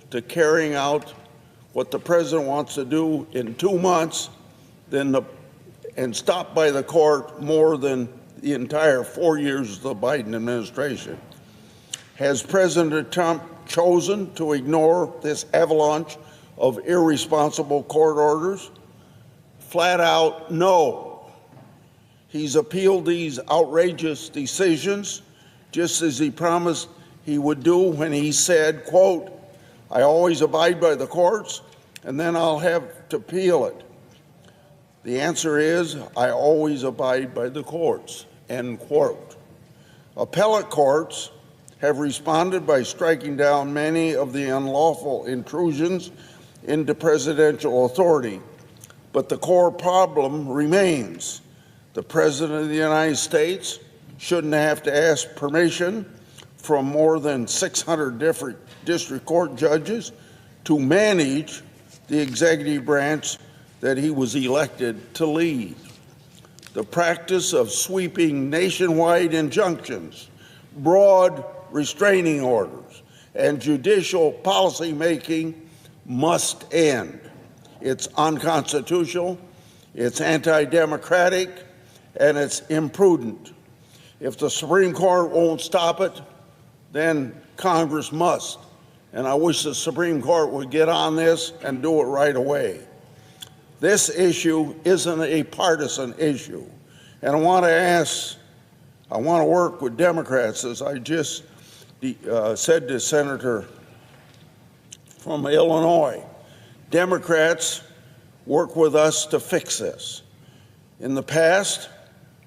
to carrying out what the president wants to do in 2 months, and stopped by the court more than the entire 4 years of the Biden administration. Has President Trump chosen to ignore this avalanche of irresponsible court orders? Flat out, no. He's appealed these outrageous decisions just as he promised he would do when he said, quote, "I always abide by the courts, and then I'll have to appeal it." The answer is, I always abide by the courts, end quote. Appellate courts have responded by striking down many of the unlawful intrusions into presidential authority, but the core problem remains. The President of the United States shouldn't have to ask permission from more than 600 different district court judges to manage the executive branch that he was elected to lead. The practice of sweeping nationwide injunctions, broad restraining orders, and judicial policymaking must end. It's unconstitutional, it's anti-democratic, and it's imprudent. If the Supreme Court won't stop it, then Congress must. And I wish the Supreme Court would get on this and do it right away. This issue isn't a partisan issue. And I want to work with Democrats, as I just said to Senator from Illinois. Democrats work with us to fix this. In the past,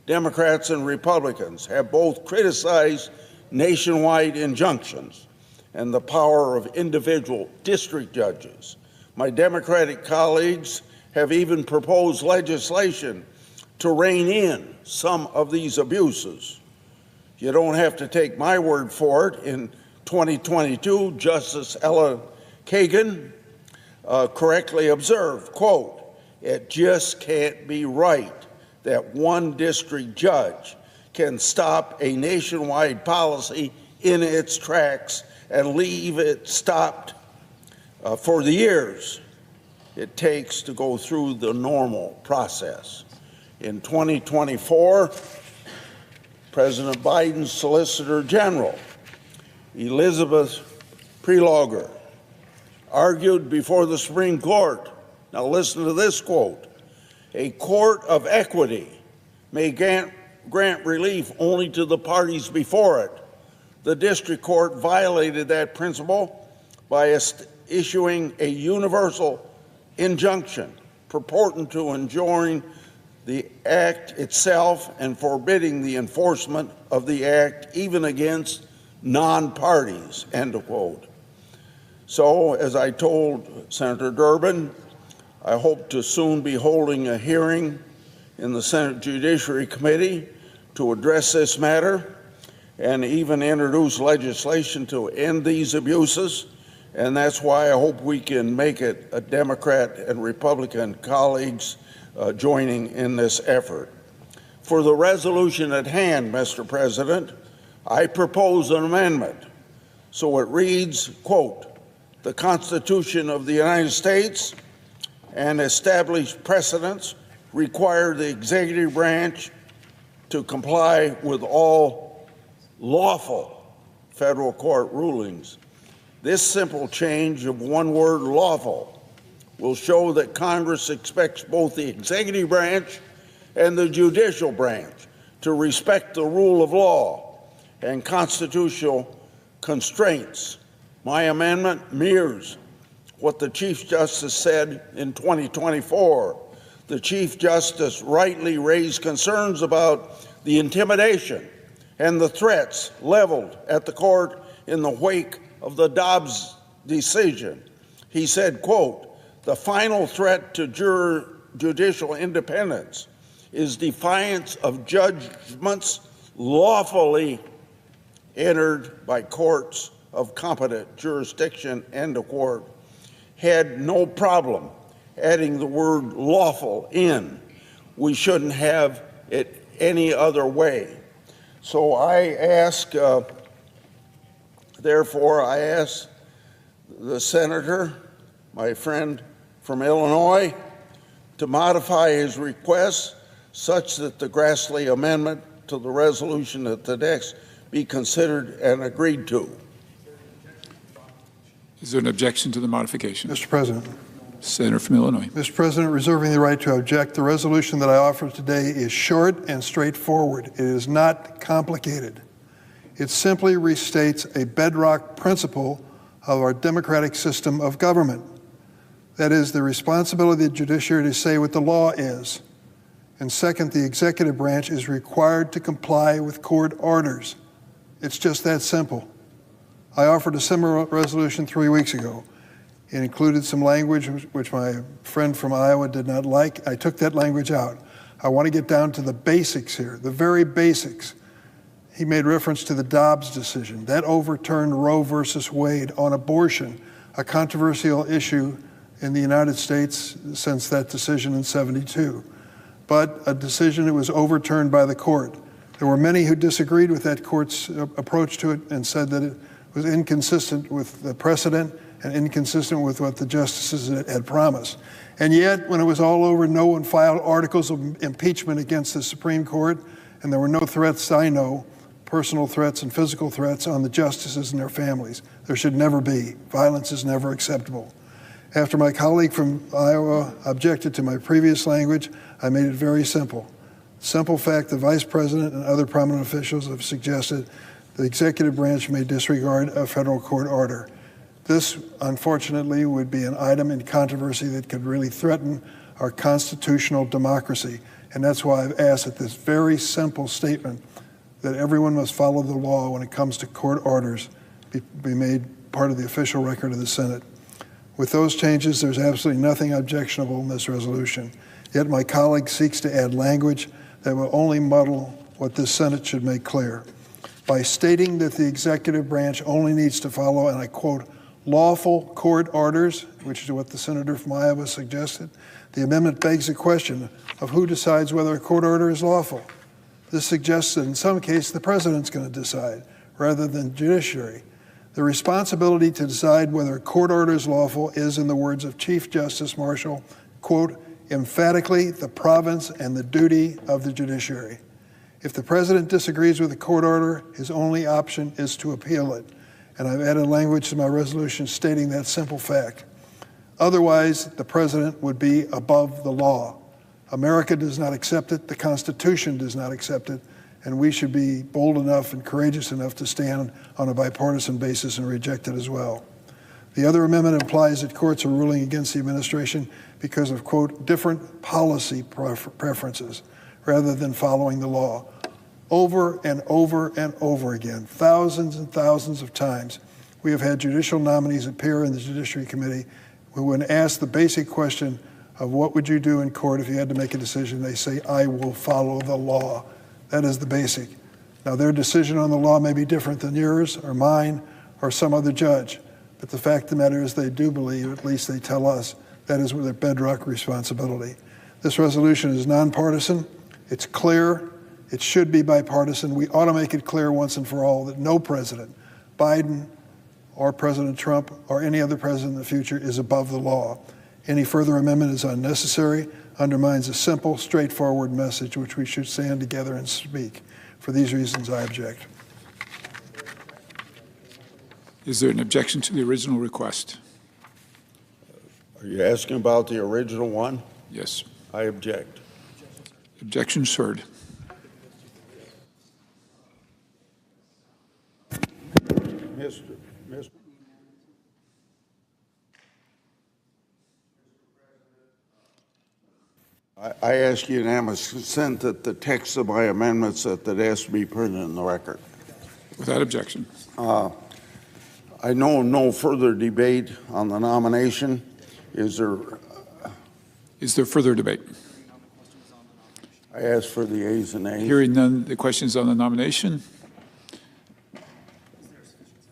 Democrats and Republicans have both criticized nationwide injunctions and the power of individual district judges. My Democratic colleagues have even proposed legislation to rein in some of these abuses. You don't have to take my word for it. In 2022, Justice Ella Kagan correctly observed, quote, "It just can't be right that one district judge can stop a nationwide policy in its tracks and leave it stopped for the years it takes to go through the normal process." In 2024, President Biden's Solicitor General, Elizabeth Prelogar, argued before the Supreme Court. Now listen to this quote: "A court of equity may grant relief only to the parties before it. The district court violated that principle by issuing a universal injunction purporting to enjoin the act itself and forbidding the enforcement of the act even against non-parties," end of quote. So, as I told Senator Durbin, I hope to soon be holding a hearing in the Senate Judiciary Committee to address this matter and even introduce legislation to end these abuses. And that's why I hope we can make it a Democrat and Republican colleagues joining in this effort. For the resolution at hand, Mr. President, I propose an amendment. So it reads, quote, "The Constitution of the United States and established precedents require the executive branch to comply with all lawful federal court rulings. This simple change of one word, lawful, will show that Congress expects both the executive branch and the judicial branch to respect the rule of law and constitutional constraints. My amendment mirrors what the Chief Justice said in 2024. The Chief Justice rightly raised concerns about the intimidation and the threats leveled at the court in the wake of the Dobbs decision. He said, quote, "The final threat to judicial independence is defiance of judgments lawfully entered by courts of competent jurisdiction," end of quote. Had no problem adding the word lawful in. We shouldn't have it any other way. So I ask, therefore, I ask the senator, my friend from Illinois, to modify his request such that the Grassley amendment to the resolution at the next be considered and agreed to. Is there an objection to the modification? Mr. President. Senator from Illinois. Mr. President, reserving the right to object, the resolution that I offer today is short and straightforward. It is not complicated. It simply restates a bedrock principle of our democratic system of government. That is, the responsibility of the judiciary to say what the law is. And second, the executive branch is required to comply with court orders. It's just that simple. I offered a similar resolution 3 weeks ago. It included some language which my friend from Iowa did not like. I took that language out. I want to get down to the basics here, the very basics. He made reference to the Dobbs decision. That overturned Roe versus Wade on abortion, a controversial issue in the United States since that decision in '72, but a decision that was overturned by the court. There were many who disagreed with that court's approach to it and said that it was inconsistent with the precedent and inconsistent with what the justices had promised. And yet, when it was all over, no one filed articles of impeachment against the Supreme Court, and there were no threats, I know, personal threats and physical threats on the justices and their families. There should never be. Violence is never acceptable. After my colleague from Iowa objected to my previous language, I made it very simple. Simple fact, the Vice President and other prominent officials have suggested the executive branch may disregard a federal court order. This, unfortunately, would be an item in controversy that could really threaten our constitutional democracy. And that's why I've asked that this very simple statement that everyone must follow the law when it comes to court orders be made part of the official record of the Senate. With those changes, there's absolutely nothing objectionable in this resolution. Yet my colleague seeks to add language that will only muddle what this Senate should make clear. By stating that the executive branch only needs to follow, and I quote, lawful court orders, which is what the senator from Iowa suggested, the amendment begs the question of who decides whether a court order is lawful. This suggests that in some case the president's going to decide rather than judiciary. The responsibility to decide whether a court order is lawful is, in the words of Chief Justice Marshall, quote, emphatically the province and the duty of the judiciary. If the president disagrees with a court order, his only option is to appeal it. And I've added language to my resolution stating that simple fact. Otherwise, the president would be above the law. America does not accept it, the Constitution does not accept it, and we should be bold enough and courageous enough to stand on a bipartisan basis and reject it as well. The other amendment implies that courts are ruling against the administration because of, quote, different policy preferences rather than following the law. Over and over and over again, thousands and thousands of times, we have had judicial nominees appear in the Judiciary Committee who, when asked the basic question of what would you do in court if you had to make a decision, they say, I will follow the law. That is the basic. Now, their decision on the law may be different than yours or mine or some other judge, but the fact of the matter is they do believe, at least they tell us, that is their bedrock responsibility. This resolution is nonpartisan, it's clear, it should be bipartisan. We ought to make it clear once and for all that no president, Biden or President Trump or any other president in the future, is above the law. Any further amendment is unnecessary, undermines a simple, straightforward message which we should stand together and speak. For these reasons, I object. Is there an objection to the original request? Are you asking about the original one? Yes. I object. Objections heard. Mr. I ask unanimous consent that the text of my amendments that has to be printed in the record. Without objection. I know no further debate on the nomination. Is there further debate? I ask for the ayes and nays. Hearing none, the questions on the nomination.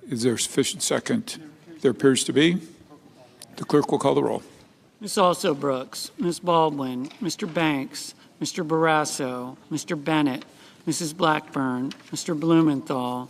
Is there sufficient second? There appears to be. The clerk will call the roll. Ms. Also Brooks, Ms. Baldwin, Mr. Banks, Mr. Barrasso, Mr. Bennett, Mrs. Blackburn, Mr. Blumenthal,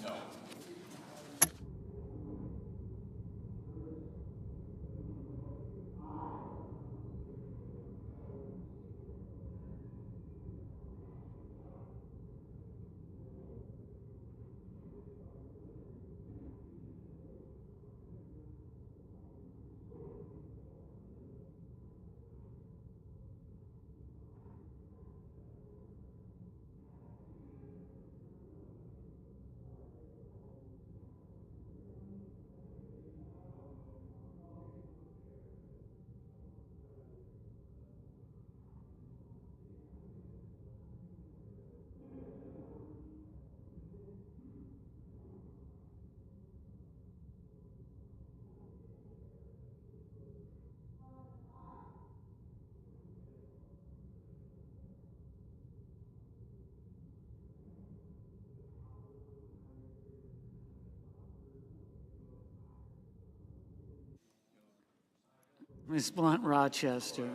Ms. Blunt Rochester,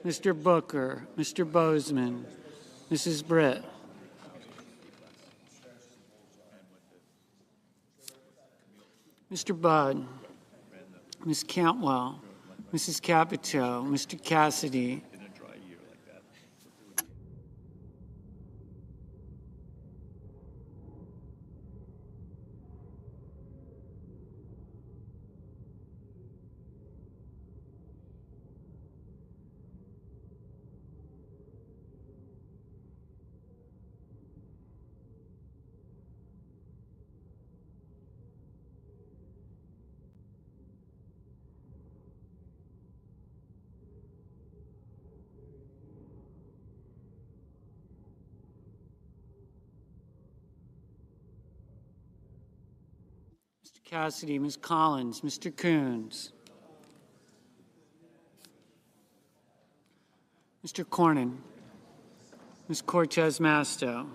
Mr. Booker, Mr. Bozeman, Mrs. Britt, Mr. Budd, Ms. Cantwell, Mrs. Capito, Mr. Cassidy, Mr. Cassidy, Ms. Collins, Mr. Coons, Mr. Cornyn, Ms. Cortez Masto,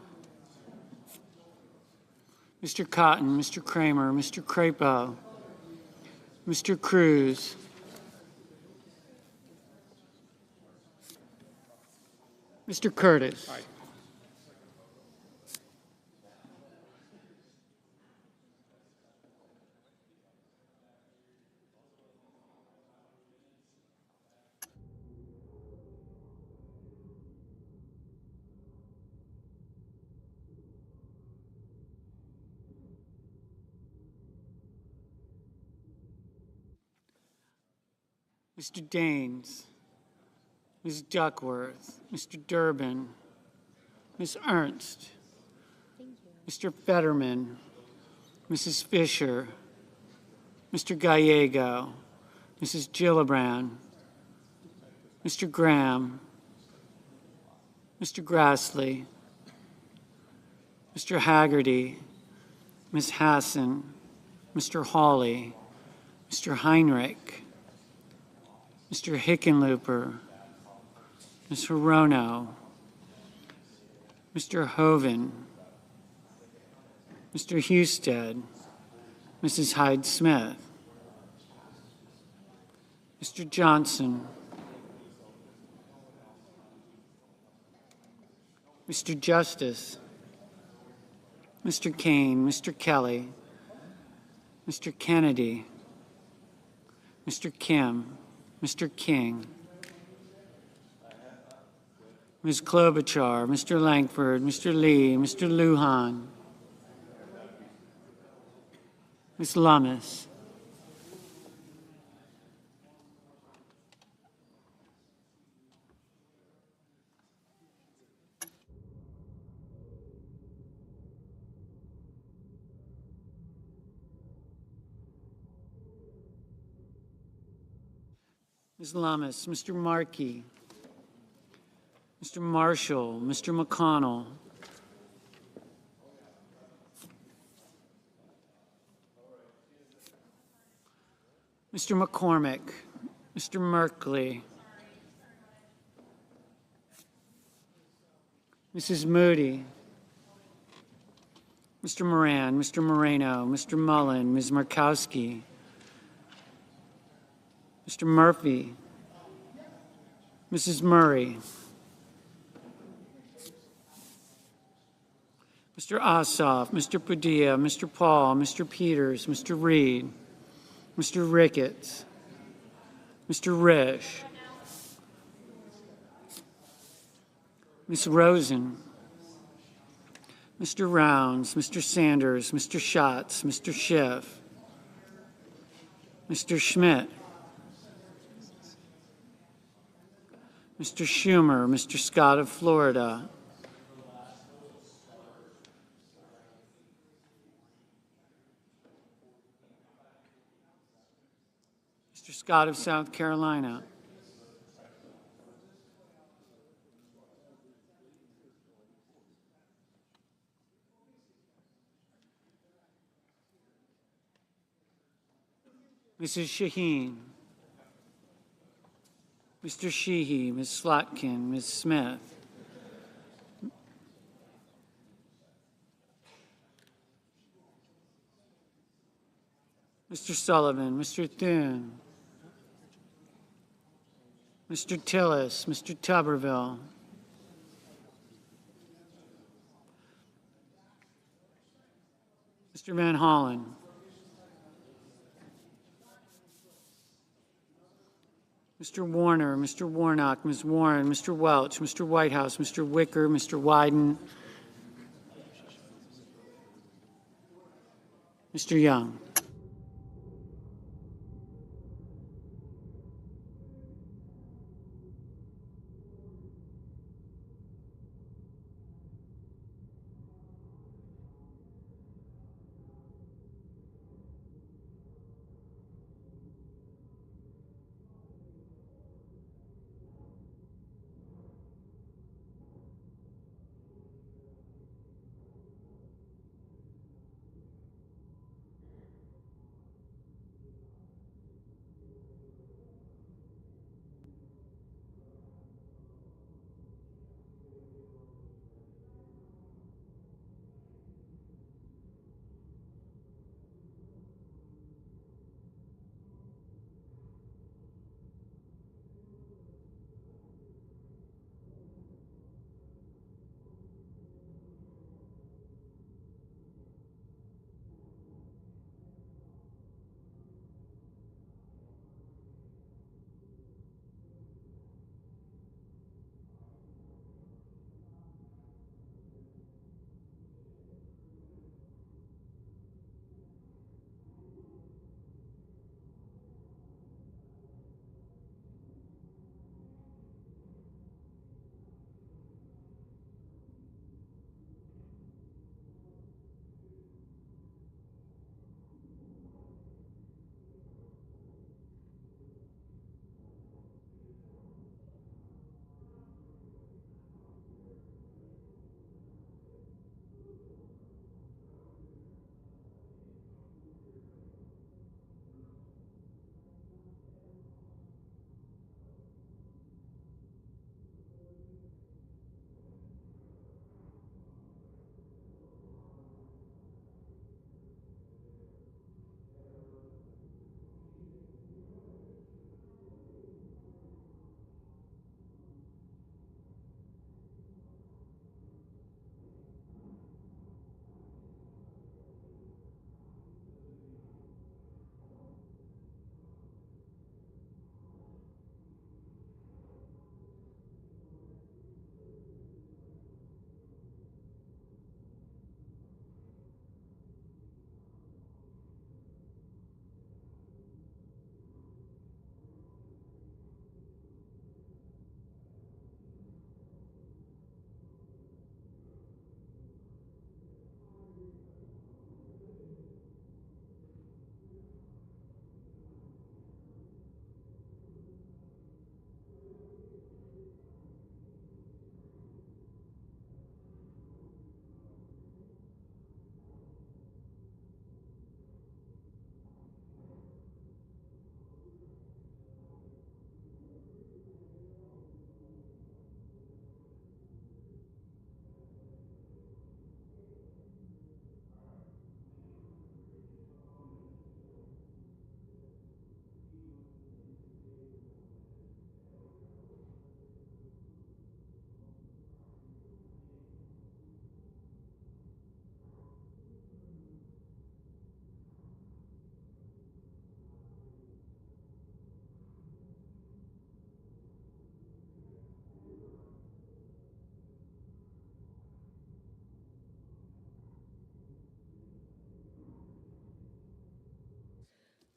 Mr. Cotton, Mr. Kramer, Mr. Crapo, Mr. Cruz, Mr. Curtis. Aye. Mr. Daines, Ms. Duckworth, Mr. Durbin, Ms. Ernst, Mr. Fetterman, Mrs. Fisher, Mr. Gallego, Mrs. Gillibrand, Mr. Graham, Mr. Grassley, Mr. Haggerty, Ms. Hassan, Mr. Hawley, Mr. Heinrich, Mr. Hickenlooper, Ms. Hirono, Mr. Hoven, Mr. Husted, Mrs. Hyde-Smith, Mr. Johnson, Mr. Justice, Mr. Kane, Mr. Kelly, Mr. Kennedy, Mr. Kim, Mr. King, Ms. Klobuchar, Mr. Langford, Mr. Lee, Mr. Lujan, Ms. Lummis, Ms. Lummis, Mr. Markey, Mr. Marshall, Mr. McConnell, Mr. McCormick, Mr. Merkley, Mrs. Moody, Mr. Moran, Mr. Moreno, Mr. Mullen, Ms. Murkowski, Mr. Murphy, Mrs. Murray, Mr. Ossoff, Mr. Padilla, Mr. Paul, Mr. Peters, Mr. Reed, Mr. Ricketts, Mr. Risch, Ms. Rosen, Mr. Rounds, Mr. Sanders, Mr. Schatz, Mr. Schiff, Mr. Schmidt, Mr. Schumer, Mr. Scott of Florida, Mr. Scott of South Carolina, Mrs. Shaheen, Mr. Sheehy, Ms. Slotkin, Ms. Smith, Mr. Sullivan, Mr. Thune, Mr. Tillis, Mr. Tuberville, Mr. Van Hollen, Mr. Warner, Mr. Warnock, Ms. Warren, Mr. Welch, Mr. Whitehouse, Mr. Wicker, Mr. Wyden, Mr. Young.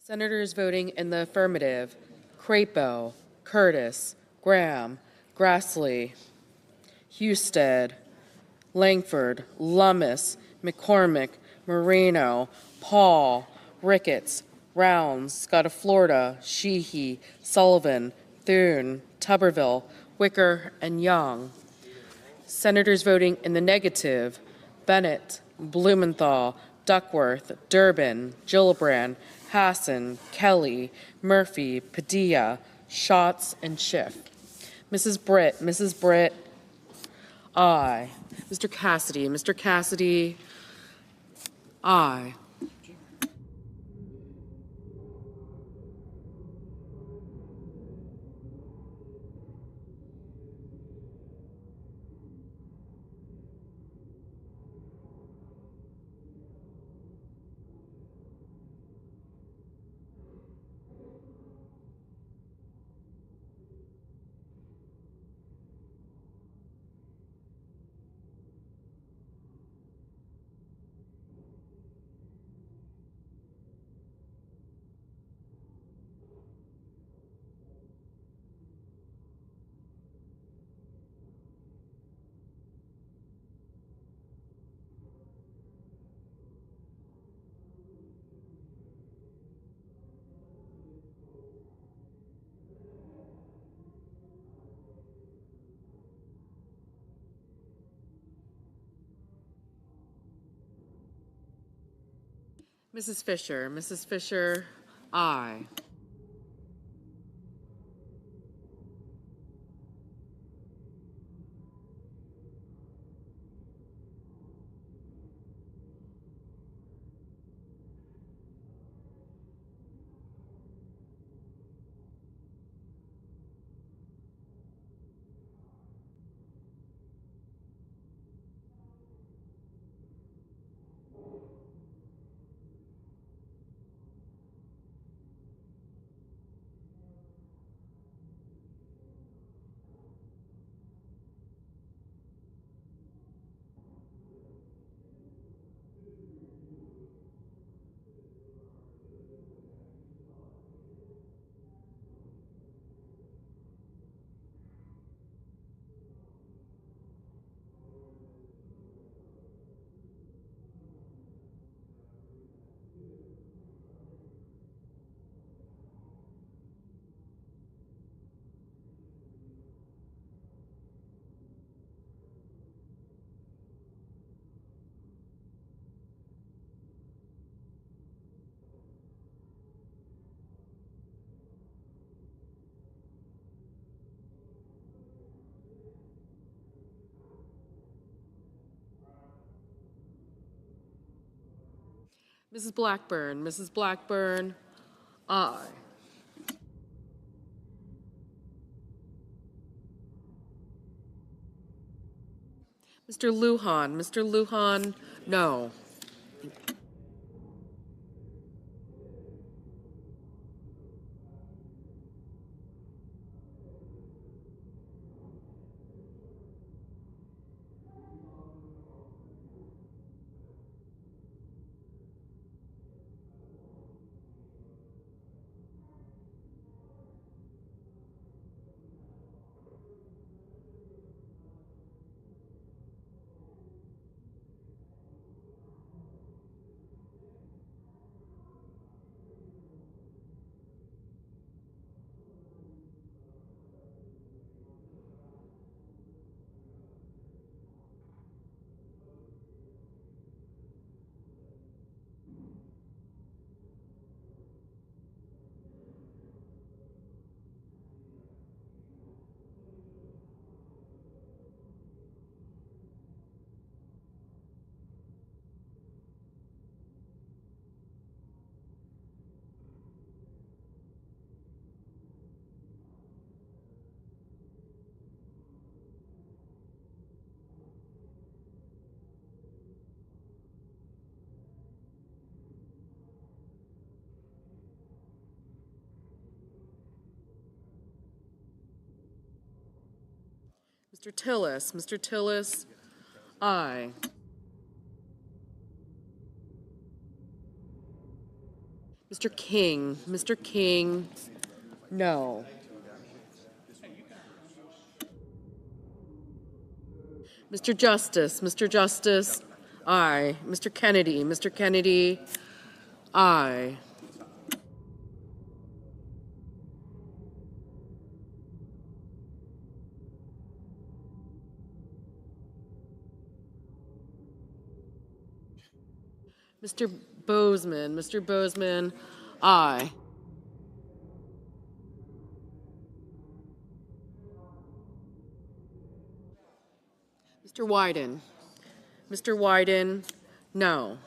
Senators voting in the affirmative: Crapo, Curtis, Graham, Grassley, Husted, Langford, Lummis, McCormick, Moreno, Paul, Ricketts, Rounds, Scott of Florida, Sheehy, Sullivan, Thune, Tuberville, Wicker, and Young. Senators voting in the negative: Bennett, Blumenthal, Duckworth, Durbin, Gillibrand, Hassan, Kelly, Murphy, Padilla, Schatz, and Schiff. Mrs. Britt, aye. Mr. Cassidy, aye. Mrs. Fisher, aye. Mrs. Blackburn, aye. Mr. Lujan, no. Mr. Tillis, aye. Mr. King, no. Mr. Justice, aye. Mr. Kennedy, aye. Mr. Bozeman, aye. Mr. Wyden, no.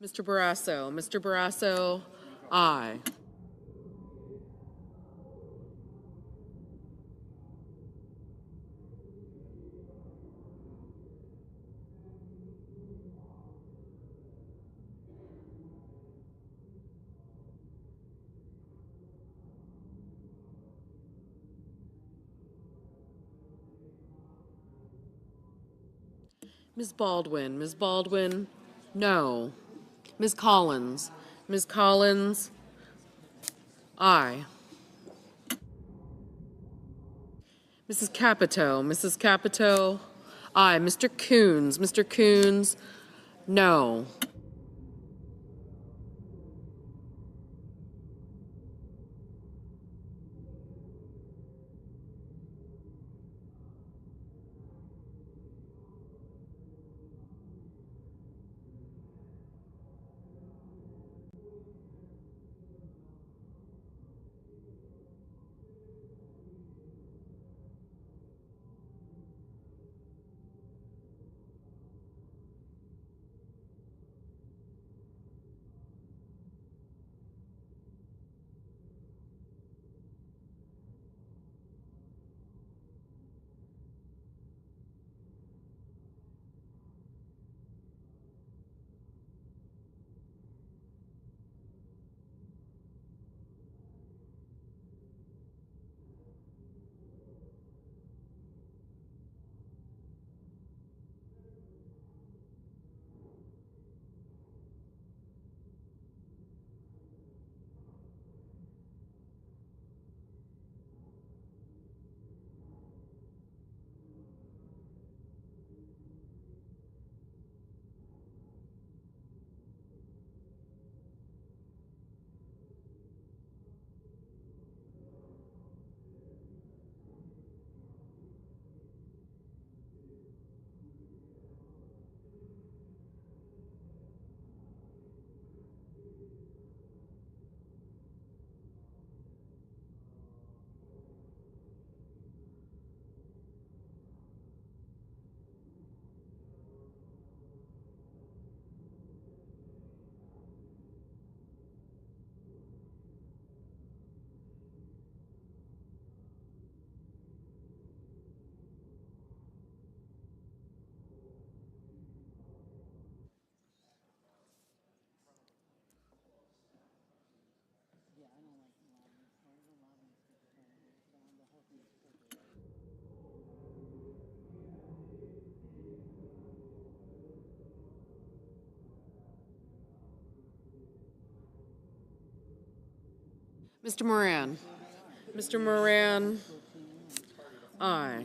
Mr. Barrasso, aye. Ms. Baldwin, Ms. Baldwin, no. Ms. Collins, Ms. Collins, aye. Mrs. Capito, Mrs. Capito, aye. Mr. Coons, no. Mr. Moran, Mr. Moran, aye.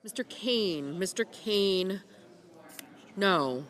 Mr. Kane, no.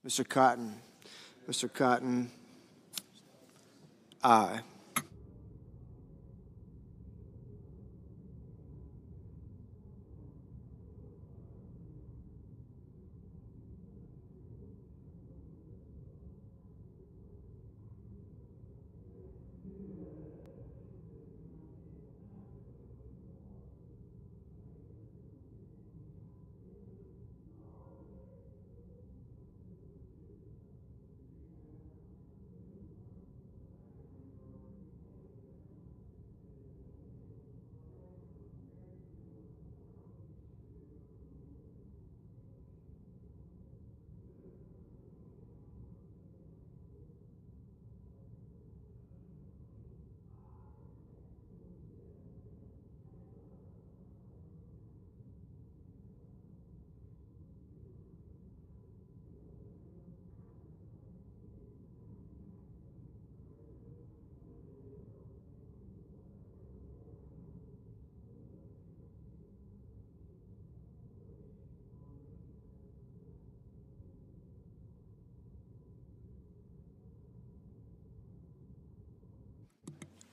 Mr. Cotton. Mr. Cotton, aye.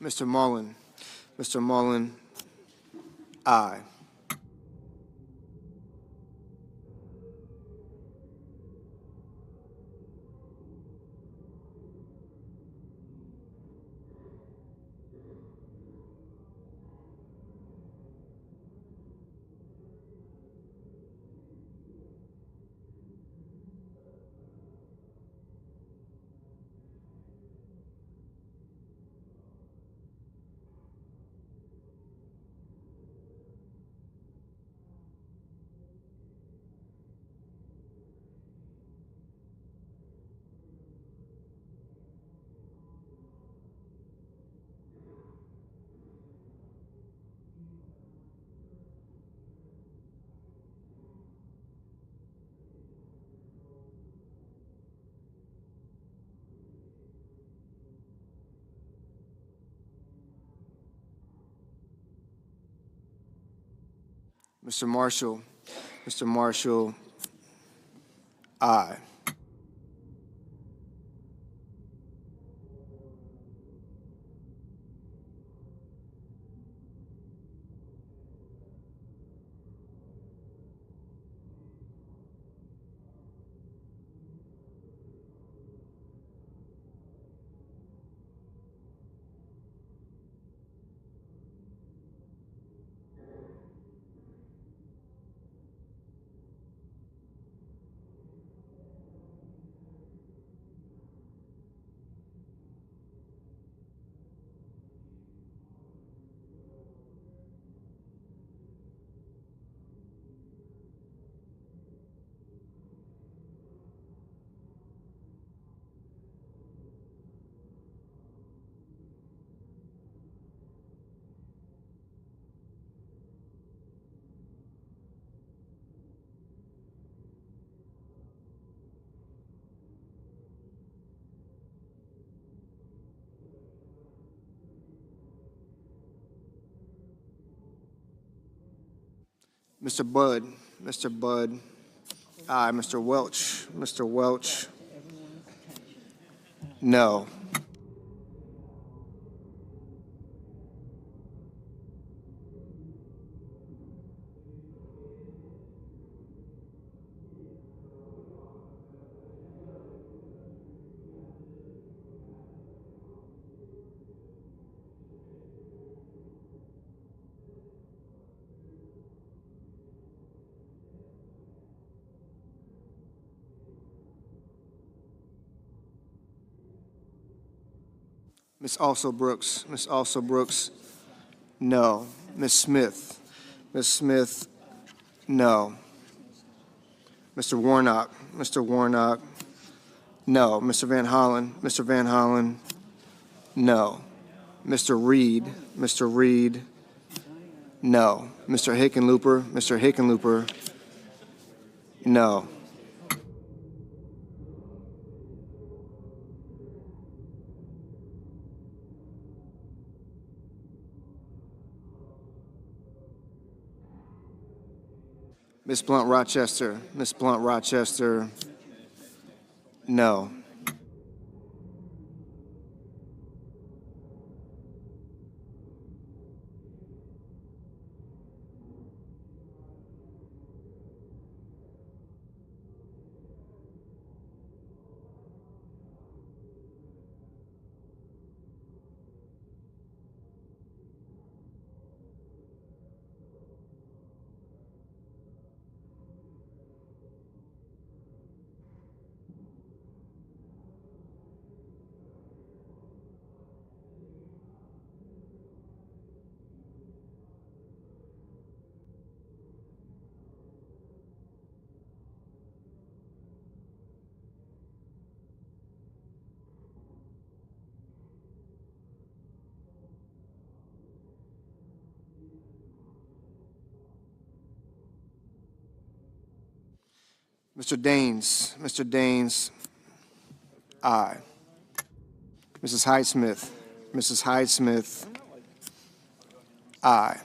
Mr. Mullen. Mr. Mullen, aye. Mr. Marshall. Mr. Marshall, aye. Mr. Budd. Mr. Budd, aye. Mr. Welch. Mr. Welch, no. Ms. Also Brooks. Ms. Also Brooks, no. Ms. Smith. Ms. Smith, no. Mr. Warnock. Mr. Warnock, no. Mr. Van Hollen. Mr. Van Hollen, no. Mr. Reed. Mr. Reed, no. Mr. Hickenlooper. Mr. Hickenlooper, no. Ms. Blunt Rochester. Ms. Blunt Rochester, No. Mr. Daines, aye. Mrs. Hyde-Smith, aye.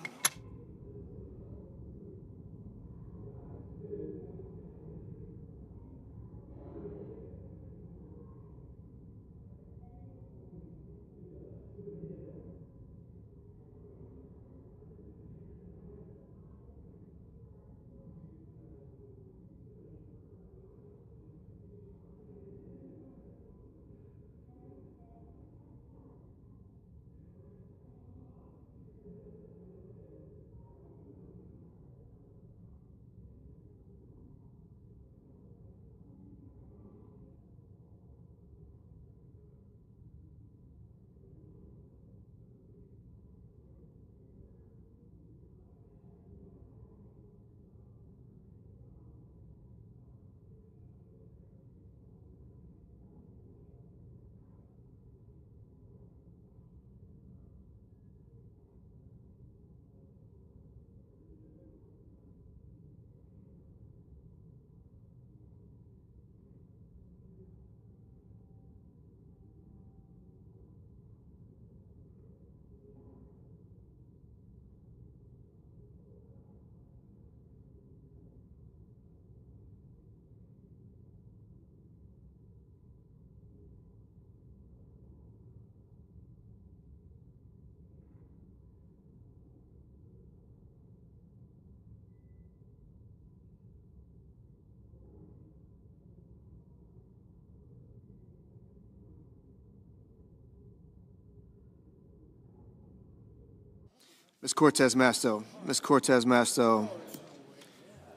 Ms. Cortez Masto,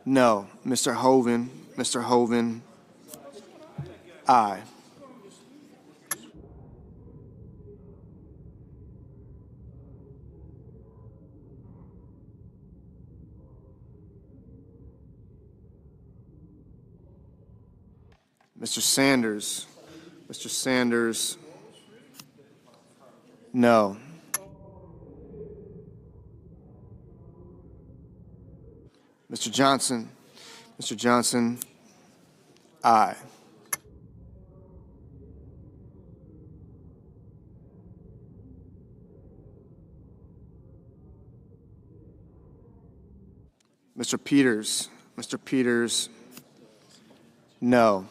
no. Mr. Hoven, aye. Mr. Sanders, no. Mr. Johnson, aye. Mr. Peters, no.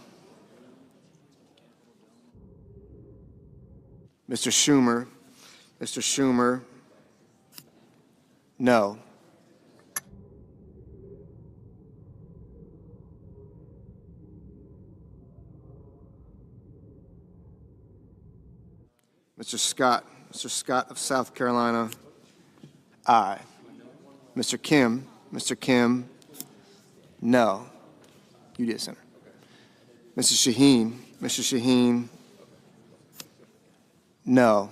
Mr. Schumer, no. Mr. Scott of South Carolina, aye. Mr. Kim, no. You did, Senator. Mr. Shaheen, no.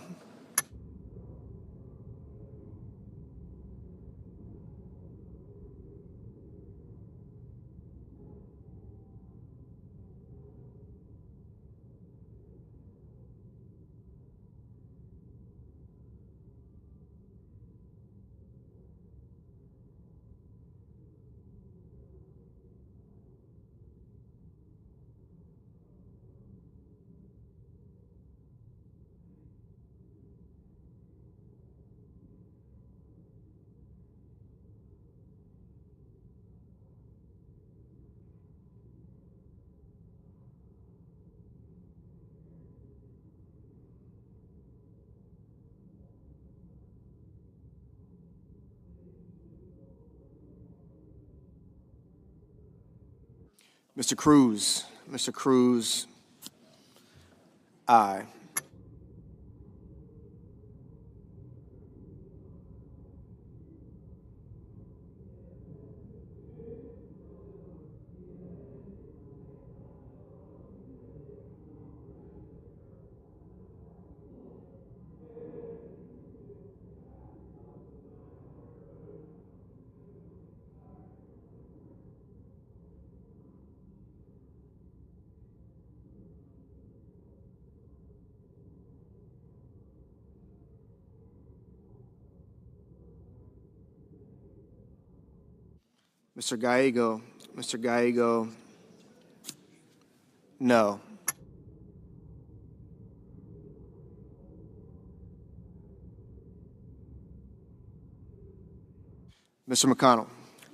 Mr. Cruz. Mr. Cruz, aye. Mr. Gallego. Mr. Gallego, no. Mr. McConnell.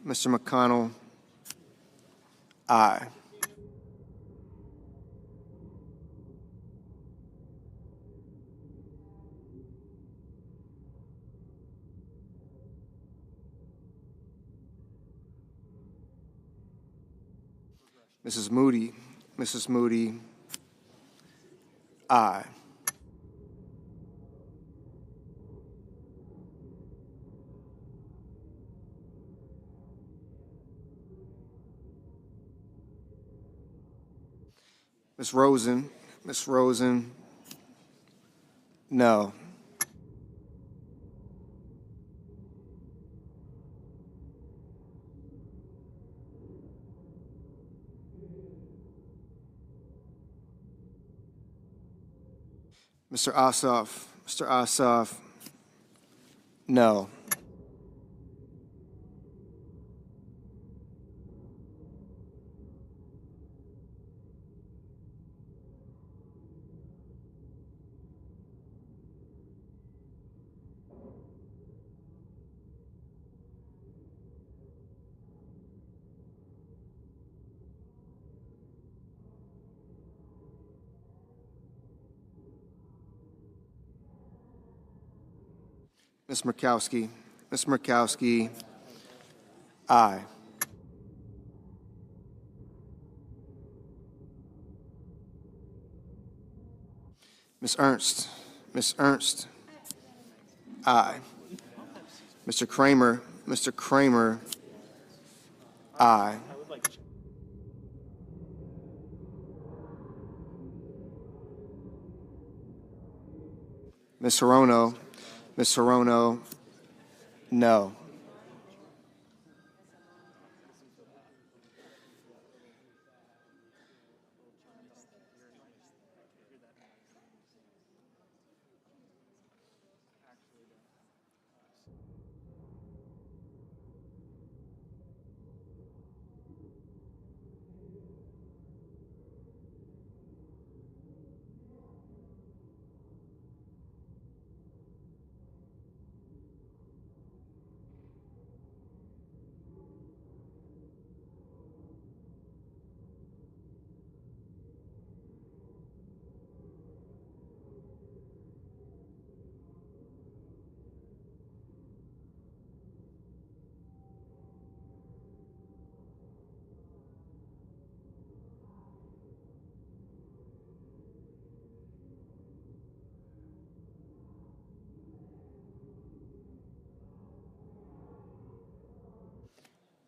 Mr. McConnell, aye. Mrs. Moody. Mrs. Moody, aye. Ms. Rosen. Ms. Rosen, no. Mr. Ossoff. Mr. Ossoff, no. Ms. Murkowski. Ms. Murkowski, aye. Ms. Ernst. Ms. Ernst, aye. Mr. Kramer. Mr. Kramer, aye. Ms. Hirono. Ms. Hirono, no.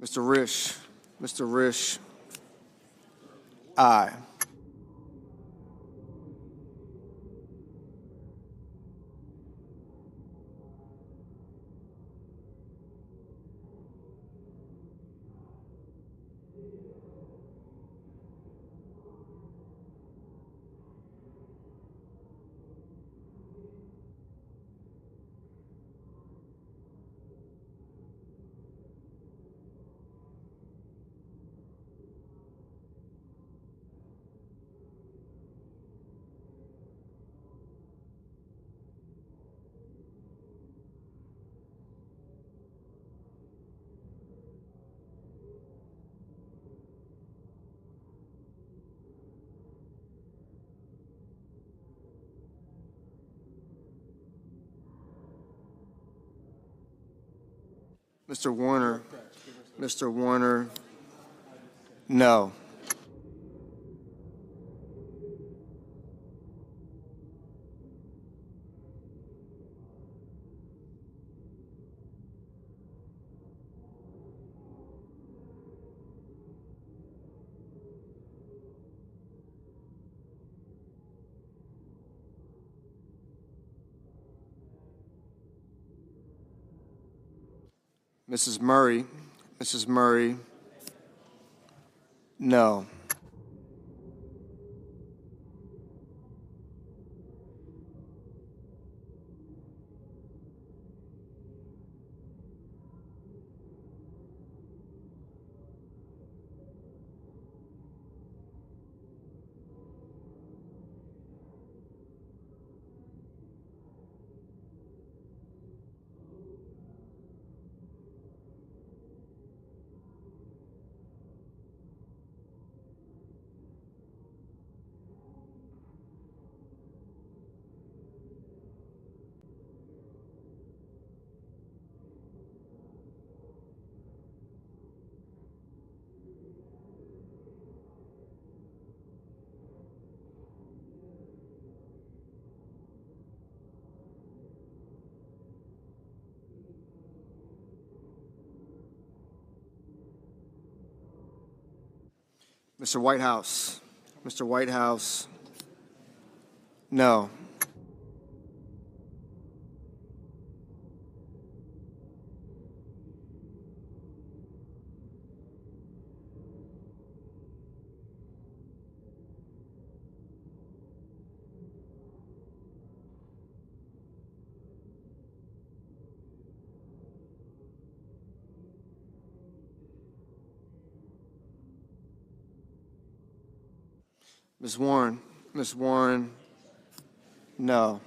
Mr. Risch. Mr. Risch, aye. Mr. Warner. Mr. Warner, no. Mrs. Murray, Mrs. Murray, no. Mr. Whitehouse, Mr. Whitehouse, no. Ms. Warren, Ms. Warren, no.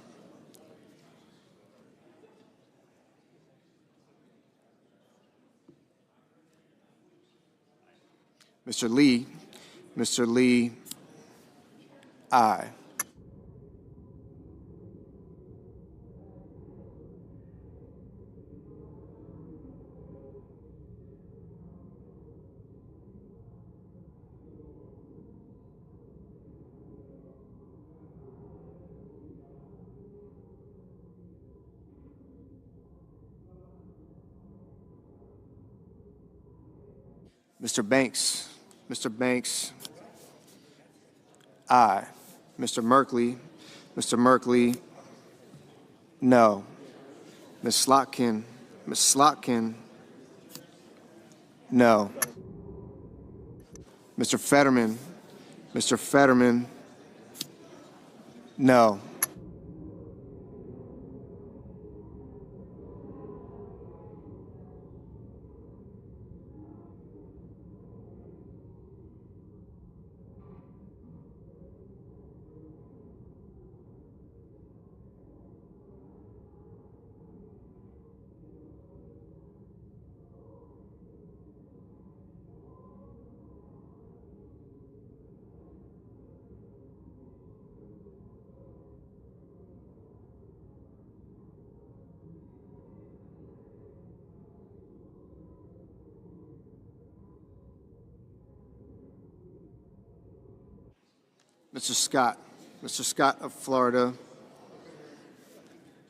Mr. Lee, Mr. Lee, aye. Mr. Banks, Mr. Banks, aye. Mr. Merkley, Mr. Merkley, no. Ms. Slotkin, Ms. Slotkin, no. Mr. Fetterman, Mr. Fetterman, no. Mr. Scott, Mr. Scott of Florida,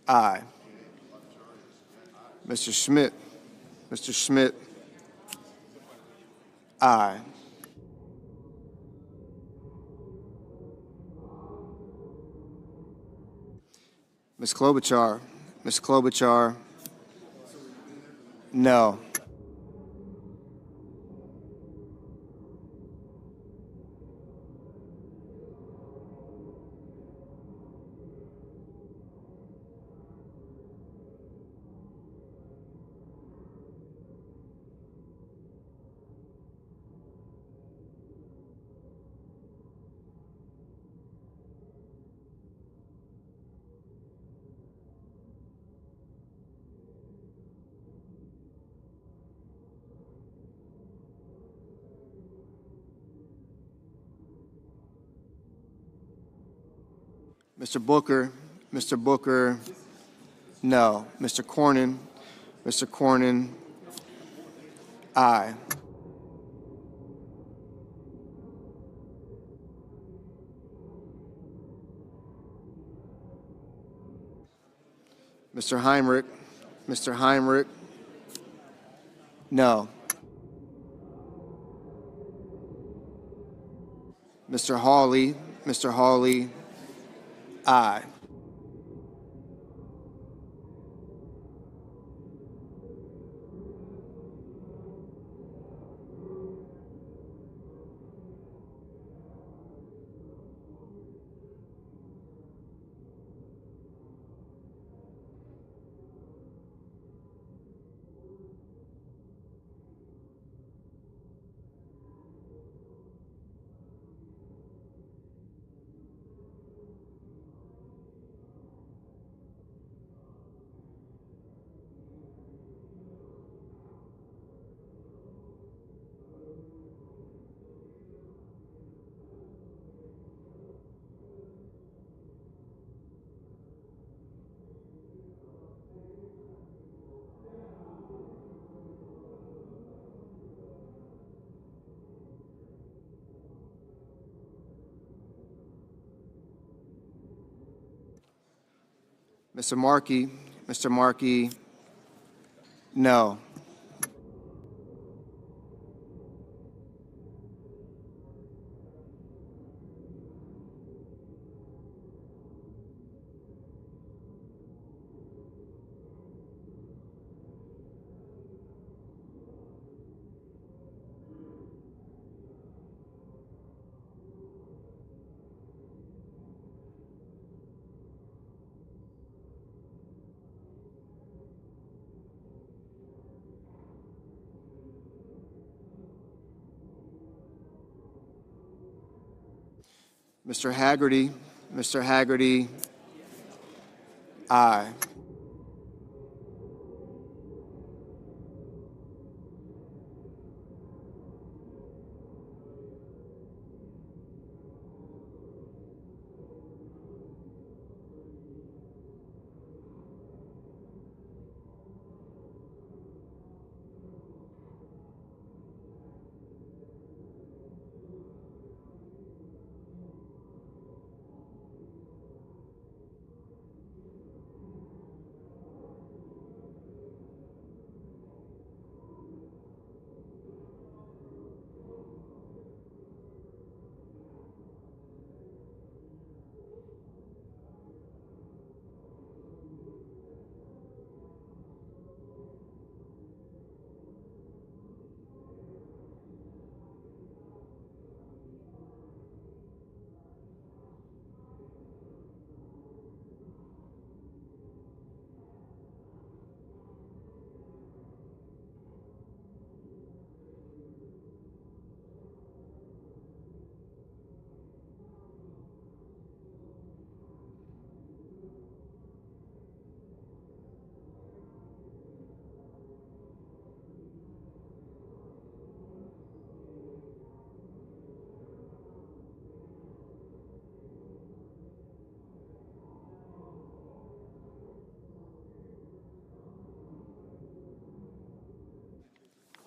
aye. Mr. Schmidt, Mr. Schmidt, aye. Ms. Klobuchar, Ms. Klobuchar, no. Mr. Booker, Mr. Booker, no. Mr. Cornyn, Mr. Cornyn, aye. Mr. Heinrich, Mr. Heinrich, no. Mr. Hawley, Mr. Hawley, aye. Mr. Markey, no. Mr. Haggerty, aye.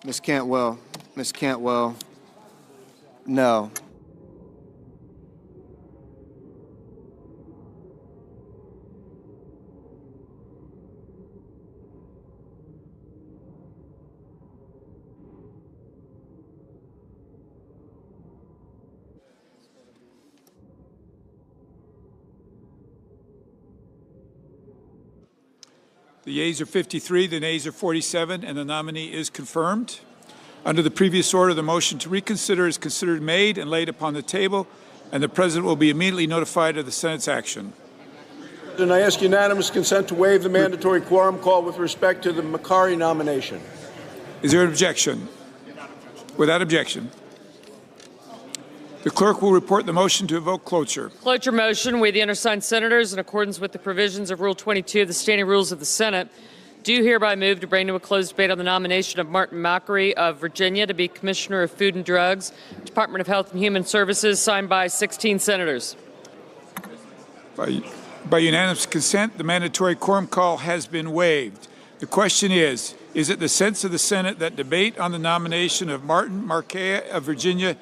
Ms. Cantwell, no. The yeas are 53, the nays are 47, and the nominee is confirmed. Under the previous order, the motion to reconsider is considered made and laid upon the table, and the President will be immediately notified of the Senate's action. President, I ask unanimous consent to waive the mandatory quorum call with respect to the Makari nomination. Is there an objection? Without objection. The clerk will report the motion to evoke cloture. Cloture motion. We, the undersigned senators, in accordance with the provisions of Rule 22 of the Standing Rules of the Senate, do hereby move to bring to a closed debate on the nomination of Martin Macri of Virginia to be Commissioner of Food and Drugs, Department of Health and Human Services, signed by 16 senators. By unanimous consent, the mandatory quorum call has been waived. The question is it the sense of the Senate that debate on the nomination of Martin Macri of Virginia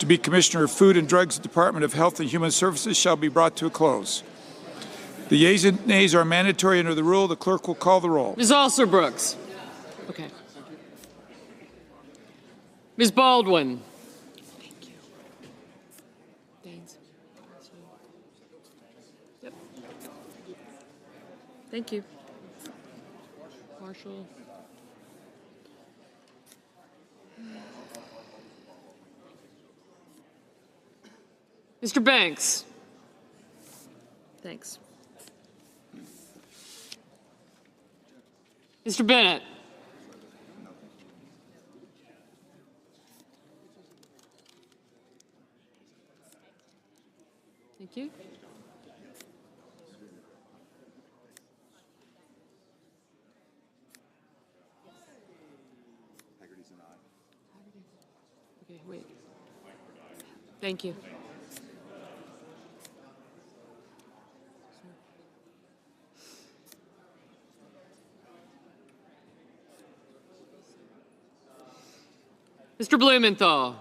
to be Commissioner of Food and Drugs, Department of Health and Human Services shall be brought to a close? The yeas and nays are mandatory under the rule. The clerk will call the roll. Ms. Alsor-Brooks. Okay. Ms. Baldwin. Thank you. Daines. Yep. Thank you. Marshall. Mr. Banks. Thanks. Mr. Bennett. Thank you. Okay, wait. Thank you. Mr. Blumenthal.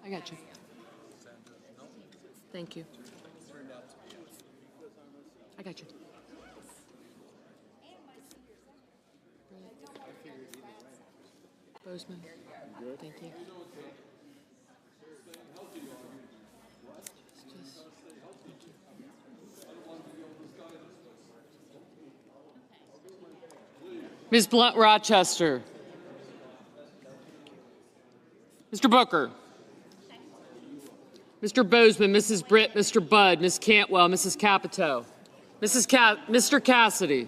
I got you. Thank you. I got you. Bozeman. Thank you. Ms. Blunt Rochester. Mr. Booker. Mr. Bozeman, Mrs. Britt, Mr. Budd, Ms. Cantwell, Mrs. Capito. Mr. Cassidy.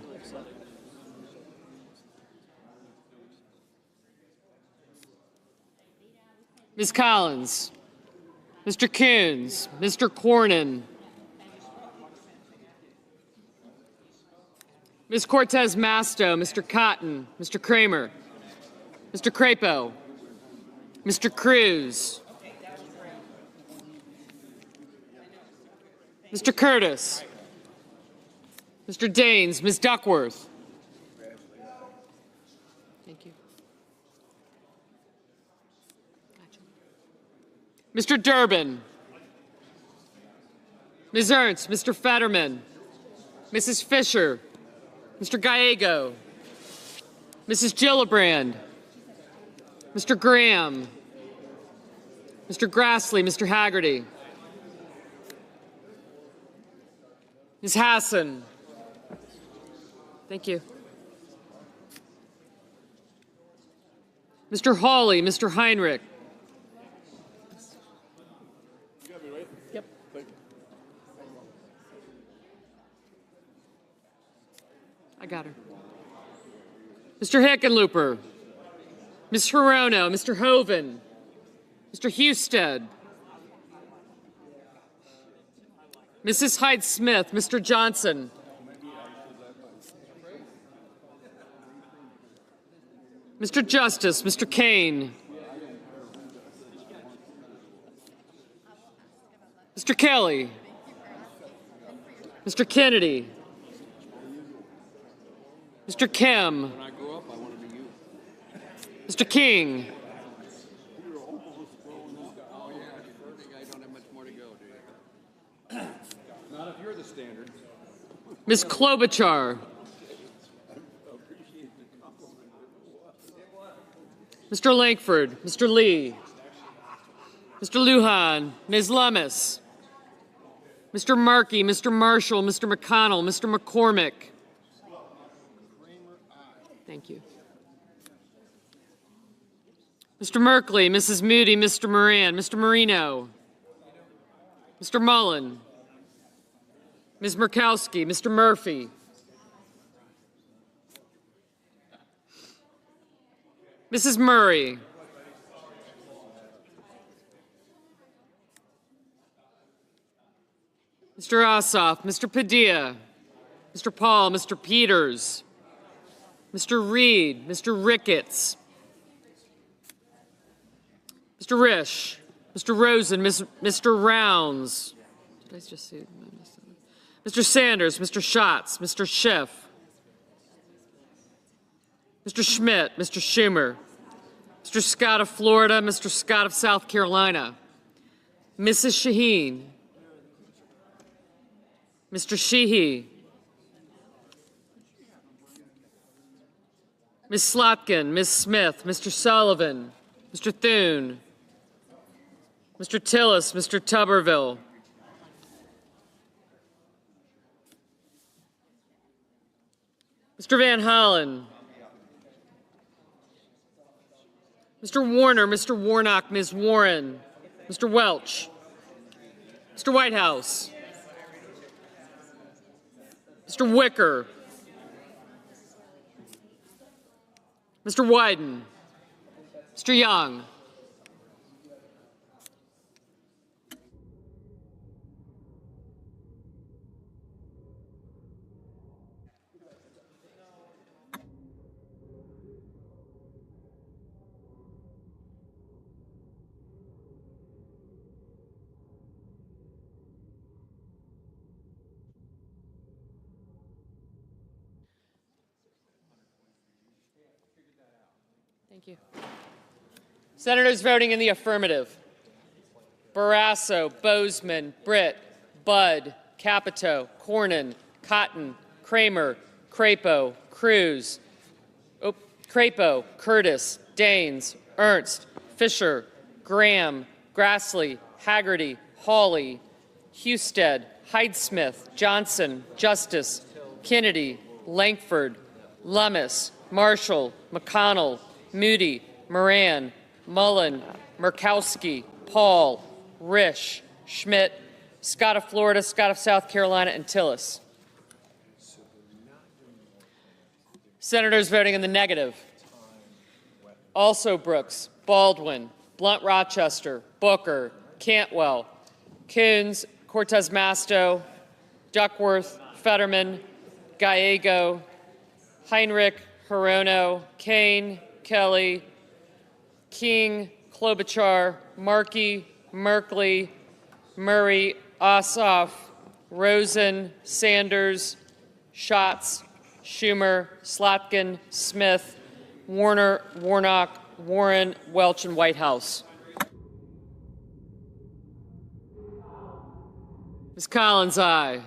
Ms. Collins. Mr. Coons. Mr. Cornyn. Ms. Cortez Masto, Mr. Cotton, Mr. Kramer, Mr. Crapo, Mr. Cruz, Mr. Curtis, Mr. Daines, Ms. Duckworth. Thank you. Gotcha. Mr. Durbin, Ms. Ernst, Mr. Fetterman, Mrs. Fisher, Mr. Gallego, Mrs. Gillibrand, Mr. Graham, Mr. Grassley, Mr. Haggerty, Ms. Hassan. Thank you. Mr. Hawley, Mr. Heinrich. Yep. I got her. Mr. Hickenlooper, Ms. Hirono, Mr. Hoven, Mr. Husted, Mrs. Hyde-Smith, Mr. Johnson, Mr. Justice, Mr. Kane, Mr. Kelly, Mr. Kennedy, Mr. Kim, Mr. King, Ms. Klobuchar, Mr. Langford, Mr. Lee, Mr. Lujan, Ms. Lummis, Mr. Markey, Mr. Marshall, Mr. McConnell, Mr. McCormick. Thank you. Mr. Merkley, Mrs. Moody, Mr. Moran, Mr. Marino, Mr. Mullen, Ms. Murkowski, Mr. Murphy, Mrs. Murray, Mr. Ossoff, Mr. Padilla, Mr. Paul, Mr. Peters, Mr. Reed, Mr. Ricketts, Mr. Risch, Mr. Rosen, Mr. Rounds. Did I just see? Mr. Sanders, Mr. Schatz, Mr. Schiff, Mr. Schmidt, Mr. Schumer, Mr. Scott of Florida, Mr. Scott of South Carolina, Mrs. Shaheen, Mr. Sheehy, Ms. Slotkin, Ms. Smith, Mr. Sullivan, Mr. Thune, Mr. Tillis, Mr. Tuberville, Mr. Van Hollen, Mr. Warner, Mr. Warnock, Ms. Warren, Mr. Welch, Mr. Whitehouse, Mr. Wicker, Mr. Wyden, Mr. Young, Thank you. Senators voting in the affirmative. Barrasso, Bozeman, Britt, Budd, Capito, Cornyn, Cotton, Kramer, Crapo, Cruz, Crapo, Curtis, Daines, Ernst, Fisher, Graham, Grassley, Haggerty, Hawley, Husted, Hyde-Smith, Johnson, Justice, Kennedy, Lankford, Lummis, Marshall, McConnell, Moody, Moran, Mullen, Murkowski, Paul, Risch, Schmidt, Scott of Florida, Scott of South Carolina, and Tillis. Senators voting in the negative: also Brooks, Baldwin, Blunt Rochester, Booker, Cantwell, Coons, Cortez Masto, Duckworth, Fetterman, Gallego, Heinrich, Hirono, Kane, Kelly, King, Klobuchar, Markey, Merkley, Murray, Ossoff, Rosen, Sanders, Schatz, Schumer, Slotkin, Smith, Warner, Warnock, Warren, Welch, and Whitehouse. Ms. Collins, aye.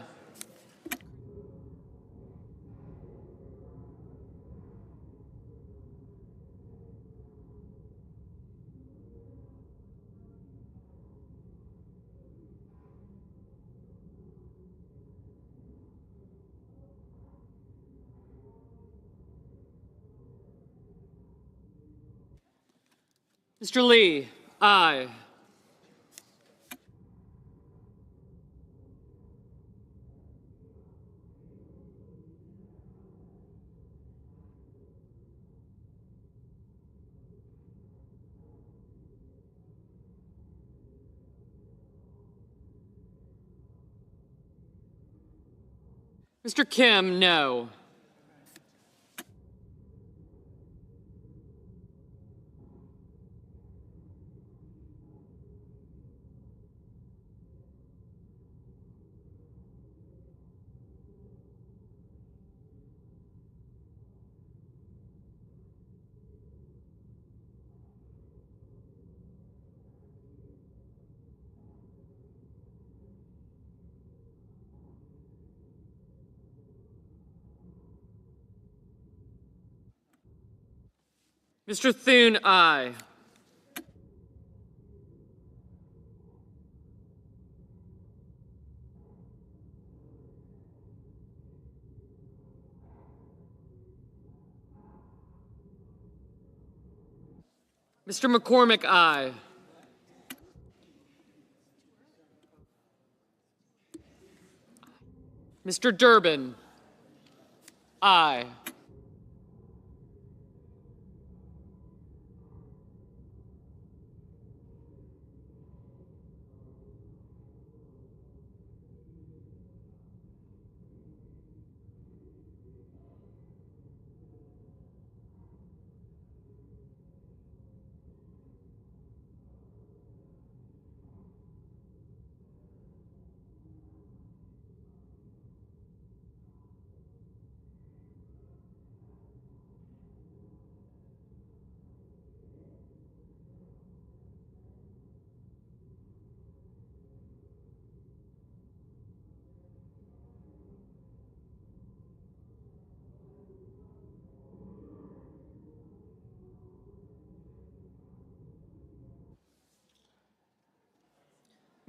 Mr. Lee, aye. Mr. Kim, no. Mr. Thune, aye. Mr. McCormick, aye. Mr. Durbin, aye.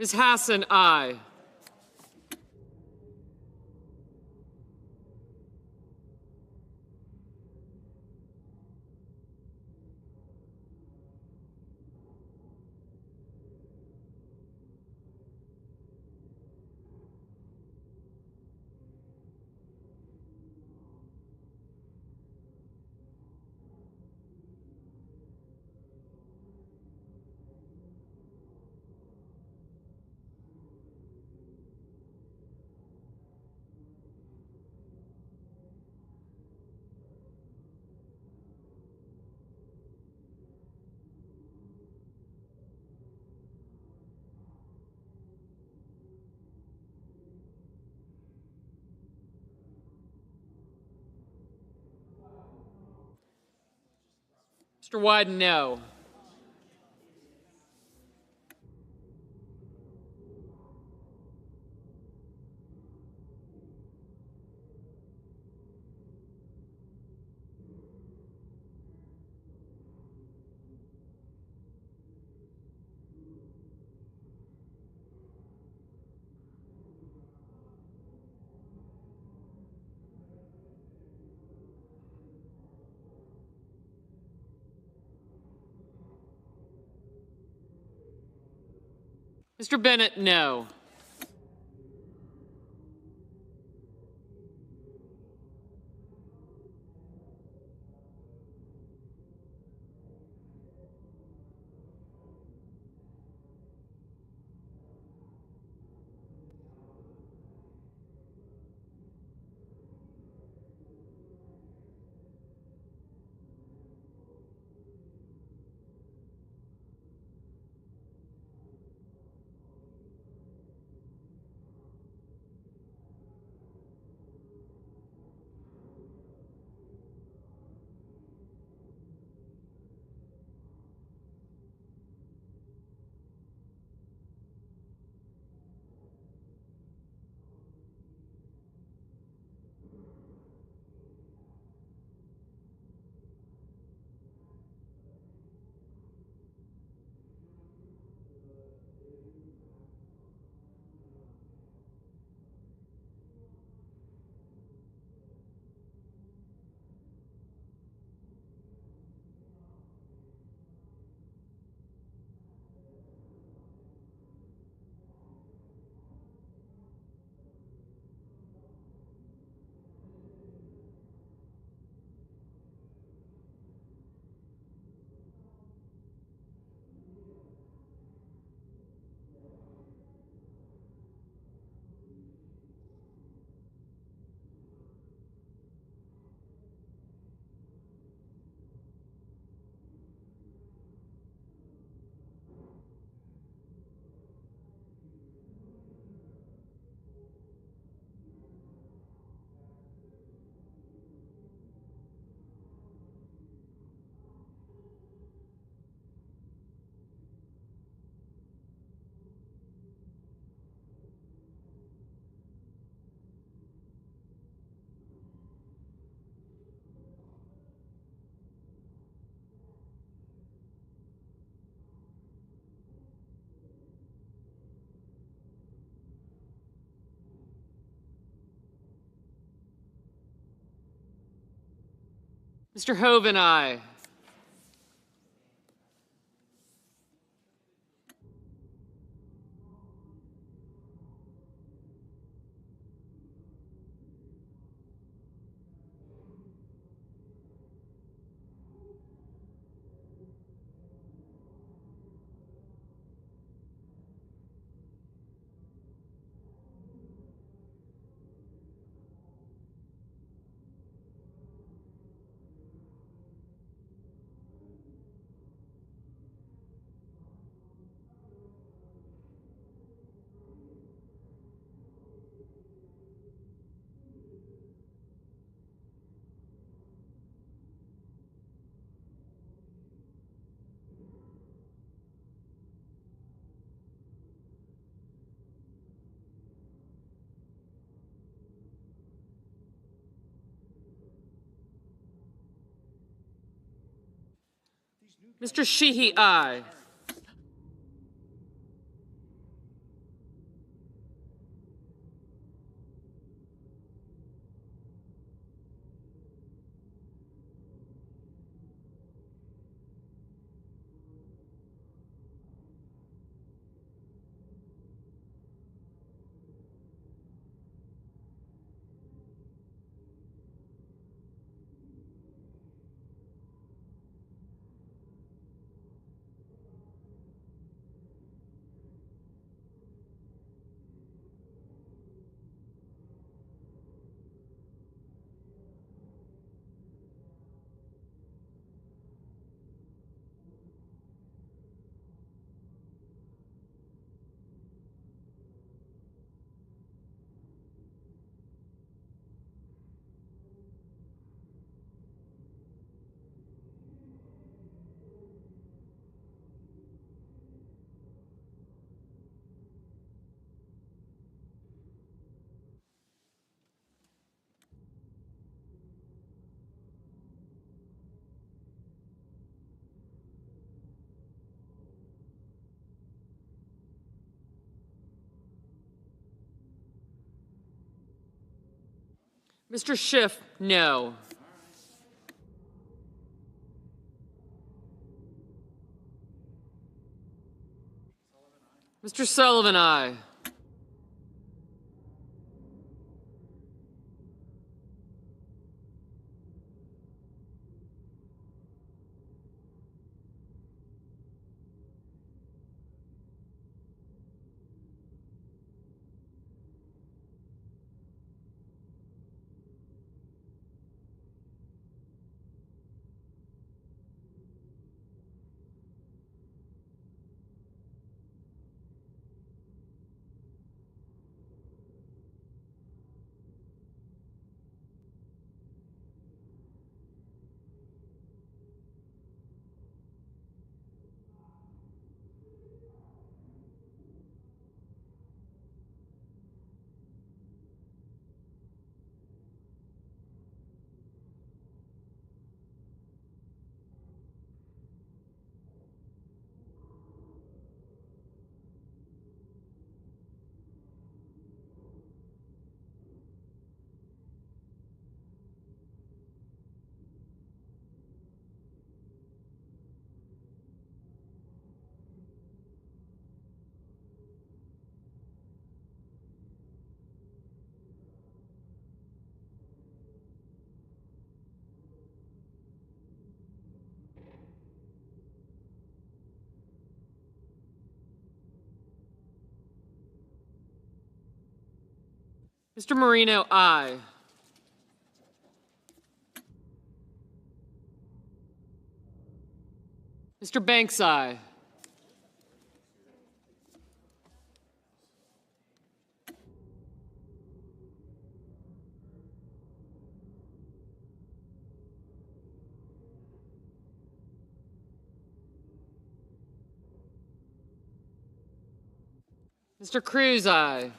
Ms. Hassan, aye. Mr. Wyden, no. Mr. Bennett, no. Mr. Hoven, aye. Mr. Sheehy, aye. Mr. Schiff, no. Mr. Sullivan, aye. Mr. Marino, aye. Mr. Banks, aye. Mr. Cruz, aye.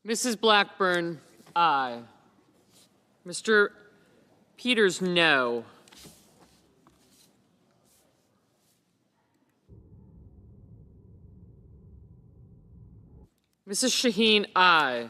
Mrs. Blackburn, aye. Mr. Peters, no. Mrs. Shaheen, aye.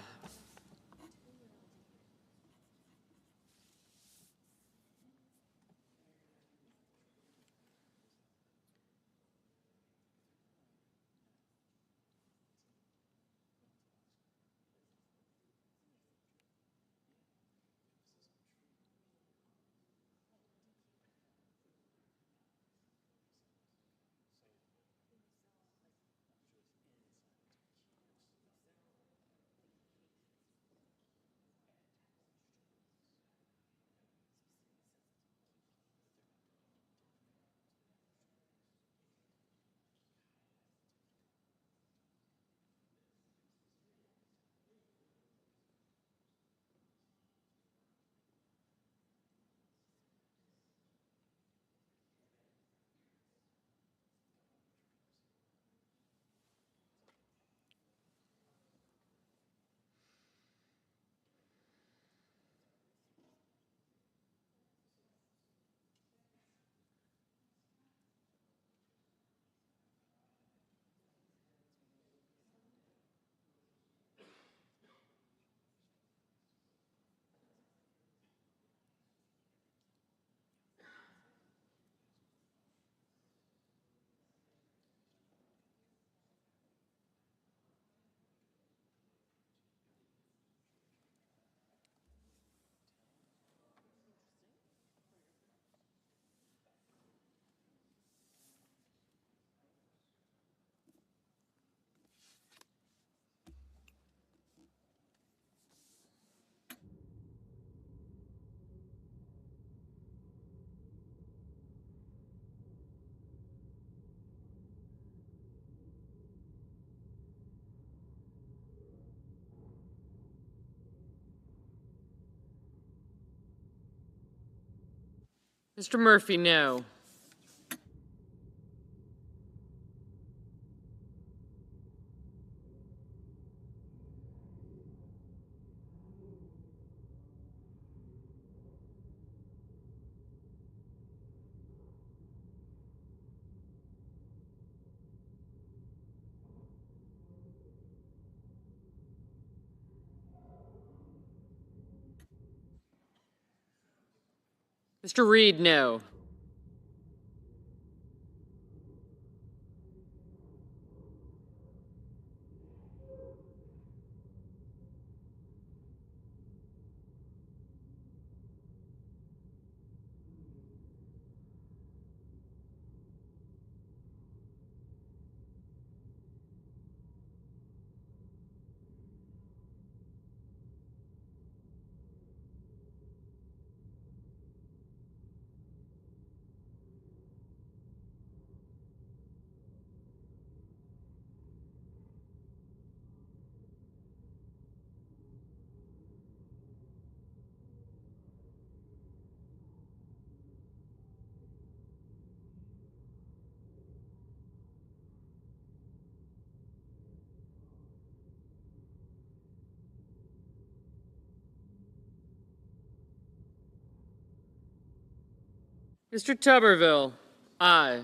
Mr. Murphy, no. Mr. Reed, no. Mr. Tuberville, aye.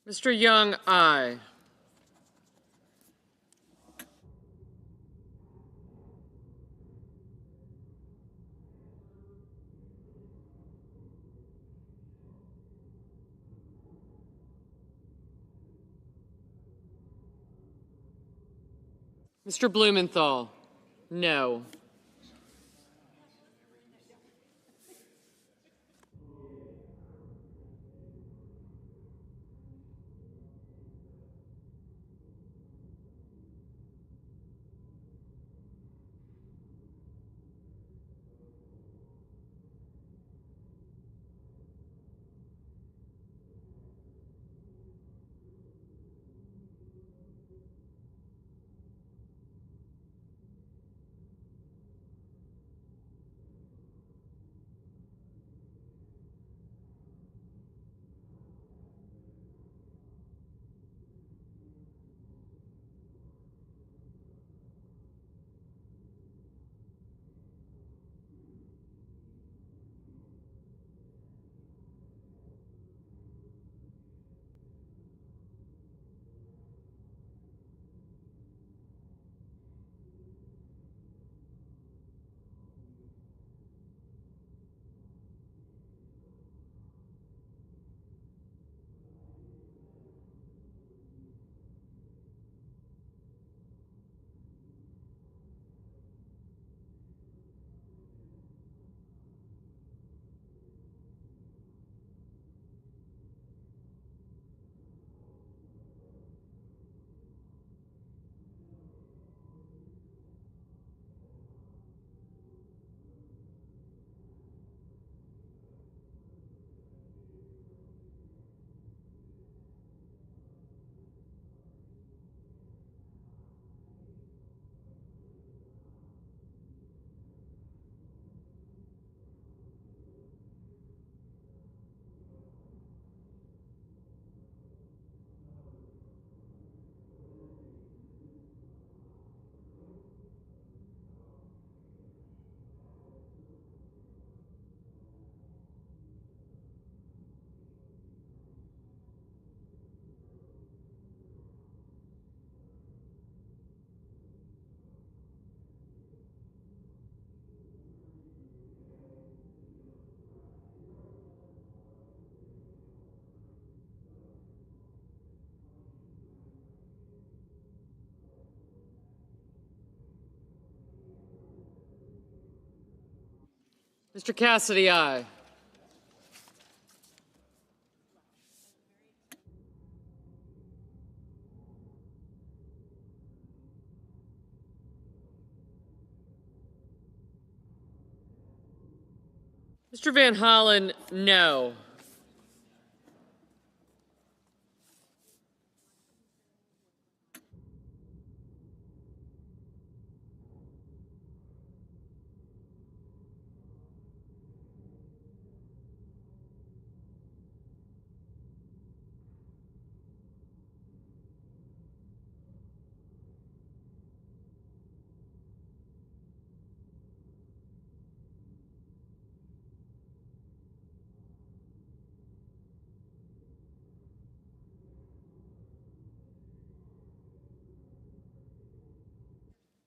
Mr. Young, aye. Mr. Blumenthal, no. Mr. Cassidy, aye. Mr. Van Hollen, no.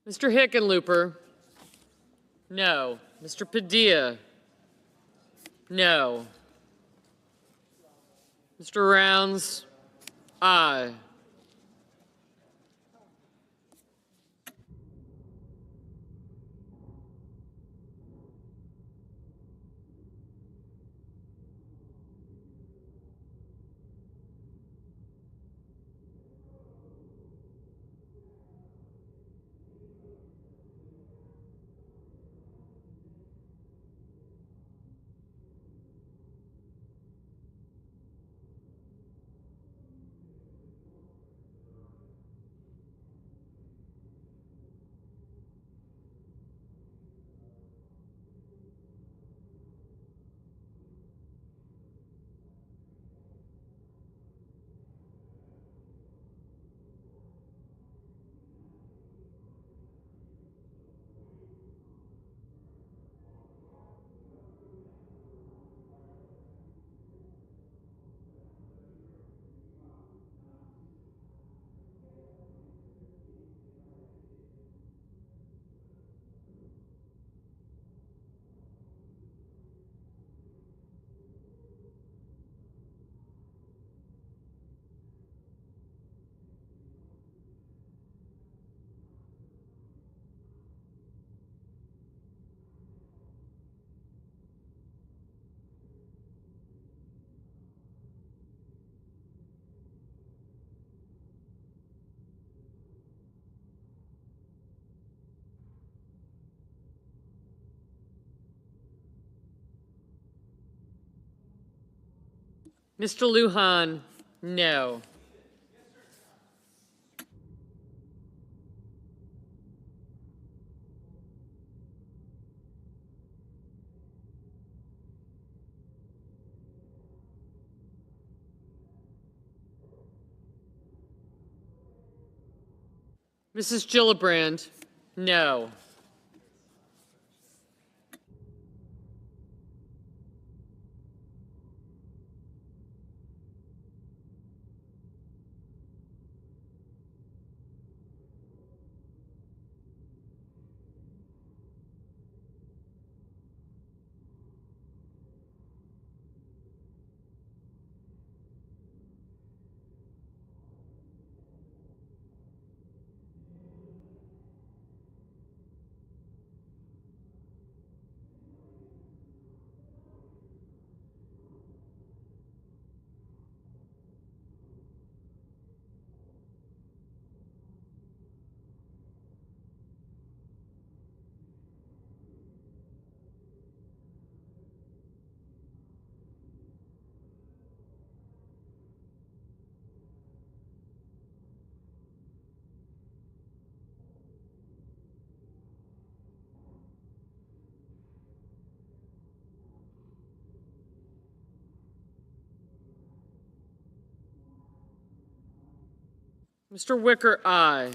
Mr. Hickenlooper, no. Mr. Padilla, no. Mr. Rounds, aye. Mr. Lujan, no. Mrs. Gillibrand, no. Mr. Wicker, aye.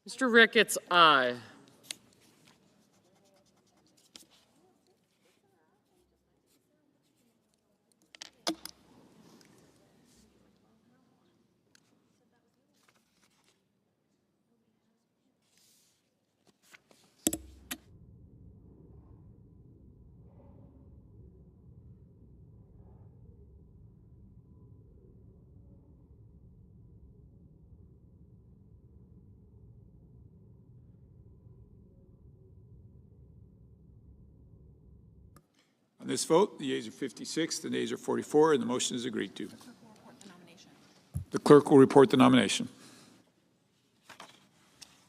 Mr. Ricketts, aye. On this vote, the yeas are 56, the nays are 44, and the motion is agreed to. The clerk will report the nomination.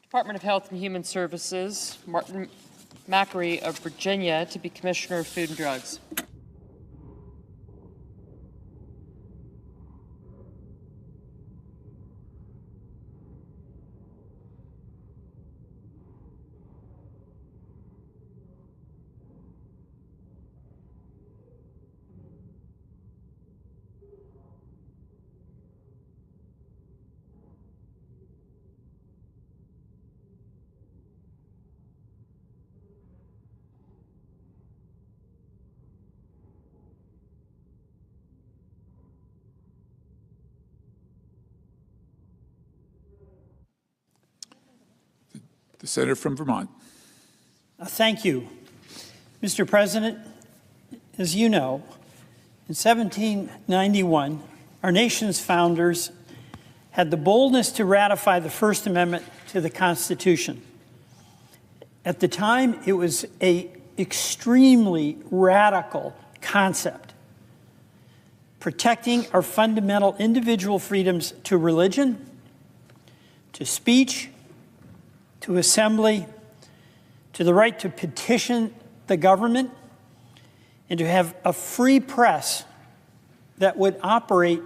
Department of Health and Human Services, Martin Macri of Virginia to be Commissioner of Food and Drugs. The senator from Vermont. Thank you. Mr. President, as you know, in 1791, our nation's founders had the boldness to ratify the First Amendment to the Constitution. At the time, it was an extremely radical concept, protecting our fundamental individual freedoms to religion, to speech, to assembly, to the right to petition the government, and to have a free press that would operate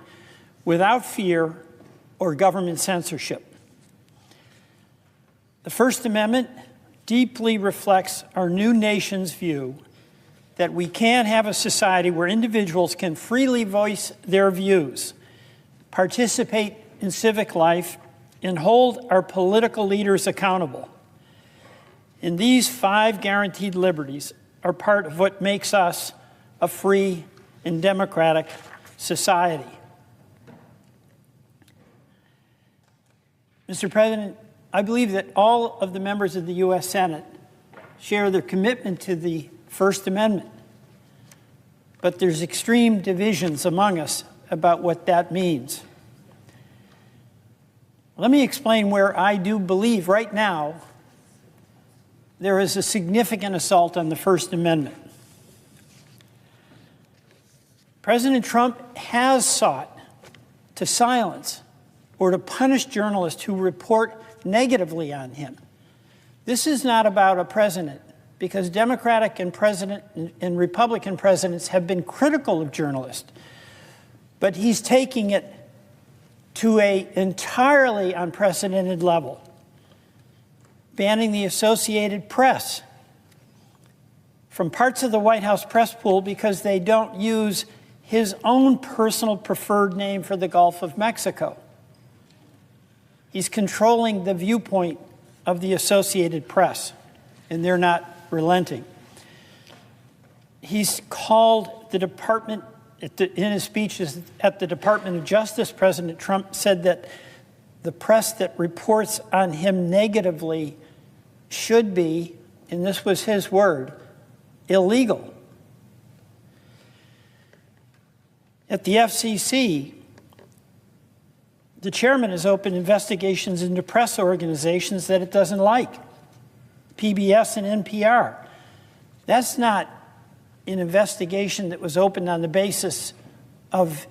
without fear or government censorship. The First Amendment deeply reflects our new nation's view that we can have a society where individuals can freely voice their views, participate in civic life, and hold our political leaders accountable. And these 5 guaranteed liberties are part of what makes us a free and democratic society. Mr. President, I believe that all of the members of the U.S. Senate share their commitment to the First Amendment, but there's extreme divisions among us about what that means. Let me explain where I do believe right now there is a significant assault on the First Amendment. President Trump has sought to silence or to punish journalists who report negatively on him. This is not about a president, because Democratic and Republican presidents have been critical of journalists, but he's taking it to an entirely unprecedented level, banning the Associated Press from parts of the White House press pool because they don't use his own personal preferred name for the Gulf of Mexico. He's controlling the viewpoint of the Associated Press, and they're not relenting. He's called the department, in his speeches at the Department of Justice, President Trump said that the press that reports on him negatively should be, and this was his word, illegal. At the FCC, the chairman has opened investigations into press organizations that it doesn't like, PBS and NPR. That's not an investigation that was opened on the basis of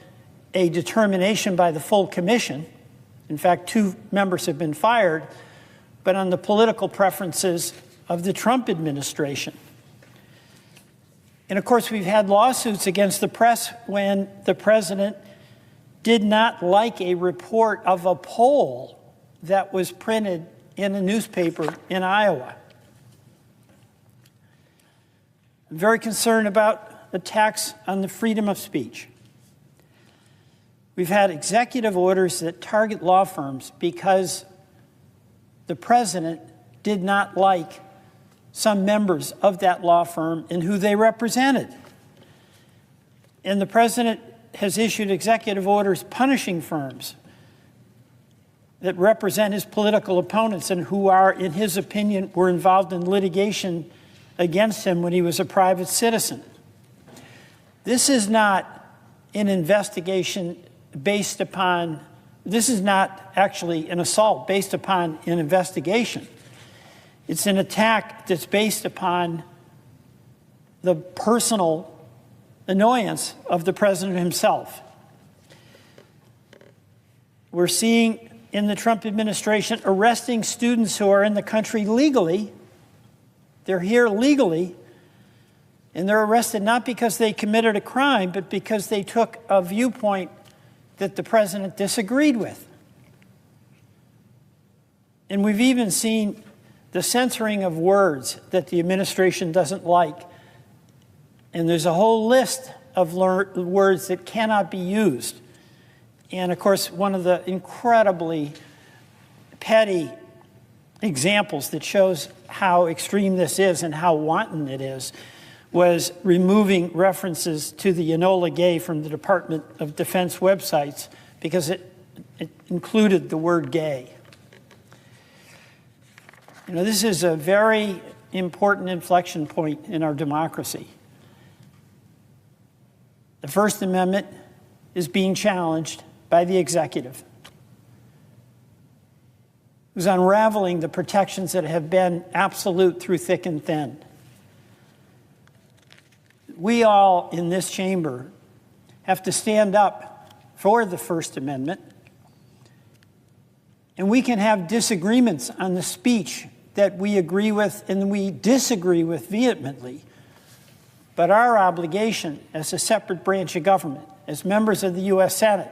a determination by the full commission. In fact, 2 members have been fired, but on the political preferences of the Trump administration. And of course, we've had lawsuits against the press when the president did not like a report of a poll that was printed in a newspaper in Iowa. I'm very concerned about attacks on the freedom of speech. We've had executive orders that target law firms because the president did not like some members of that law firm and who they represented. And the president has issued executive orders punishing firms that represent his political opponents and who are, in his opinion, were involved in litigation against him when he was a private citizen. This is not an investigation based upon, this is not actually an assault based upon an investigation. It's an attack that's based upon the personal annoyance of the president himself. We're seeing in the Trump administration arresting students who are in the country legally. They're here legally, and they're arrested not because they committed a crime, but because they took a viewpoint that the president disagreed with. And we've even seen the censoring of words that the administration doesn't like. And there's a whole list of words that cannot be used. And of course, one of the incredibly petty examples that shows how extreme this is and how wanton it is was removing references to the Enola Gay from the Department of Defense websites because it included the word gay. You know, this is a very important inflection point in our democracy. The First Amendment is being challenged by the executive, who's unraveling the protections that have been absolute through thick and thin. We all in this chamber have to stand up for the First Amendment, and we can have disagreements on the speech that we agree with and we disagree with vehemently. But our obligation as a separate branch of government, as members of the U.S. Senate,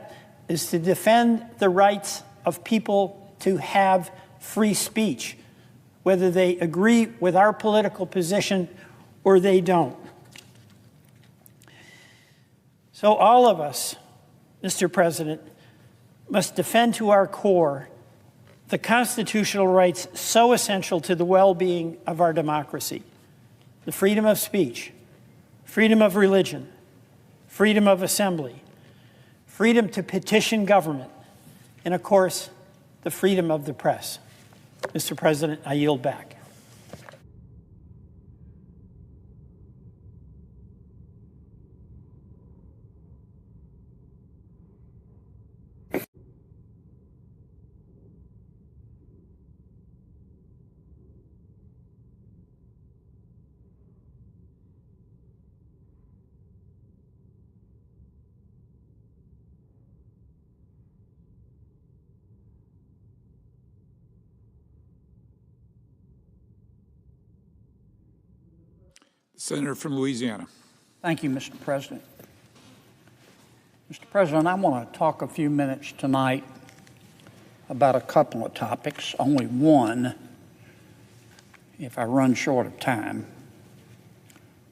is to defend the rights of people to have free speech, whether they agree with our political position or they don't. So all of us, Mr. President, must defend to our core the constitutional rights so essential to the well-being of our democracy: the freedom of speech, freedom of religion, freedom of assembly, freedom to petition government, and of course, the freedom of the press. Mr. President, I yield back. Senator from Louisiana. Thank you, Mr. President. Mr. President, I want to talk a few minutes tonight about a couple of topics, only one if I run short of time,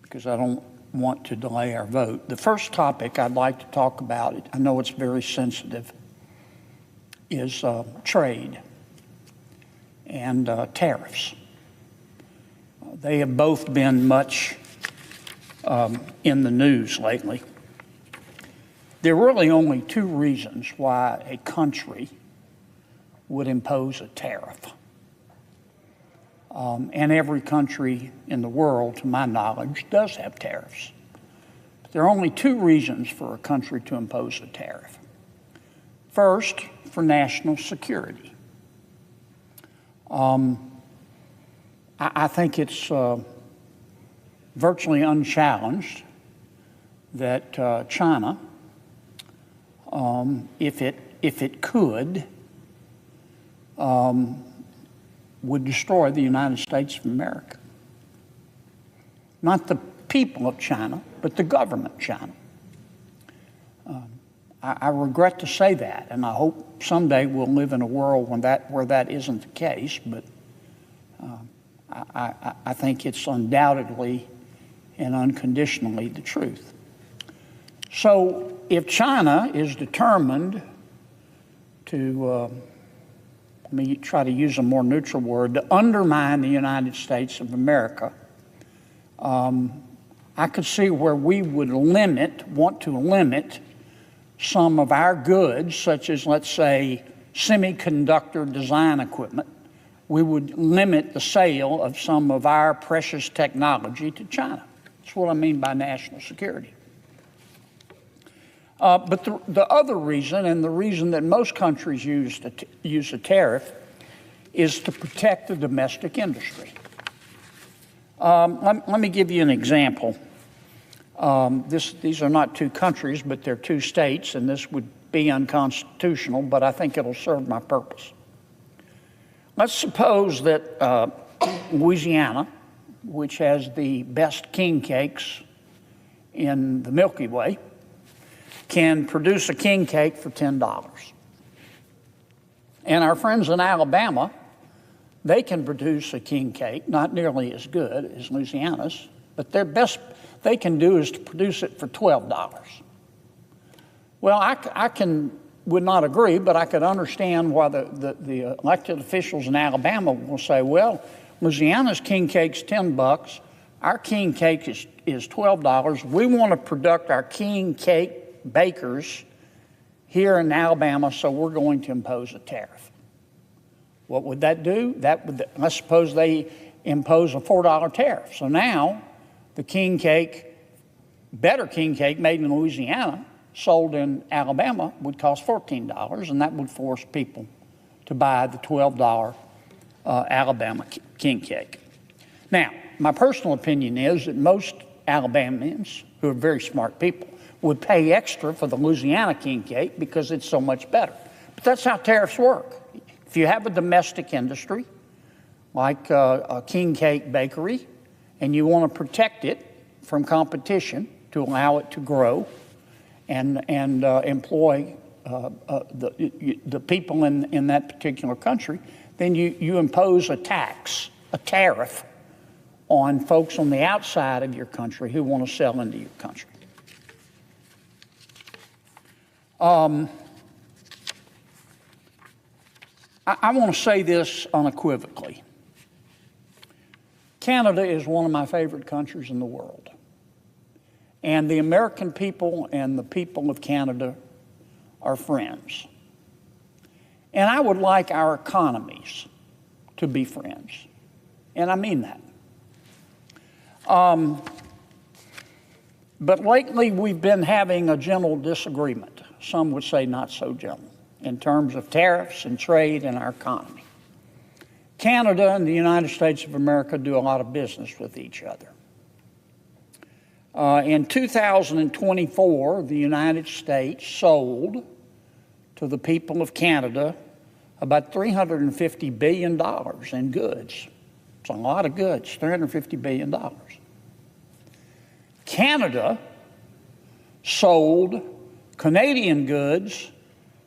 because I don't want to delay our vote. The first topic I'd like to talk about, I know it's very sensitive, is trade and tariffs. They have both been much in the news lately. There are really only two reasons why a country would impose a tariff. And every country in the world, to my knowledge, does have tariffs. But there are only two reasons for a country to impose a tariff. First, for national security. I think it's virtually unchallenged that China, if it could, would destroy the United States of America. Not the people of China, but the government of China. I regret to say that, and I hope someday we'll live in a world where that isn't the case, but I think it's undoubtedly and unconditionally the truth. So if China is determined to let me try to use a more neutral word, to undermine the United States of America, I could see where we would want to limit some of our goods, such as, let's say, semiconductor design equipment. We would limit the sale of some of our precious technology to China. That's what I mean by national security. But the other reason, and the reason that most countries use a tariff, is to protect the domestic industry. Let me give you an example. These are not two countries, but they're two states, and this would be unconstitutional, but I think it'll serve my purpose. Let's suppose that Louisiana, which has the best king cakes in the Milky Way, can produce a king cake for $10. And our friends in Alabama, they can produce a king cake, not nearly as good as Louisiana's, but their best they can do is to produce it for $12. Well, I would not agree, but I could understand why the elected officials in Alabama will say, well, Louisiana's king cake's $10, our king cake is $12. We want to produce our king cake bakers here in Alabama, so we're going to impose a tariff. What would that do? Let's suppose they impose a $4 tariff. So now the king cake, better king cake made in Louisiana, sold in Alabama would cost $14, and that would force people to buy the $12 Alabama king cake. Now, my personal opinion is that most Alabamians, who are very smart people, would pay extra for the Louisiana king cake because it's so much better. But that's how tariffs work. If you have a domestic industry, like a king cake bakery, and you want to protect it from competition to allow it to grow and employ the people in that particular country, then you impose a tax, a tariff, on folks on the outside of your country who want to sell into your country. I want to say this unequivocally. Canada is one of my favorite countries in the world. And the American people and the people of Canada are friends. And I would like our economies to be friends. And I mean that. But lately we've been having a gentle disagreement. Some would say not so gentle, in terms of tariffs and trade and our economy. Canada and the United States of America do a lot of business with each other. In 2024, the United States sold to the people of Canada about $350 billion in goods. It's a lot of goods, $350 billion. Canada sold Canadian goods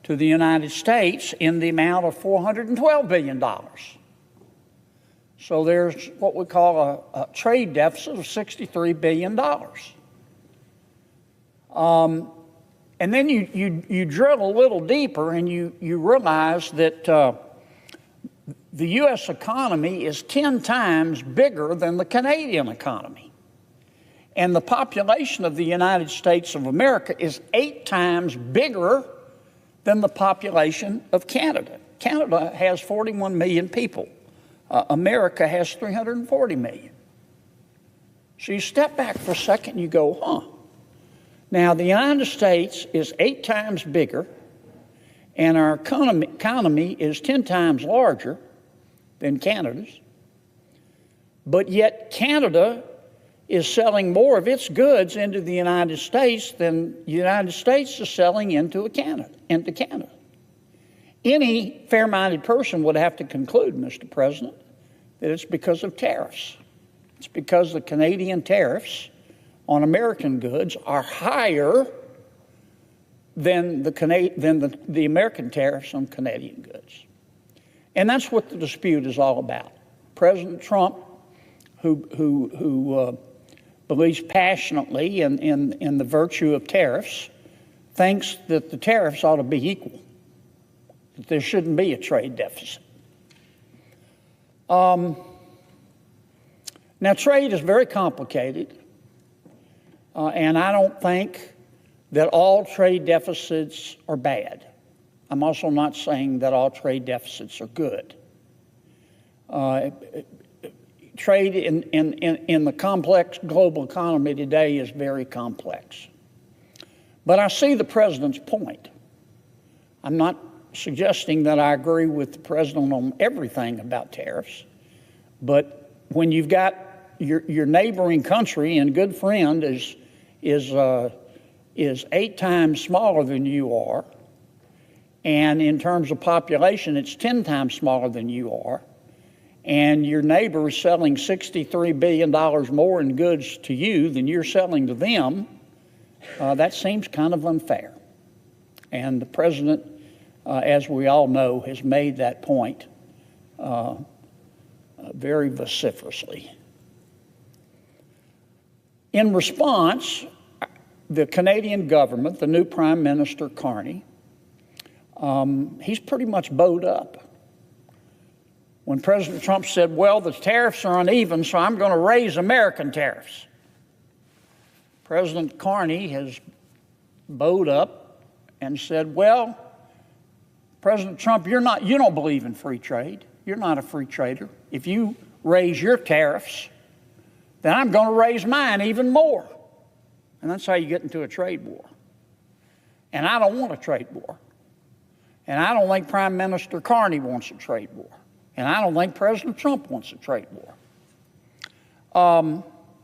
to the United States in the amount of $412 billion. So there's what we call a trade deficit of $63 billion. And then you drill a little deeper and you realize that the U.S. economy is 10 times bigger than the Canadian economy. And the population of the United States of America is 8 times bigger than the population of Canada. Canada has 41 million people. America has 340 million. So you step back for a second and you go, huh. Now, the United States is 8 times bigger, and our economy is 10 times larger than Canada's. But yet Canada is selling more of its goods into the United States than the United States is selling into Canada. Any fair-minded person would have to conclude, Mr. President, that it's because of tariffs. It's because the Canadian tariffs on American goods are higher than the American tariffs on Canadian goods. And that's what the dispute is all about. President Trump, who believes passionately in the virtue of tariffs, thinks that the tariffs ought to be equal, that there shouldn't be a trade deficit. Now, trade is very complicated, and I don't think that all trade deficits are bad. I'm also not saying that all trade deficits are good. Trade in the complex global economy today is very complex. But I see the president's point. I'm not suggesting that I agree with the president on everything about tariffs, but when you've got your neighboring country and good friend is 8 times smaller than you are, and in terms of population, it's 10 times smaller than you are, and your neighbor is selling $63 billion more in goods to you than you're selling to them, that seems kind of unfair. And the president, as we all know, has made that point very vociferously. In response, the Canadian government, the new Prime Minister Carney, he's pretty much bowed up. When President Trump said, well, the tariffs are uneven, so I'm going to raise American tariffs, President Carney has bowed up and said, well, President Trump, you don't believe in free trade. You're not a free trader. If you raise your tariffs, then I'm going to raise mine even more. And that's how you get into a trade war. And I don't want a trade war. And I don't think Prime Minister Carney wants a trade war. And I don't think President Trump wants a trade war.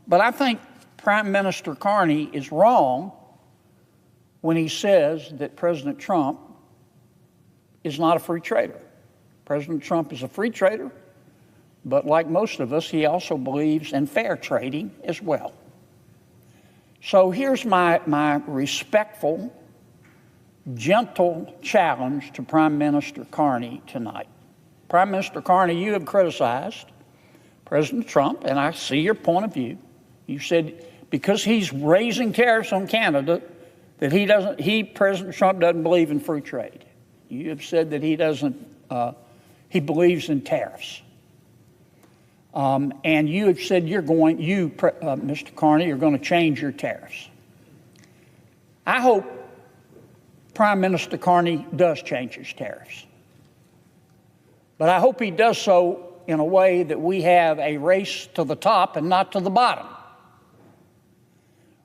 But I think Prime Minister Carney is wrong when he says that President Trump is not a free trader. President Trump is a free trader, but like most of us, he also believes in fair trading as well. So here's my respectful, gentle challenge to Prime Minister Carney tonight. Prime Minister Carney, you have criticized President Trump, and I see your point of view. You said because he's raising tariffs on Canada, that President Trump doesn't believe in free trade. You have said that he believes in tariffs. And you have said Mr. Carney, you're going to change your tariffs. I hope Prime Minister Carney does change his tariffs. But I hope he does so in a way that we have a race to the top and not to the bottom.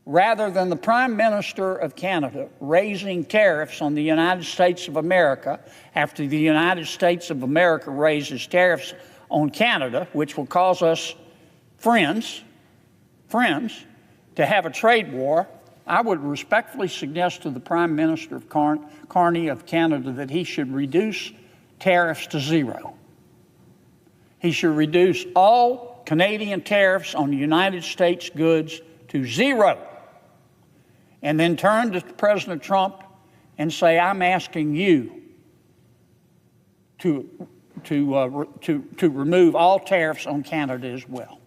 Rather than the Prime Minister of Canada raising tariffs on the United States of America after the United States of America raises tariffs on Canada, which will cause us friends to have a trade war, I would respectfully suggest to the Prime Minister of Carney of Canada that he should reduce tariffs to zero. He should reduce all Canadian tariffs on United States goods to zero. And then turn to President Trump and say, I'm asking you to remove all tariffs on Canada as well.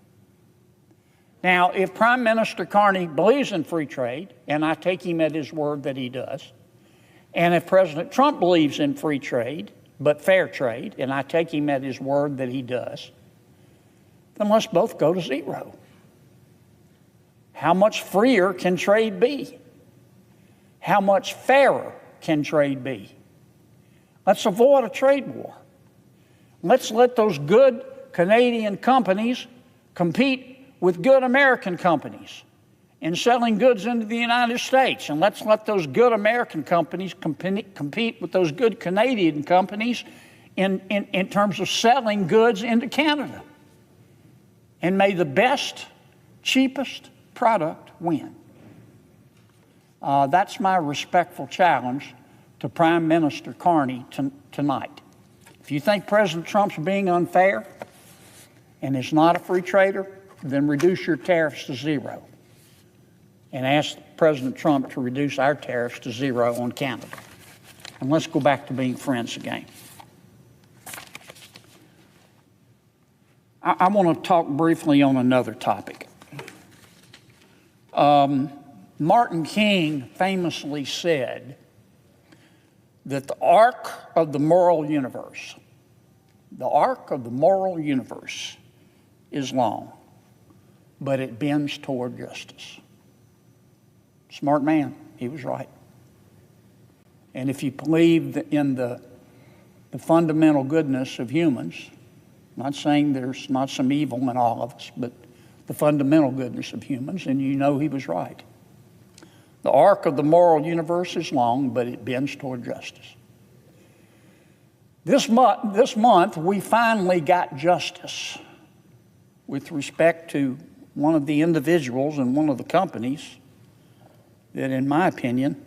Now, if Prime Minister Carney believes in free trade, and I take him at his word that he does, and if President Trump believes in free trade, but fair trade, and I take him at his word that he does, then let's both go to zero. How much freer can trade be? How much fairer can trade be? Let's avoid a trade war. Let's let those good Canadian companies compete with good American companies in selling goods into the United States. And let's let those good American companies compete with those good Canadian companies in terms of selling goods into Canada. And may the best, cheapest product win. That's my respectful challenge to Prime Minister Carney tonight. If you think President Trump's being unfair and is not a free trader, then reduce your tariffs to zero and ask President Trump to reduce our tariffs to zero on Canada. And let's go back to being friends again. I want to talk briefly on another topic. Martin King famously said that the arc of the moral universe The arc of the moral universe is long, but it bends toward justice. Smart man, he was right. And if you believe in the fundamental goodness of humans, not saying there's not some evil in all of us, but the fundamental goodness of humans, and you know he was right. The arc of the moral universe is long, but it bends toward justice. This month, we finally got justice with respect to one of the individuals and one of the companies that, in my opinion,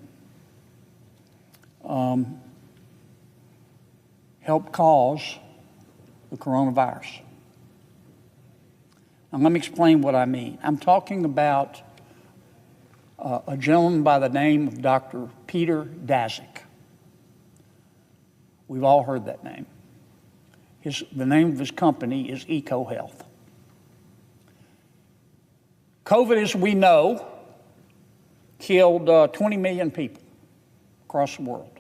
helped cause the coronavirus. Now, let me explain what I mean. I'm talking about a gentleman by the name of Dr. Peter Daszak. We've all heard that name. The name of his company is EcoHealth. COVID, as we know, killed 20 million people across the world.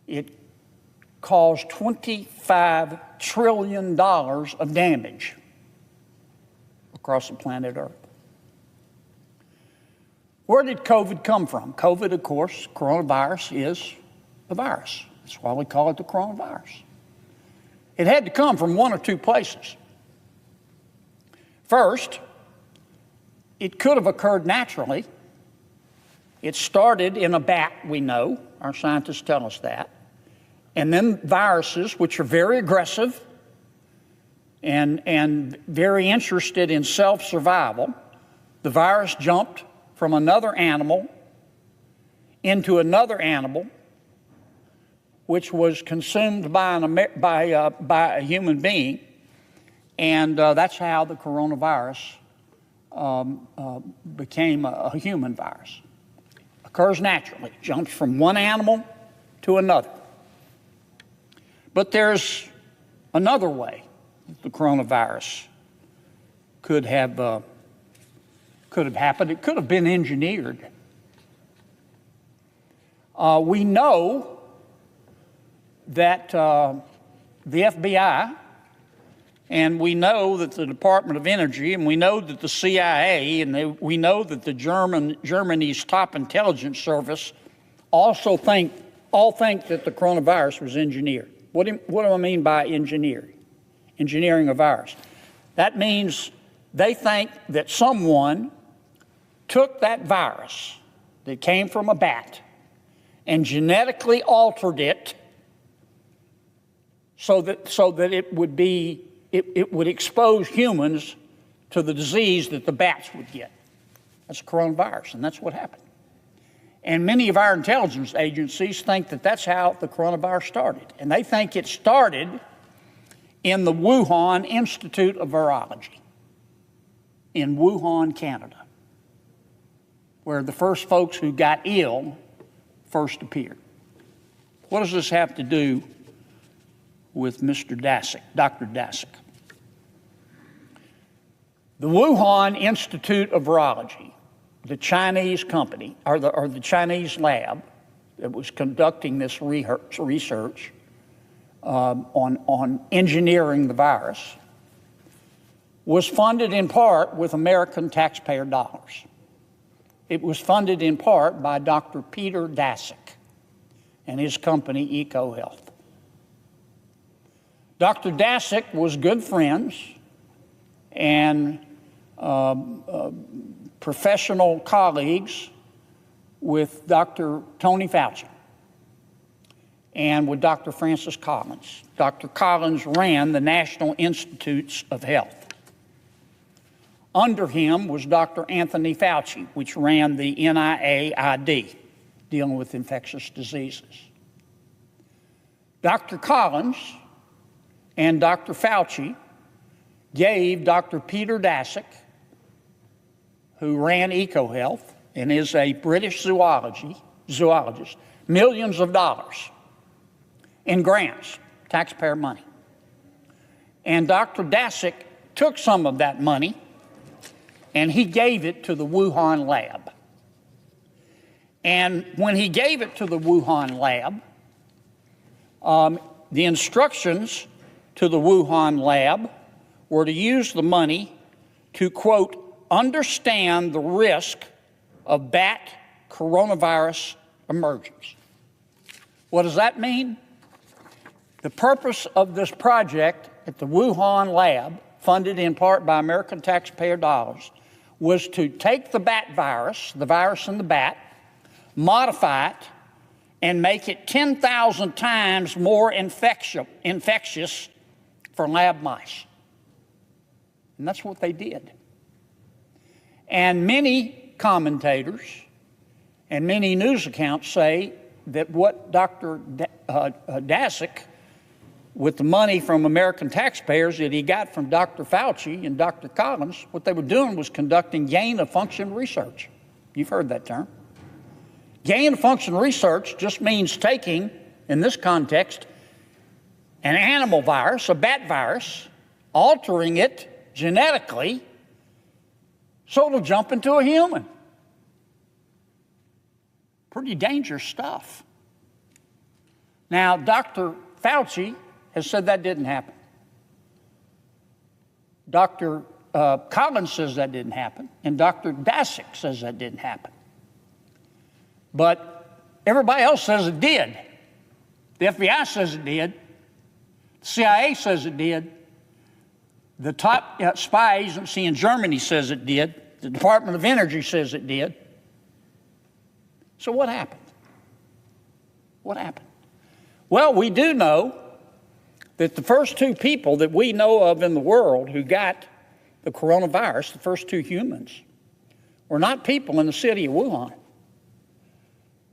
It caused $25 trillion of damage across the planet Earth. Where did COVID come from? COVID, of course, coronavirus is a virus. That's why we call it the coronavirus. It had to come from one or two places. First, it could have occurred naturally. It started in a bat, we know. Our scientists tell us that. And then viruses, which are very aggressive and very interested in self-survival, the virus jumped from another animal into another animal, which was consumed by a human being, and that's how the coronavirus became a human virus. Occurs naturally, jumps from one animal to another. But there's another way the coronavirus could have happened. It could have been engineered. We know that the FBI, and we know that the Department of Energy, and we know that the CIA, and we know that the Germany's top intelligence service all think that the coronavirus was engineered. What do I mean by engineering? Engineering a virus. That means they think that someone took that virus that came from a bat and genetically altered it so that it would expose humans to the disease that the bats would get. That's coronavirus, and that's what happened. And many of our intelligence agencies think that that's how the coronavirus started. And they think it started in the Wuhan Institute of Virology in Wuhan, Canada, where the first folks who got ill first appeared. What does this have to do with Mr. Daszak, Dr. Daszak? The Wuhan Institute of Virology, the Chinese company, or the Chinese lab that was conducting this research on engineering the virus, was funded in part with American taxpayer dollars. It was funded in part by Dr. Peter Daszak and his company, EcoHealth. Dr. Daszak was good friends and professional colleagues with Dr. Tony Fauci and with Dr. Francis Collins. Dr. Collins ran the National Institutes of Health. Under him was Dr. Anthony Fauci, which ran the NIAID, dealing with infectious diseases. Dr. Collins and Dr. Fauci gave Dr. Peter Daszak, who ran EcoHealth and is a British zoologist, millions of dollars in grants, taxpayer money. And Dr. Daszak took some of that money and he gave it to the Wuhan lab. And when he gave it to the Wuhan lab, the instructions to the Wuhan lab were to use the money to, quote, understand the risk of bat coronavirus emergence. What does that mean? The purpose of this project at the Wuhan lab, funded in part by American taxpayer dollars, was to take the bat virus, the virus in the bat, modify it, and make it 10,000 times more infectious for lab mice. And that's what they did. And many commentators and many news accounts say that what Dr. Daszak, with the money from American taxpayers that he got from Dr. Fauci and Dr. Collins, what they were doing was conducting gain-of-function research. You've heard that term. Gain-of-function research just means taking, in this context, an animal virus, a bat virus, altering it genetically so it'll jump into a human. Pretty dangerous stuff. Now, Dr. Fauci has said that didn't happen. Dr. Collins says that didn't happen, and Dr. Daszak says that didn't happen. But everybody else says it did. The FBI says it did. The CIA says it did. The top spy agency in Germany says it did. The Department of Energy says it did. So what happened? What happened? Well, we do know that the first two people that we know of in the world who got the coronavirus, the first two humans, were not people in the city of Wuhan.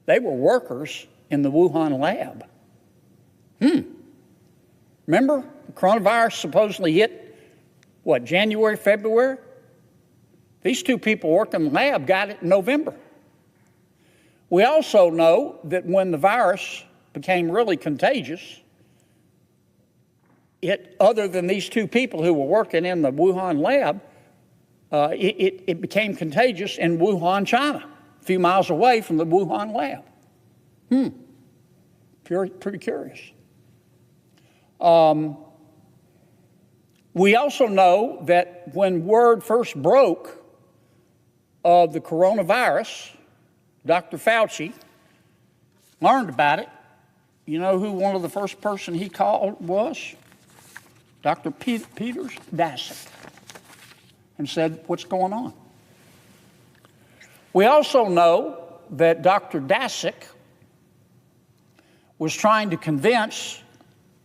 They were workers in the Wuhan lab. Remember, the coronavirus supposedly hit, what, January, February? These two people working in the lab got it in November. We also know that when the virus became really contagious, other than these two people who were working in the Wuhan lab, it became contagious in Wuhan, China, a few miles away from the Wuhan lab. Pretty curious. We also know that when word first broke of the coronavirus, Dr. Fauci learned about it. You know who one of the first person he called was? Dr. Peters Daszak, and said, what's going on? We also know that Dr. Daszak was trying to convince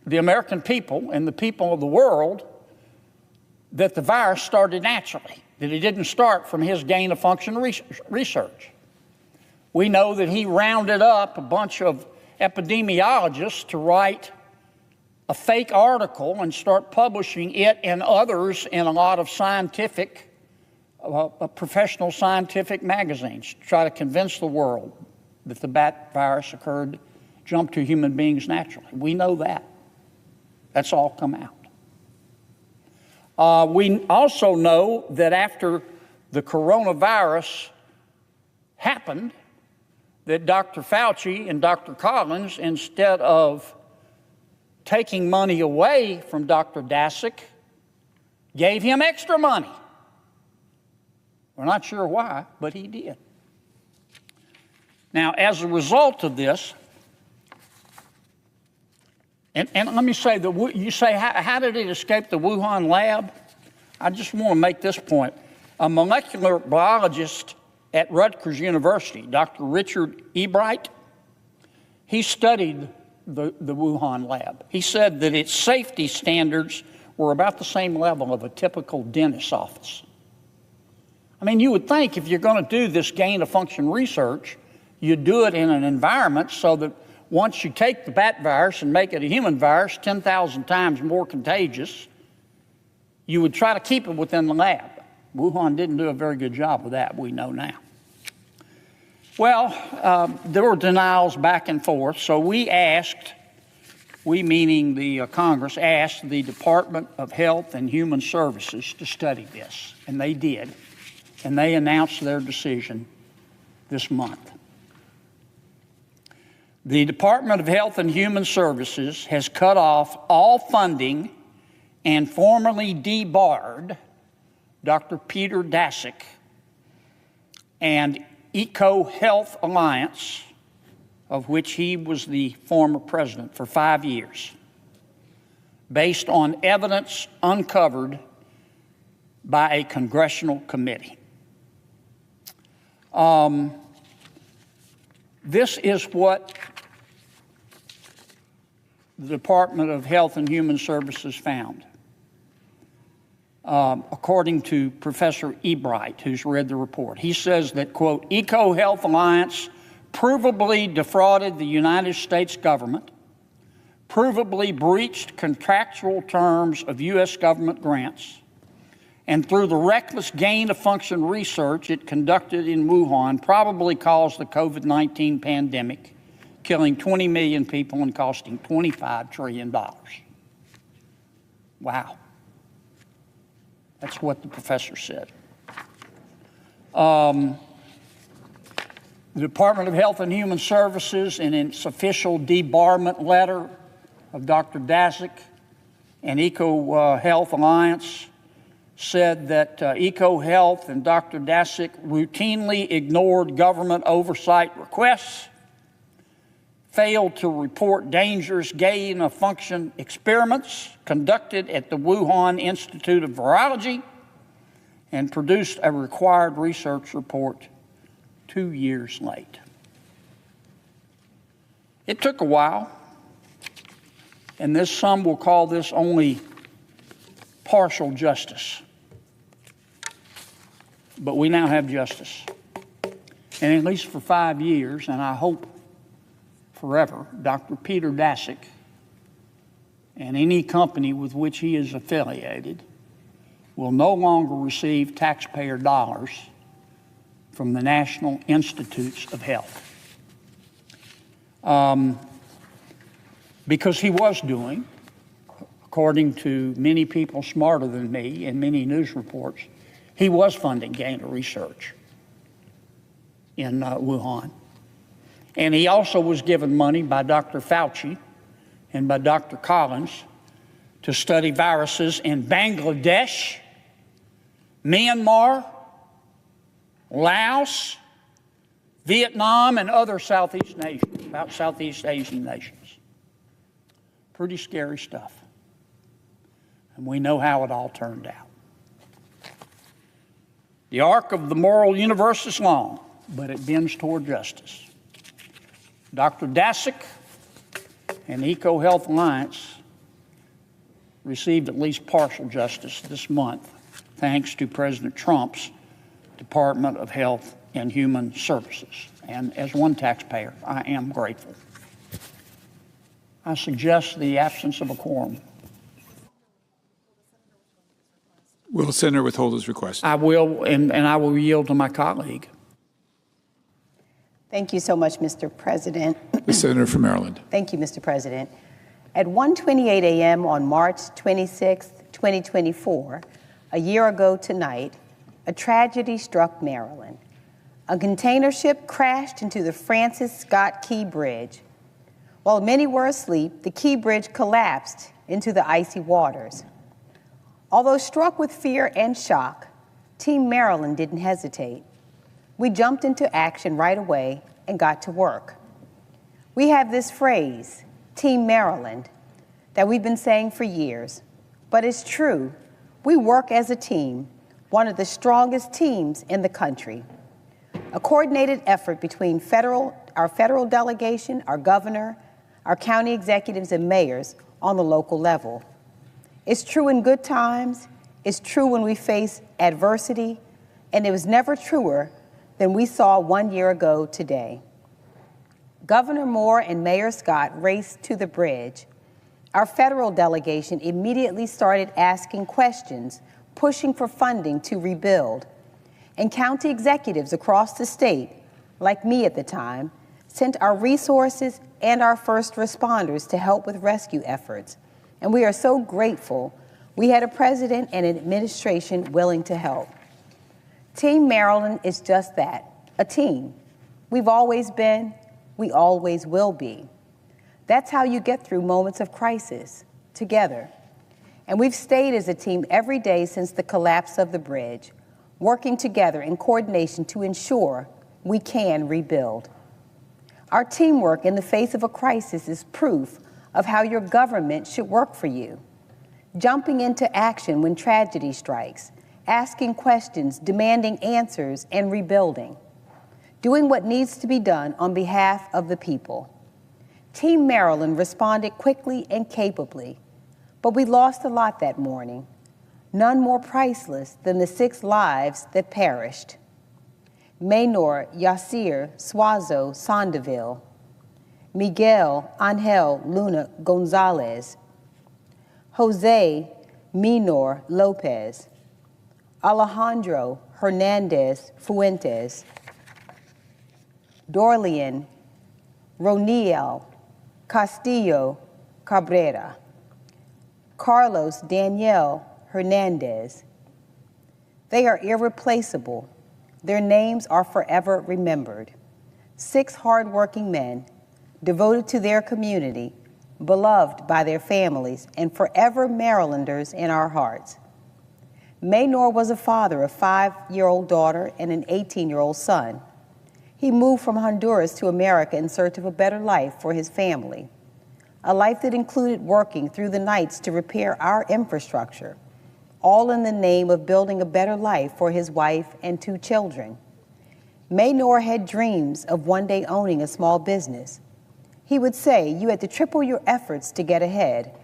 the American people and the people of the world that the virus started naturally, that it didn't start from his gain-of-function research. We know that he rounded up a bunch of epidemiologists to write a fake article and start publishing it and others in a lot of scientific, professional scientific magazines to try to convince the world that the bat virus jumped to human beings naturally. We know that. That's all come out. We also know that after the coronavirus happened, that Dr. Fauci and Dr. Collins, instead of taking money away from Dr. Daszak, gave him extra money. We're not sure why, but he did. Now, as a result of this, and let me say, you say, how did it escape the Wuhan lab? I just want to make this point. A molecular biologist at Rutgers University, Dr. Richard Ebright, he studied the Wuhan lab. He said that its safety standards were about the same level of a typical dentist's office. I mean, you would think if you're going to do this gain-of-function research, you'd do it in an environment so that once you take the bat virus and make it a human virus 10,000 times more contagious, you would try to keep it within the lab. Wuhan didn't do a very good job of that, we know now. Well, there were denials back and forth, so we meaning the Congress, asked the Department of Health and Human Services to study this, and they did, and they announced their decision this month. The Department of Health and Human Services has cut off all funding and formally debarred Dr. Peter Daszak and EcoHealth Alliance, of which he was the former president, for 5 years, based on evidence uncovered by a congressional committee. This is what the Department of Health and Human Services found. According to Professor Ebright, who's read the report. He says that, quote, EcoHealth Alliance provably defrauded the United States government, provably breached contractual terms of U.S. government grants, and through the reckless gain-of-function research it conducted in Wuhan, probably caused the COVID-19 pandemic, killing 20 million people and costing $25 trillion. Wow. That's what the professor said. The Department of Health and Human Services, in its official debarment letter of Dr. Daszak and EcoHealth Alliance, said that EcoHealth and Dr. Daszak routinely ignored government oversight requests, failed to report dangerous gain-of-function experiments conducted at the Wuhan Institute of Virology, and produced a required research report 2 years late. It took a while, and some will call this only partial justice. But we now have justice. And at least for 5 years, and I hope forever, Dr. Peter Daszak and any company with which he is affiliated will no longer receive taxpayer dollars from the National Institutes of Health. Because he was doing, according to many people smarter than me and many news reports, he was funding gain of research in Wuhan. And he also was given money by Dr. Fauci and by Dr. Collins to study viruses in Bangladesh, Myanmar, Laos, Vietnam, and other Southeast Asian nations. Pretty scary stuff. And we know how it all turned out. The arc of the moral universe is long, but it bends toward justice. Dr. Daszak and EcoHealth Alliance received at least partial justice this month, thanks to President Trump's Department of Health and Human Services. And as one taxpayer, I am grateful. I suggest the absence of a quorum. Will the senator withhold his request? I will, and I will yield to my colleague. Thank you so much, Mr. President. The senator from Maryland. Thank you, Mr. President. At 1:28 a.m. on March 26, 2024, a year ago tonight, a tragedy struck Maryland. A container ship crashed into the Francis Scott Key Bridge. While many were asleep, the Key Bridge collapsed into the icy waters. Although struck with fear and shock, Team Maryland didn't hesitate. We jumped into action right away and got to work. We have this phrase, Team Maryland, that we've been saying for years, but it's true. We work as a team, one of the strongest teams in the country. A coordinated effort between our federal delegation, our governor, our county executives and mayors on the local level. It's true in good times, it's true when we face adversity, and it was never truer than we saw 1 year ago today. Governor Moore and Mayor Scott raced to the bridge. Our federal delegation immediately started asking questions, pushing for funding to rebuild. And county executives across the state, like me at the time, sent our resources and our first responders to help with rescue efforts. And we are so grateful we had a president and an administration willing to help. Team Maryland is just that, a team. We've always been, We always will be. That's how you get through moments of crisis, together. And we've stayed as a team every day since the collapse of the bridge, working together in coordination to ensure we can rebuild. Our teamwork in the face of a crisis is proof of how your government should work for you. Jumping into action when tragedy strikes, asking questions, demanding answers, and rebuilding. Doing what needs to be done on behalf of the people. Team Maryland responded quickly and capably, but we lost a lot that morning. None more priceless than the 6 lives that perished. Maynor Yasir Suazo Sandoval, Miguel Angel Luna Gonzalez, Jose Minor Lopez, Alejandro Hernandez Fuentes, Dorlian Roniel Castillo Cabrera, Carlos Daniel Hernandez. They are irreplaceable. Their names are forever remembered. 6 hardworking men devoted to their community, beloved by their families, and forever Marylanders in our hearts. Maynor was a father of a 5-year-old daughter and an 18-year-old son. He moved from Honduras to America in search of a better life for his family, a life that included working through the nights to repair our infrastructure, all in the name of building a better life for his wife and 2 children. Maynor had dreams of one day owning a small business. He would say, you had to triple your efforts to get ahead.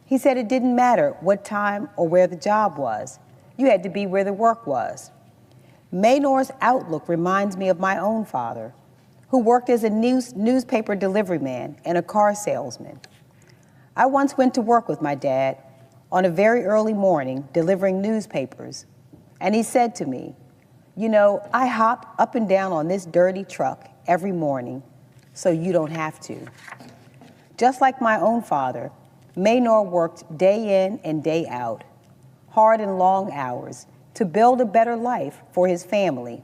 He said it didn't matter what time or where the job was. You had to be where the work was. Maynor's outlook reminds me of my own father, who worked as a newspaper delivery man and a car salesman. I once went to work with my dad on a very early morning delivering newspapers, and he said to me, you know, I hop up and down on this dirty truck every morning so you don't have to. Just like my own father, Maynor worked day in and day out, hard and long hours, to build a better life for his family.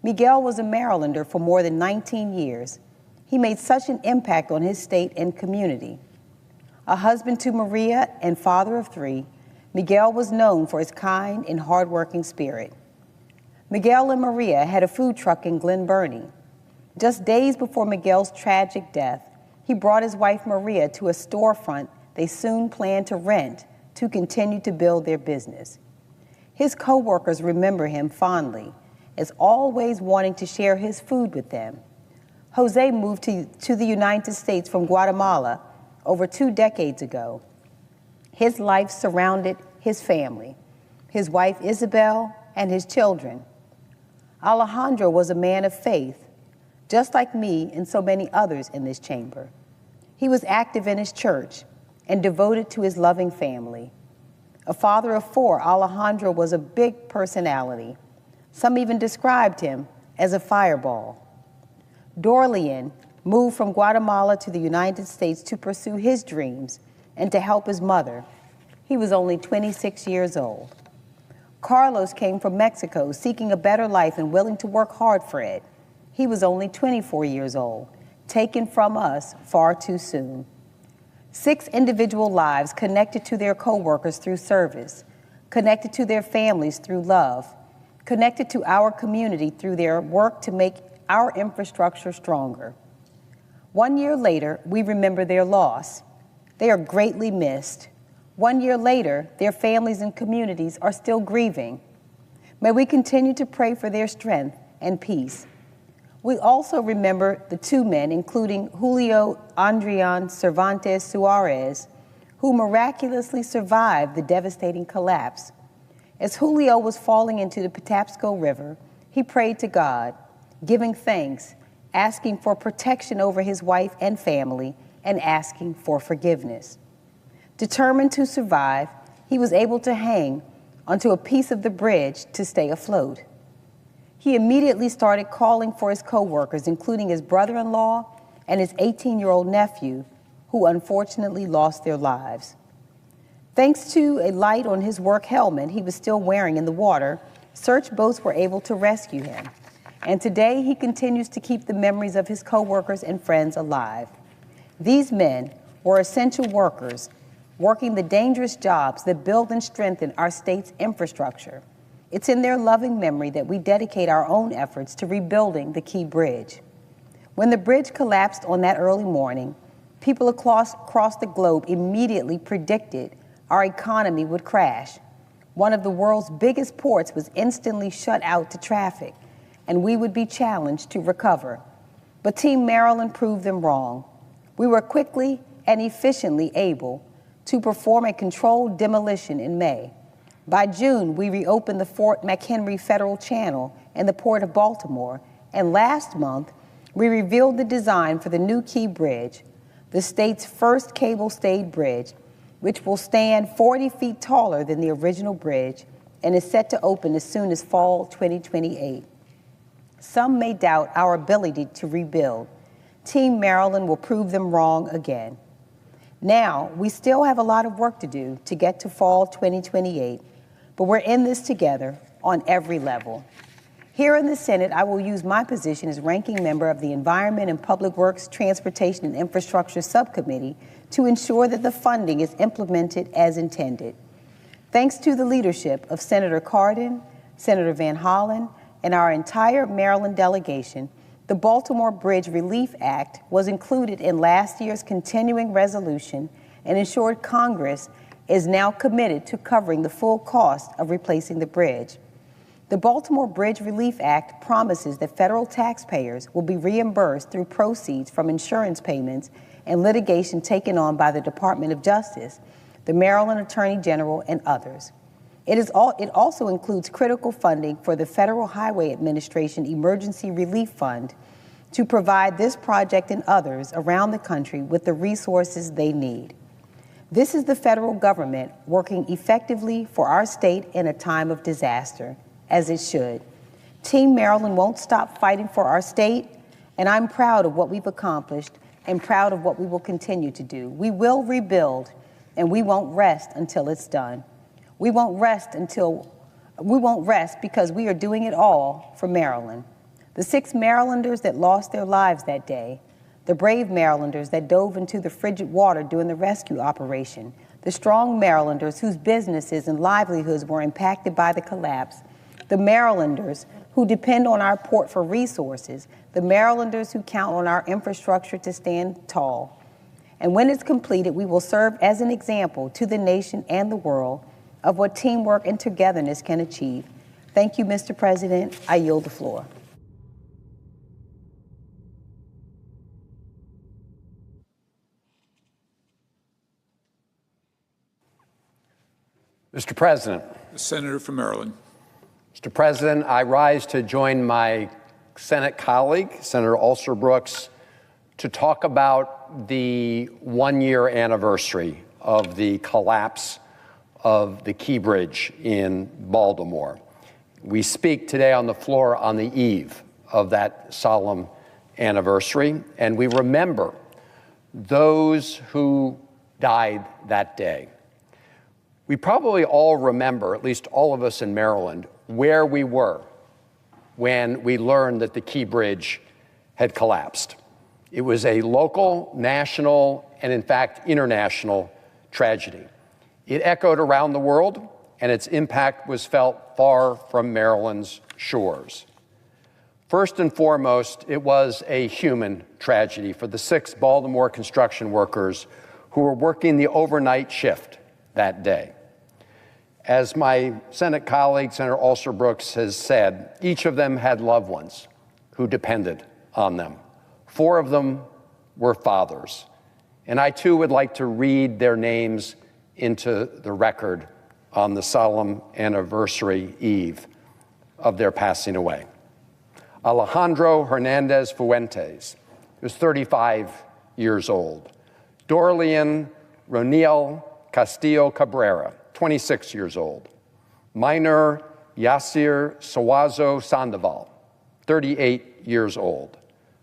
Miguel was a Marylander for more than 19 years. He made such an impact on his state and community. A husband to Maria and father of 3, Miguel was known for his kind and hardworking spirit. Miguel and Maria had a food truck in Glen Burnie. Just days before Miguel's tragic death, he brought his wife Maria to a storefront they soon planned to rent to continue to build their business. His co-workers remember him fondly, as always wanting to share his food with them. Jose moved to the United States from Guatemala over 2 decades ago. His life surrounded his family, his wife Isabel, and his children. Alejandro was a man of faith, just like me and so many others in this chamber. He was active in his church and devoted to his loving family. A father of 4, Alejandro was a big personality. Some even described him as a fireball. Dorlian moved from Guatemala to the United States to pursue his dreams and to help his mother. He was only 26 years old. Carlos came from Mexico seeking a better life and willing to work hard for it. He was only 24 years old, taken from us far too soon. 6 individual lives connected to their co-workers through service, connected to their families through love, connected to our community through their work to make our infrastructure stronger. 1 year later, we remember their loss. They are greatly missed. 1 year later, their families and communities are still grieving. May we continue to pray for their strength and peace. We also remember the 2 men, including Julio Andrian Cervantes Suarez, who miraculously survived the devastating collapse. As Julio was falling into the Patapsco River, he prayed to God, giving thanks, asking for protection over his wife and family, and asking for forgiveness. Determined to survive, he was able to hang onto a piece of the bridge to stay afloat. He immediately started calling for his co-workers, including his brother-in-law and his 18-year-old nephew, who unfortunately lost their lives. Thanks to a light on his work helmet he was still wearing in the water, search boats were able to rescue him. And today, he continues to keep the memories of his coworkers and friends alive. These men were essential workers working the dangerous jobs that build and strengthen our state's infrastructure. It's in their loving memory that we dedicate our own efforts to rebuilding the Key Bridge. When the bridge collapsed on that early morning, people across the globe immediately predicted our economy would crash. One of the world's biggest ports was instantly shut out to traffic, and we would be challenged to recover. But Team Maryland proved them wrong. We were quickly and efficiently able to perform a controlled demolition in May. By June, we reopened the Fort McHenry Federal Channel and the Port of Baltimore, and last month, we revealed the design for the new Key Bridge, the state's first cable-stayed bridge, which will stand 40 feet taller than the original bridge and is set to open as soon as fall 2028. Some may doubt our ability to rebuild. Team Maryland will prove them wrong again. Now, we still have a lot of work to do to get to fall 2028, but we're in this together on every level. Here in the Senate, I will use my position as ranking member of the Environment and Public Works, Transportation and Infrastructure Subcommittee to ensure that the funding is implemented as intended. Thanks to the leadership of Senator Cardin, Senator Van Hollen, and our entire Maryland delegation, the Baltimore Bridge Relief Act was included in last year's continuing resolution and ensured Congress is now committed to covering the full cost of replacing the bridge. The Baltimore Bridge Relief Act promises that federal taxpayers will be reimbursed through proceeds from insurance payments and litigation taken on by the Department of Justice, the Maryland Attorney General, and others. It also includes critical funding for the Federal Highway Administration Emergency Relief Fund to provide this project and others around the country with the resources they need. This is the federal government working effectively for our state in a time of disaster, as it should. Team Maryland won't stop fighting for our state, and I'm proud of what we've accomplished and proud of what we will continue to do. We will rebuild, and we won't rest until it's done. We won't rest because we are doing it all for Maryland. The 6 Marylanders that lost their lives that day, the brave Marylanders that dove into the frigid water during the rescue operation, the strong Marylanders whose businesses and livelihoods were impacted by the collapse, the Marylanders who depend on our port for resources, the Marylanders who count on our infrastructure to stand tall. And when it's completed, we will serve as an example to the nation and the world of what teamwork and togetherness can achieve. Thank you, Mr. President. I yield the floor. Mr. President. The Senator from Maryland. Mr. President, I rise to join my Senate colleague, Senator Alsobrooks, to talk about the one-year anniversary of the collapse of the Key Bridge in Baltimore. We speak today on the floor on the eve of that solemn anniversary, and we remember those who died that day. We probably all remember, at least all of us in Maryland, where we were when we learned that the Key Bridge had collapsed. It was a local, national, and in fact, international tragedy. It echoed around the world, and its impact was felt far from Maryland's shores. First and foremost, it was a human tragedy for the 6 Baltimore construction workers who were working the overnight shift that day. As my Senate colleague, Senator Alsobrooks, has said, each of them had loved ones who depended on them. 4 of them were fathers. And I, too, would like to read their names into the record on the solemn anniversary eve of their passing away. Alejandro Hernandez Fuentes, who was 35 years old. Dorlian Roniel Castillo Cabrera, 26 years old. Minor Yasir Sawazo Sandoval, 38 years old.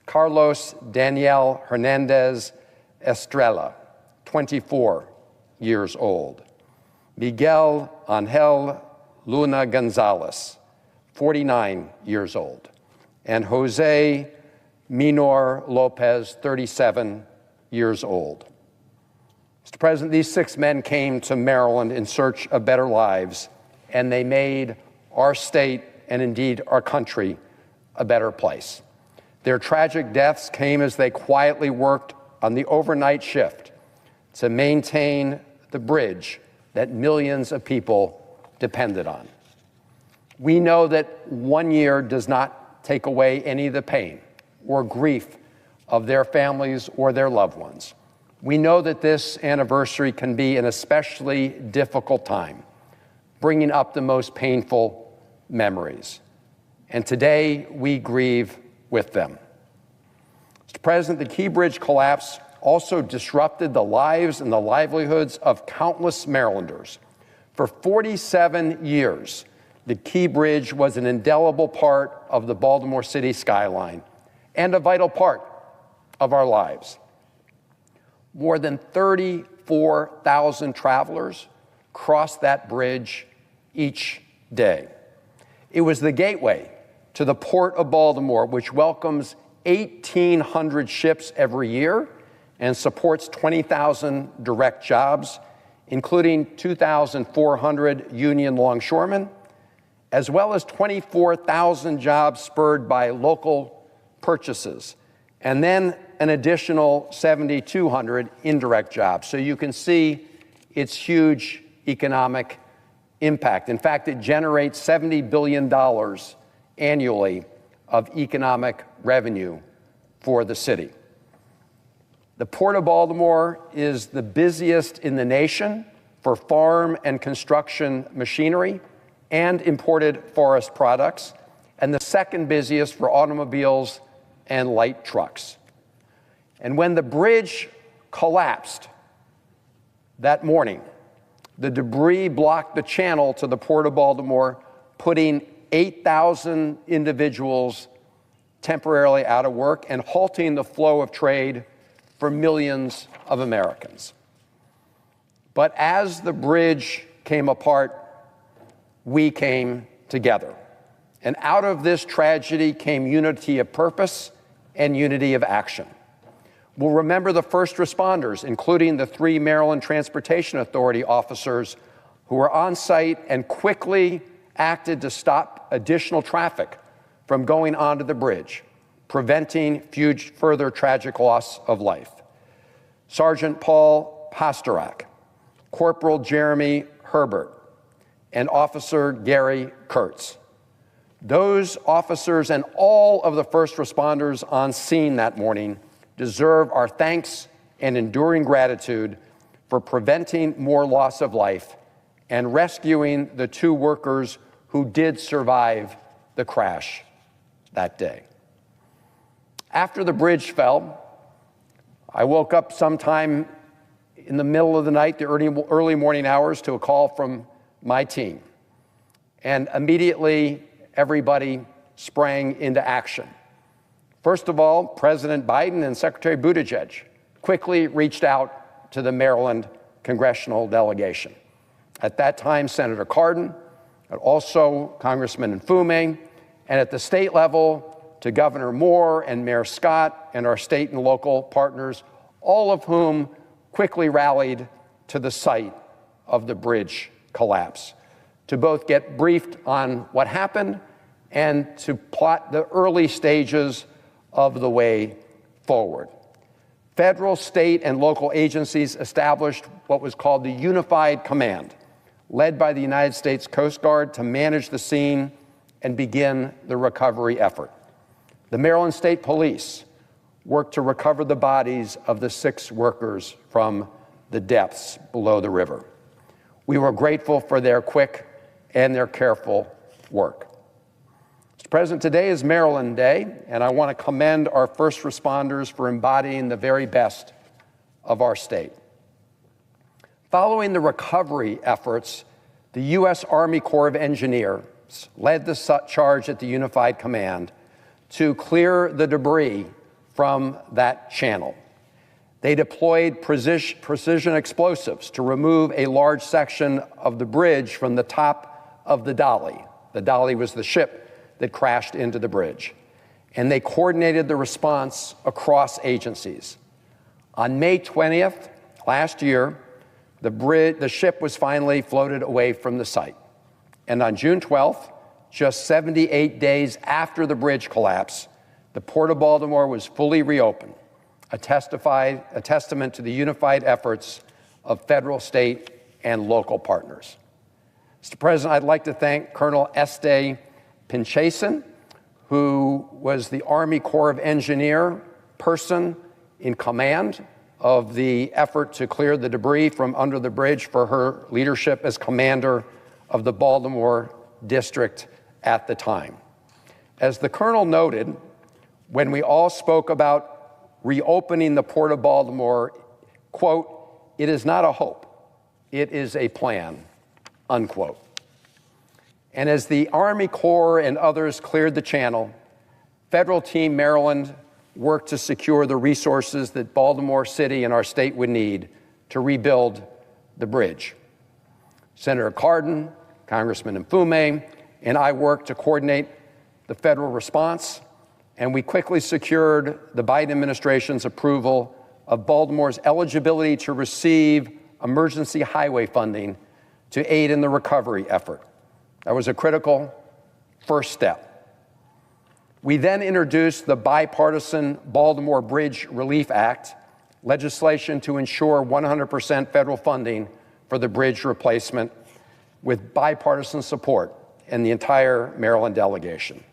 Carlos Daniel Hernandez Estrella, 24 years old. Miguel Angel Luna Gonzalez, 49 years old. and Jose Minor Lopez, 37 years old. Mr. President, these 6 men came to Maryland in search of better lives, and they made our state and indeed our country a better place. Their tragic deaths came as they quietly worked on the overnight shift to maintain the bridge that millions of people depended on. We know that 1 year does not take away any of the pain or grief of their families or their loved ones. We know that this anniversary can be an especially difficult time, bringing up the most painful memories. And today, we grieve with them. Mr. President, the Key Bridge collapse also disrupted the lives and the livelihoods of countless Marylanders. For 47 years, the Key Bridge was an indelible part of the Baltimore City skyline and a vital part of our lives. More than 34,000 travelers crossed that bridge each day. It was the gateway to the Port of Baltimore, which welcomes 1,800 ships every year and supports 20,000 direct jobs, including 2,400 union longshoremen, as well as 24,000 jobs spurred by local purchases, and then an additional 7,200 indirect jobs. So you can see its huge economic impact. In fact, it generates $70 billion annually of economic revenue for the city. The Port of Baltimore is the busiest in the nation for farm and construction machinery and imported forest products, and the second busiest for automobiles and light trucks. And when the bridge collapsed that morning, the debris blocked the channel to the Port of Baltimore, putting 8,000 individuals temporarily out of work and halting the flow of trade for millions of Americans. But as the bridge came apart, we came together. And out of this tragedy came unity of purpose and unity of action. We'll remember the first responders, including the 3 Maryland Transportation Authority officers who were on site and quickly acted to stop additional traffic from going onto the bridge, preventing further tragic loss of life. Sergeant Paul Pastorak, Corporal Jeremy Herbert, and Officer Gary Kurtz. Those officers and all of the first responders on scene that morning deserve our thanks and enduring gratitude for preventing more loss of life and rescuing the 2 workers who did survive the crash that day. After the bridge fell, I woke up sometime in the middle of the night, the early morning hours, to a call from my team. And immediately, everybody sprang into action. First of all, President Biden and Secretary Buttigieg quickly reached out to the Maryland congressional delegation. At that time, Senator Cardin, but also Congressman Nfume, and at the state level, to Governor Moore and Mayor Scott and our state and local partners, all of whom quickly rallied to the site of the bridge collapse to both get briefed on what happened and to plot the early stages of the way forward. Federal, state, and local agencies established what was called the Unified Command, led by the United States Coast Guard, to manage the scene and begin the recovery effort. The Maryland State Police worked to recover the bodies of the 6 workers from the depths below the river. We were grateful for their quick and their careful work. Mr. President, today is Maryland Day, and I want to commend our first responders for embodying the very best of our state. Following the recovery efforts, the U.S. Army Corps of Engineers led the charge at the Unified Command to clear the debris from that channel. They deployed precision explosives to remove a large section of the bridge from the top of the Dolly. The Dolly was the ship that crashed into the bridge. and they coordinated the response across agencies. On May 20th last year, the ship was finally floated away from the site. And on June 12th, just 78 days after the bridge collapse, the Port of Baltimore was fully reopened, a testament to the unified efforts of federal, state, and local partners. Mr. President, I'd like to thank Colonel Este Pinchason, who was the Army Corps of Engineer person in command of the effort to clear the debris from under the bridge, for her leadership as commander of the Baltimore district at the time. As the colonel noted, when we all spoke about reopening the Port of Baltimore, quote, "It is not a hope, it is a plan," unquote. And as the Army Corps and others cleared the channel, Federal Team Maryland worked to secure the resources that Baltimore City and our state would need to rebuild the bridge. Senator Cardin, Congressman Mfume, and I worked to coordinate the federal response, and we quickly secured the Biden administration's approval of Baltimore's eligibility to receive emergency highway funding to aid in the recovery effort. That was a critical first step. We then introduced the bipartisan Baltimore Bridge Relief Act, legislation to ensure 100% federal funding for the bridge replacement, with bipartisan support in the entire Maryland delegation.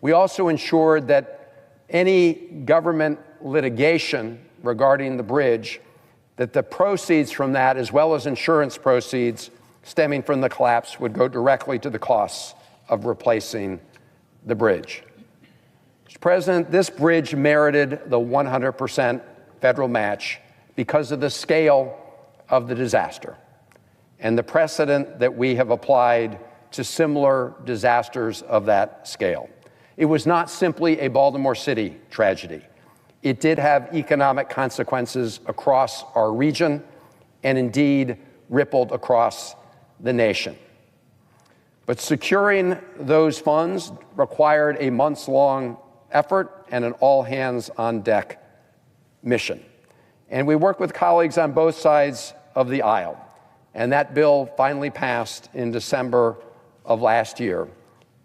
We also ensured that any government litigation regarding the bridge, that the proceeds from that, as well as insurance proceeds stemming from the collapse, would go directly to the costs of replacing the bridge. Mr. President, this bridge merited the 100% federal match because of the scale of the disaster and the precedent that we have applied to similar disasters of that scale. It was not simply a Baltimore City tragedy. It did have economic consequences across our region and indeed rippled across the nation. But securing those funds required a months-long effort and an all-hands-on-deck mission. And we worked with colleagues on both sides of the aisle, and that bill finally passed in December of last year.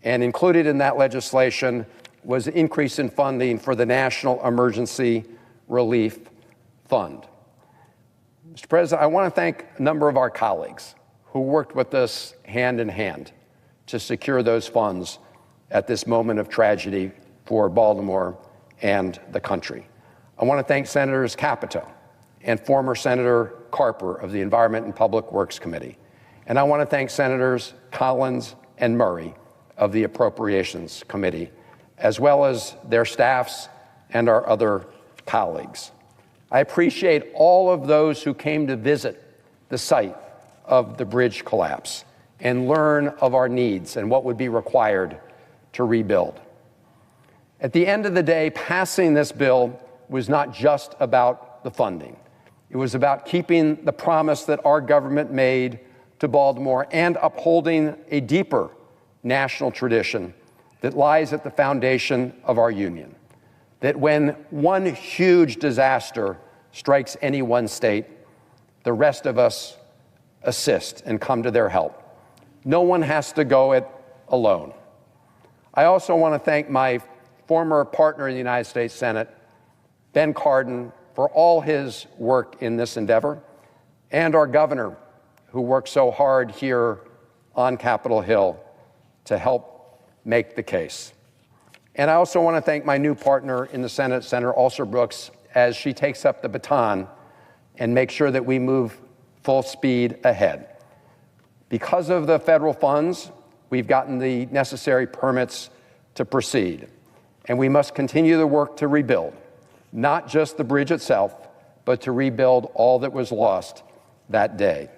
And included in that legislation was an increase in funding for the National Emergency Relief Fund. Mr. President, I want to thank a number of our colleagues who worked with us hand in hand to secure those funds at this moment of tragedy for Baltimore and the country. I want to thank Senators Capito and former Senator Carper of the Environment and Public Works Committee. And I want to thank Senators Collins and Murray of the Appropriations Committee, as well as their staffs and our other colleagues. I appreciate all of those who came to visit the site of the bridge collapse and learn of our needs and what would be required to rebuild. At the end of the day, passing this bill was not just about the funding. It was about keeping the promise that our government made to Baltimore and upholding a deeper national tradition that lies at the foundation of our union. That when one huge disaster strikes any one state, the rest of us assist and come to their help. No one has to go it alone. I also want to thank my former partner in the United States Senate, Ben Cardin, for all his work in this endeavor, and our governor, who worked so hard here on Capitol Hill to help make the case. And I also want to thank my new partner in the Senate, Senator Alsor-Brooks, as she takes up the baton and makes sure that we move full speed ahead. Because of the federal funds, we've gotten the necessary permits to proceed. And we must continue the work to rebuild, not just the bridge itself, but to rebuild all that was lost that day.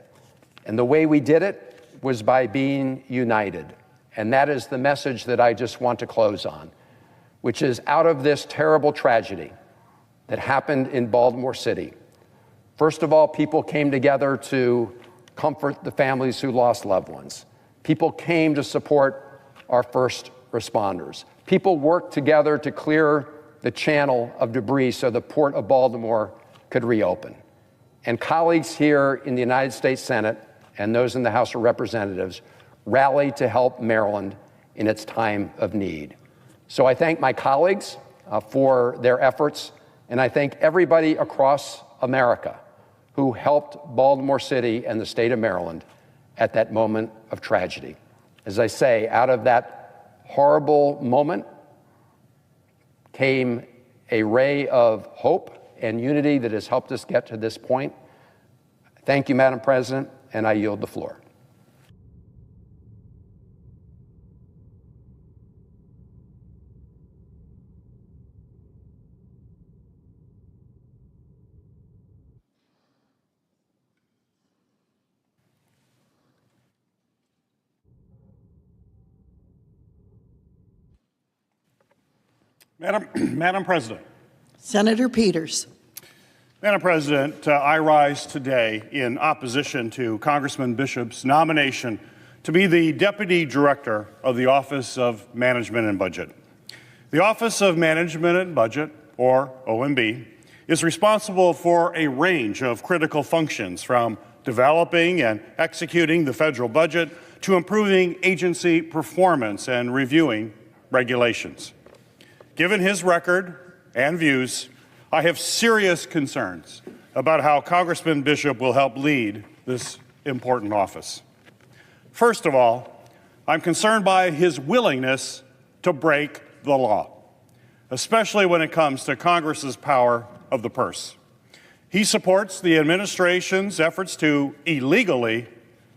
And the way we did it was by being united. And that is the message that I just want to close on, which is out of this terrible tragedy that happened in Baltimore City, first of all, people came together to comfort the families who lost loved ones. People came to support our first responders. People worked together to clear the channel of debris so the Port of Baltimore could reopen. And colleagues here in the United States Senate and those in the House of Representatives rallied to help Maryland in its time of need. So I thank my colleagues for their efforts, and I thank everybody across America who helped Baltimore City and the state of Maryland at that moment of tragedy. As I say, out of that horrible moment came a ray of hope and unity that has helped us get to this point. Thank you, Madam President, and I yield the floor. Madam President. Senator Peters. Madam President, I rise today in opposition to Congressman Bishop's nomination to be the Deputy Director of the Office of Management and Budget. The Office of Management and Budget, or OMB, is responsible for a range of critical functions, from developing and executing the federal budget to improving agency performance and reviewing regulations. Given his record and views, I have serious concerns about how Congressman Bishop will help lead this important office. First of all, I'm concerned by his willingness to break the law, especially when it comes to Congress's power of the purse. He supports the administration's efforts to illegally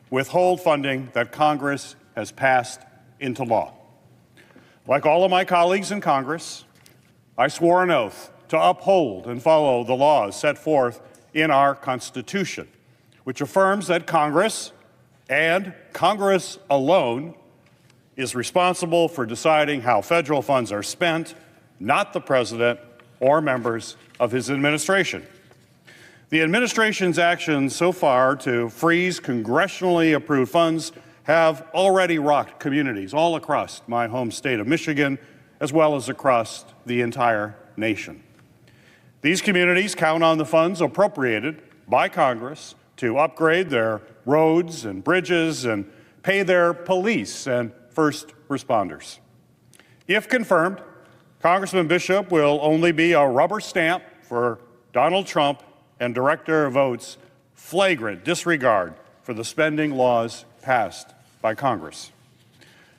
withhold funding that Congress has passed into law. Like all of my colleagues in Congress, I swore an oath to uphold and follow the laws set forth in our Constitution, which affirms that Congress, and Congress alone, is responsible for deciding how federal funds are spent, not the President or members of his administration. The administration's actions so far to freeze congressionally approved funds have already rocked communities all across my home state of Michigan, as well as across the entire nation. These communities count on the funds appropriated by Congress to upgrade their roads and bridges and pay their police and first responders. If confirmed, Congressman Bishop will only be a rubber stamp for Donald Trump and Director Vought's flagrant disregard for the spending laws passed by Congress.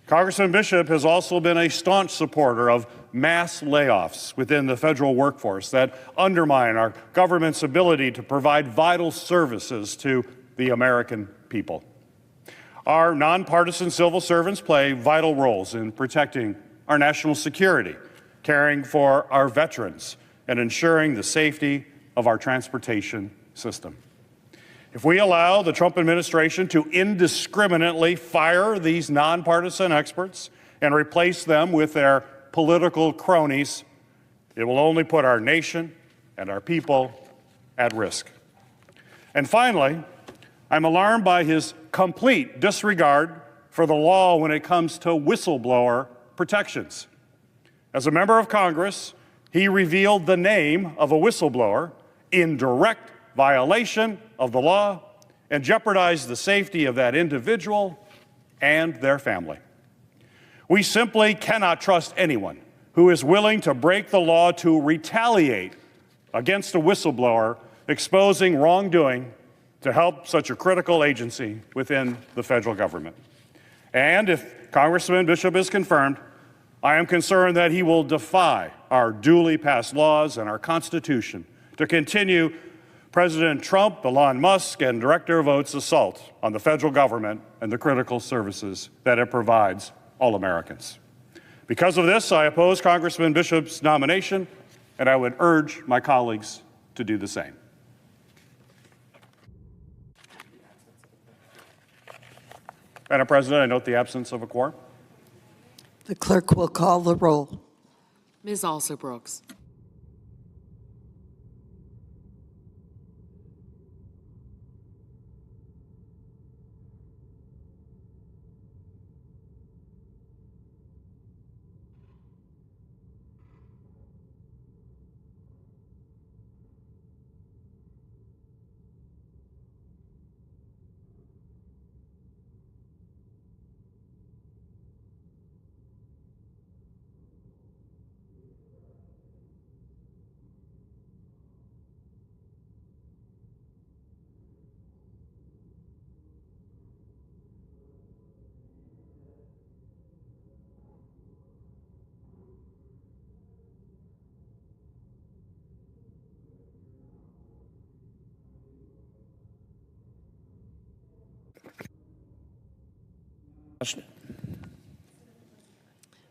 Congressman Bishop has also been a staunch supporter of mass layoffs within the federal workforce that undermine our government's ability to provide vital services to the American people. Our nonpartisan civil servants play vital roles in protecting our national security, caring for our veterans, and ensuring the safety of our transportation system. If we allow the Trump administration to indiscriminately fire these nonpartisan experts and replace them with their political cronies, it will only put our nation and our people at risk. And finally, I'm alarmed by his complete disregard for the law when it comes to whistleblower protections. As a member of Congress, he revealed the name of a whistleblower in direct violation of the law and jeopardized the safety of that individual and their family. We simply cannot trust anyone who is willing to break the law to retaliate against a whistleblower exposing wrongdoing to help such a critical agency within the federal government. And if Congressman Bishop is confirmed, I am concerned that he will defy our duly passed laws and our Constitution to continue President Trump, Elon Musk, and Director Vought's assault on the federal government and the critical services that it provides all Americans. Because of this, I oppose Congressman Bishop's nomination, and I would urge my colleagues to do the same. Madam President, I note the absence of a quorum. The clerk will call the roll. Ms. Alsop-Brooks.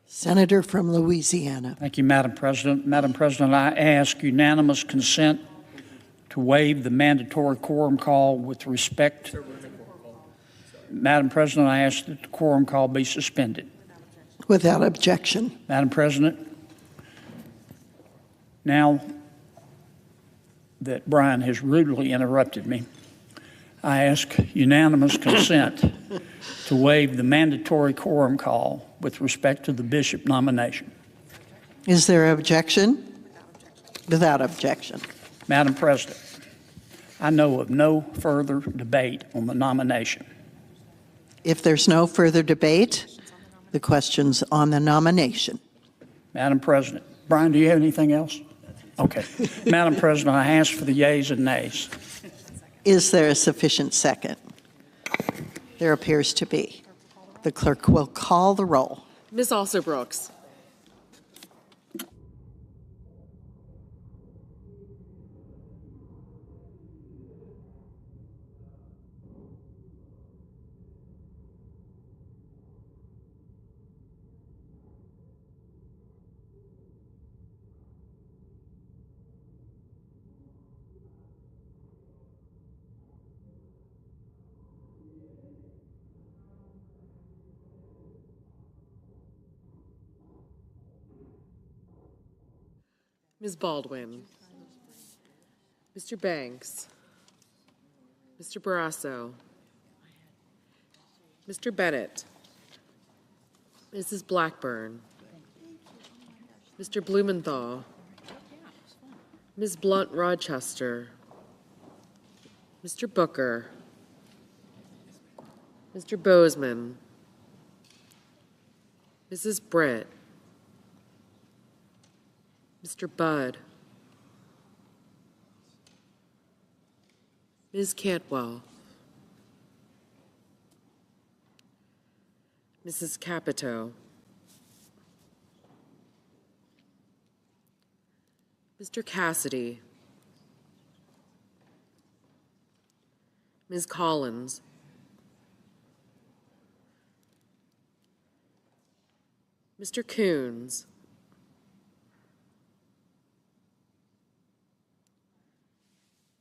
Senator from Louisiana. Thank you, Madam President. Madam President, I ask unanimous consent to waive the mandatory quorum call with respect. Madam President, I ask that the quorum call be suspended. Without objection. Madam President, now that Brian has rudely interrupted me, I ask unanimous consent to waive the mandatory quorum call with respect to the bishop nomination. Is there objection? Without objection. Madam President, I know of no further debate on the nomination. If there's no further debate, the question's on the nomination. Madam President, Brian, do you have anything else? Okay. Madam President, I ask for the yeas and nays. Is there a sufficient second? There appears to be. The clerk will call the roll. Ms. Alsobrooks. Ms. Baldwin. Mr. Banks. Mr. Barrasso. Mr. Bennett. Mrs. Blackburn. Mr. Blumenthal. Ms. Blunt Rochester. Mr. Booker. Mr. Bozeman. Mrs. Britt. Mr. Budd. Ms. Cantwell. Mrs. Capito. Mr. Cassidy. Ms. Collins. Mr. Coons.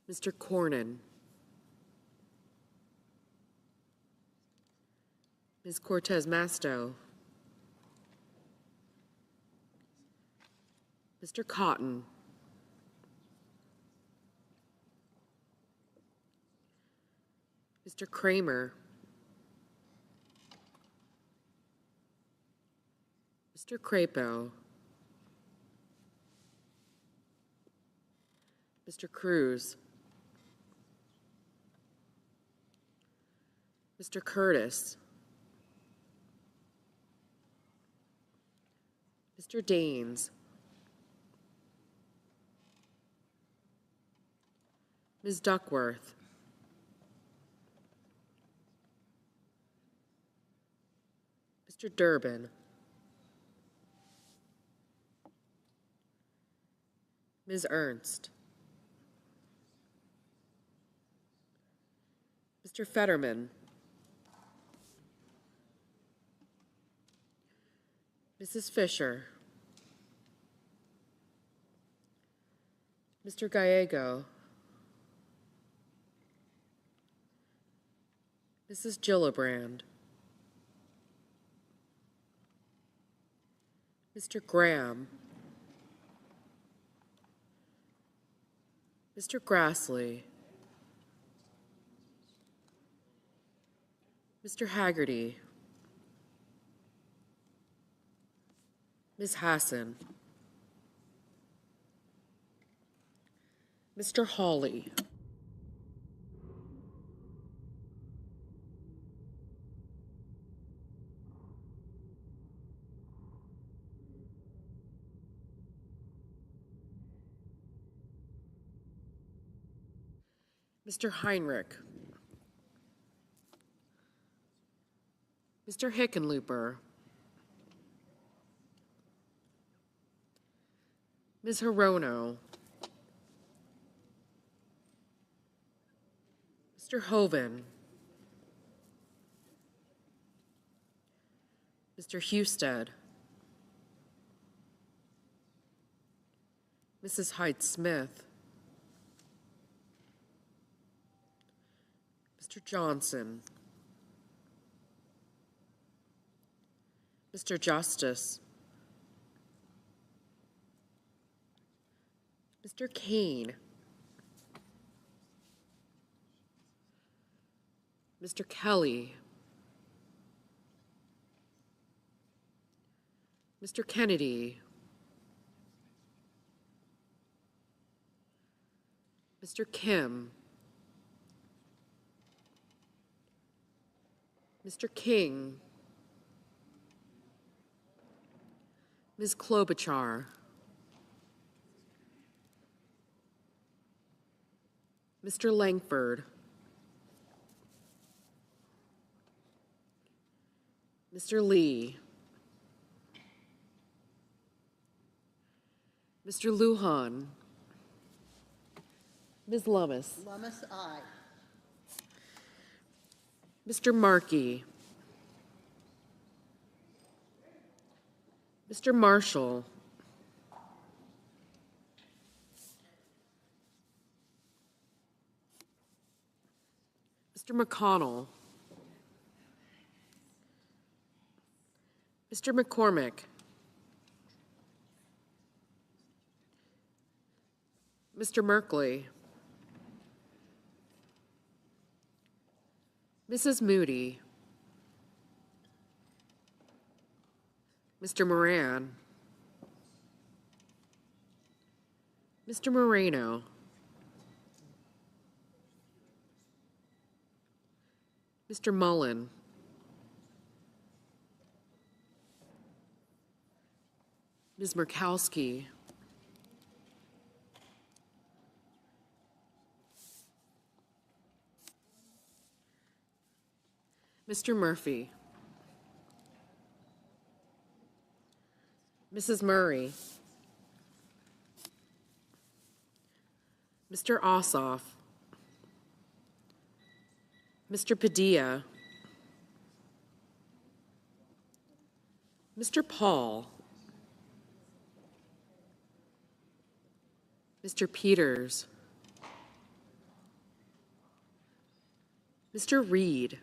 Mr. Cornyn. Ms. Cortez Masto. Mr. Cotton. Mr. Kramer. Mr. Crapo. Mr. Cruz. Mr. Curtis. Mr. Daines. Ms. Duckworth. Mr. Durbin. Ms. Ernst. Mr. Fetterman. Mrs. Fisher. Mr. Gallego. Mrs. Gillibrand. Mr. Graham. Mr. Grassley. Mr. Haggerty. Ms. Hassan. Mr. Hawley. Mr. Heinrich. Mr. Hickenlooper. Ms. Hirono. Mr. Hoven. Mr. Husted, Mrs. Hyde-Smith, Mr. Johnson, Mr. Justice, Mr. Kane, Mr. Kelly, Mr. Kennedy, Mr. Kim, Mr. King, Ms. Klobuchar, Mr. Langford, Mr. Lee, Mr. Lujan, Ms. Lummis, Lummis, aye. Mr. Markey, Mr. Marshall, Mr. McConnell, Mr. McCormick, Mr. Merkley, Mrs. Moody, Mr. Moran, Mr. Moreno, Mr. Mullen, Ms. Murkowski, Mr. Murphy, Mrs. Murray, Mr. Ossoff, Mr. Padilla, Mr. Paul, Mr. Peters, Mr. Reed,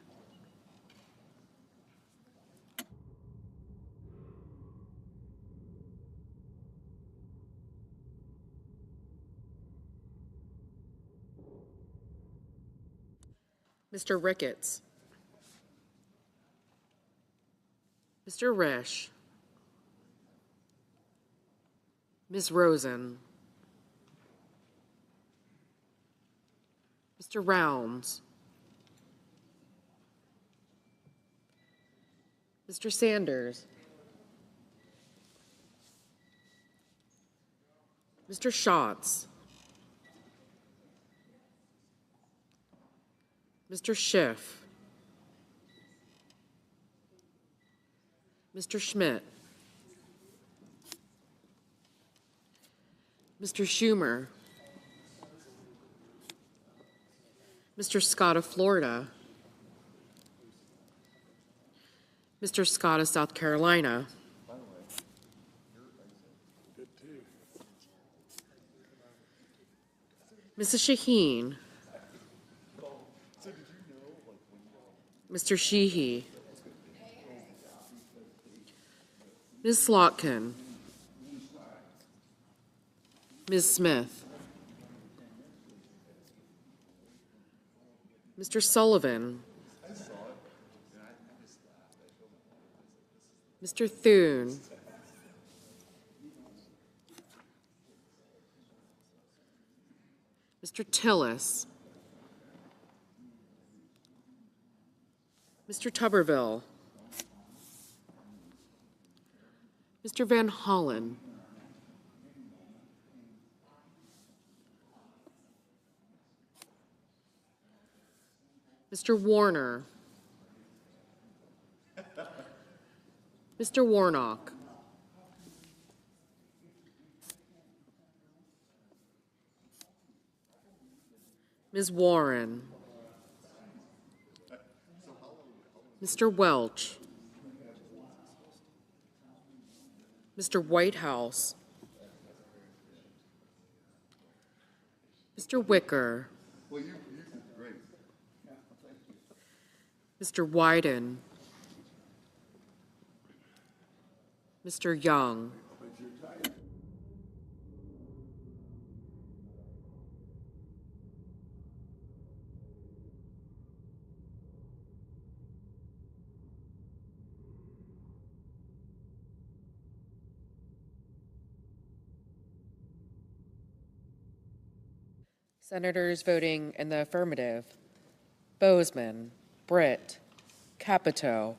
Mr. Ricketts, Mr. Risch, Ms. Rosen, Mr. Rounds, Mr. Sanders, Mr. Schatz, Mr. Schiff, Mr. Schmidt, Mr. Schumer, Mr. Scott of Florida, Mr. Scott of South Carolina, Mrs. Shaheen, Mr. Sheehy, Ms. Slotkin, Ms. Smith, Mr. Sullivan, Mr. Thune, Mr. Tillis, Mr. Tuberville, Mr. Van Hollen, Mr. Warner, Mr. Warnock, Ms. Warren, Mr. Welch, Mr. Whitehouse, Mr. Wicker, Mr. Wyden, Mr. Young, Senators voting in the affirmative: Bozeman, Britt, Capito,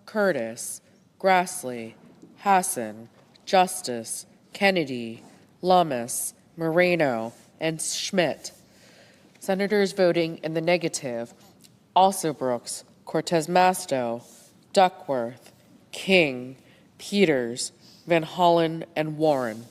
Curtis, Grassley, Hassan, Justice, Kennedy, Lummis, Moreno, and Schmidt. Senators voting in the negative: Alsobrooks, Cortez Masto, Duckworth, King, Peters, Van Hollen, and Warren.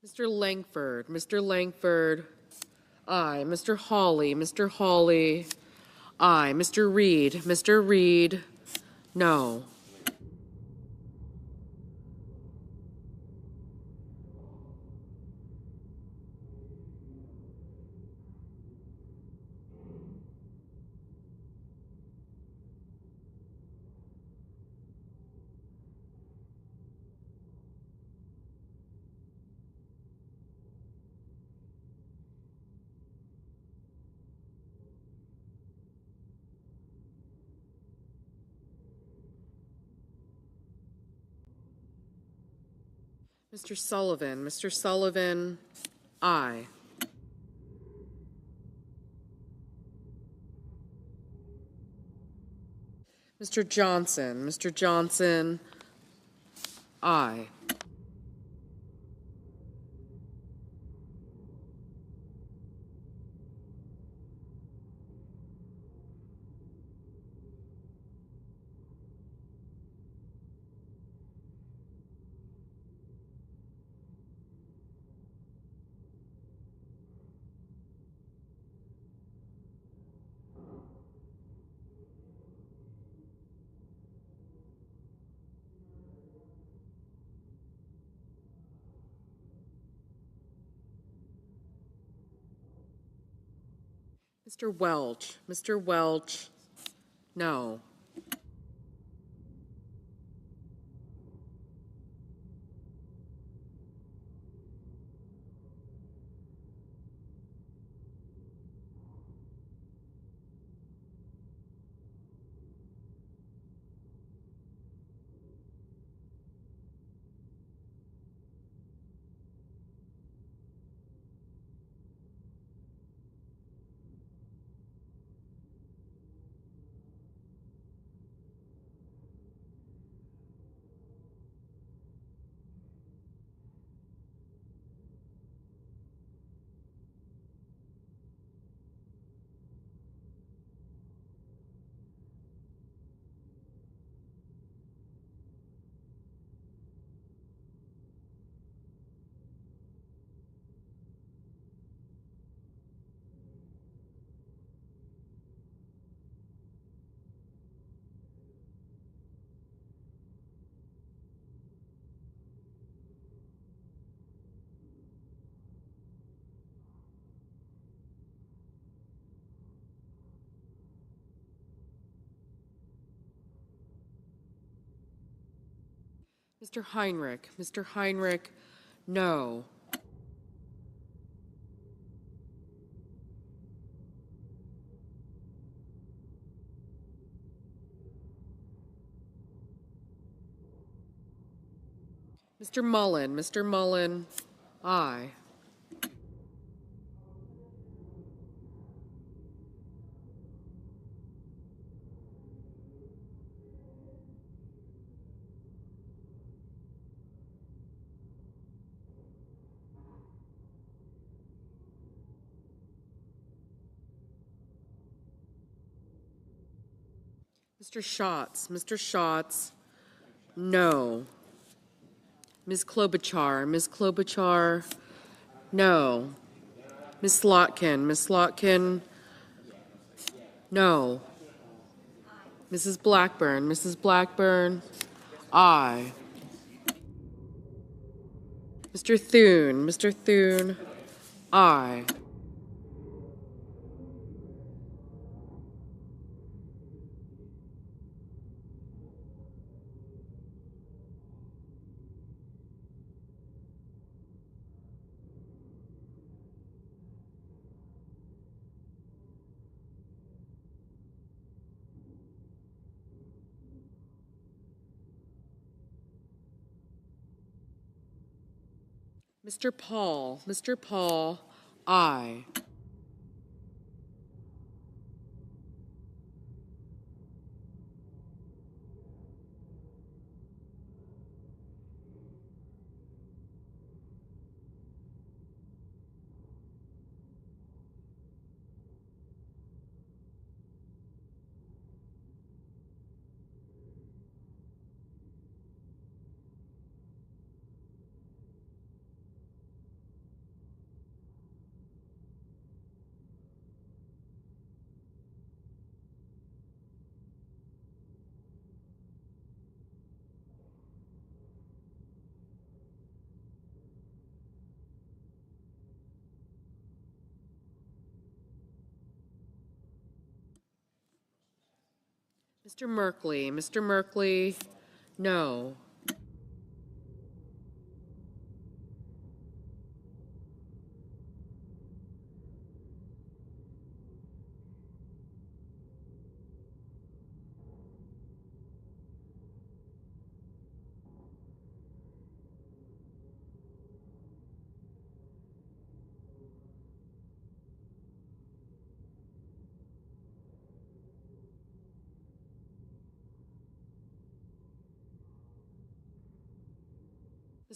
Mr. Langford, aye. Mr. Hawley, aye. Mr. Reed, no. Mr. Sullivan, aye. Mr. Johnson, aye. Mr. Welch, no. Mr. Heinrich. Mr. Heinrich, no. Mr. Mullen. Mr. Mullen, aye. Mr. Schatz. Mr. Schatz, no. Ms. Klobuchar. Ms. Klobuchar, no. Ms. Slotkin. Ms. Slotkin, no. Mrs. Blackburn. Mrs. Blackburn, aye. Mr. Thune. Mr. Thune, aye. Mr. Paul. Mr. Paul, aye. Mr. Merkley. Mr. Merkley, no.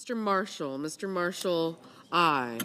Mr. Marshall. Mr. Marshall, aye.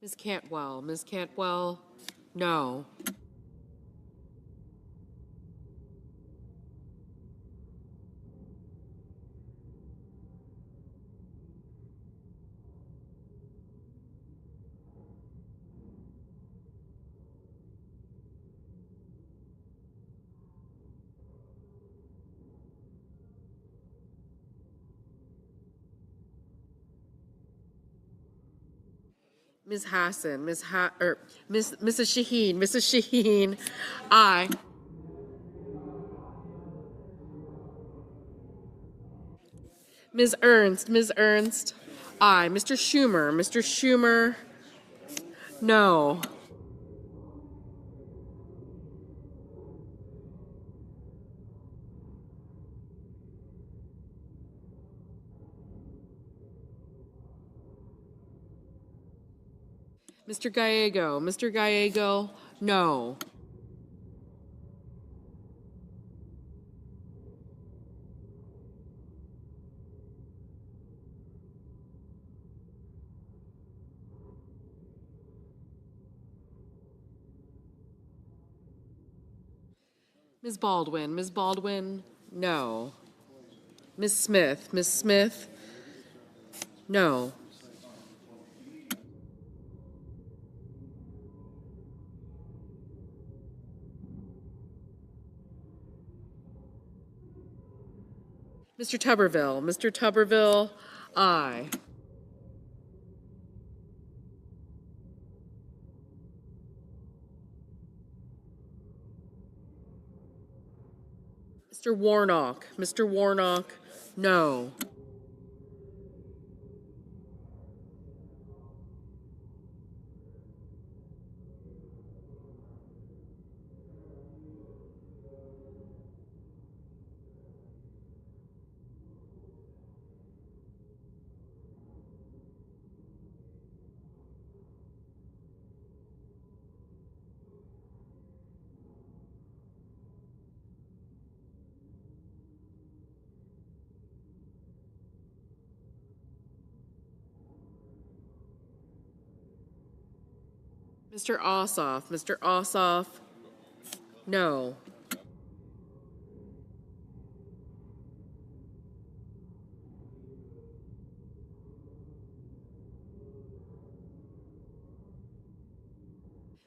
Ms. Cantwell. Ms. Cantwell, no. Ms. Hassan. Mrs. Shaheen. Mrs. Shaheen, aye. Ms. Ernst. Ms. Ernst, aye. Mr. Schumer. Mr. Schumer, no. Mr. Gallego, Mr. Gallego, no. Ms. Baldwin, no. Ms. Smith, no. Mr. Tuberville, aye. Mr. Warnock, no. Mr. Ossoff, no.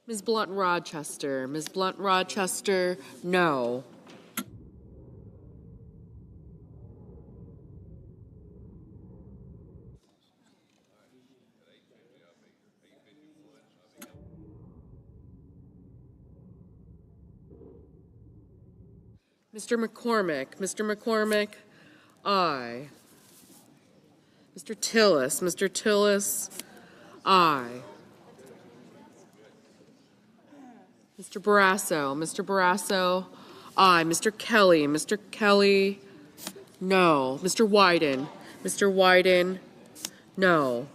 Ms. Blunt Rochester, no. Mr. McCormick, aye. Mr. Tillis, aye. Mr. Barrasso, aye. Mr. Kelly, no. Mr. Wyden, no.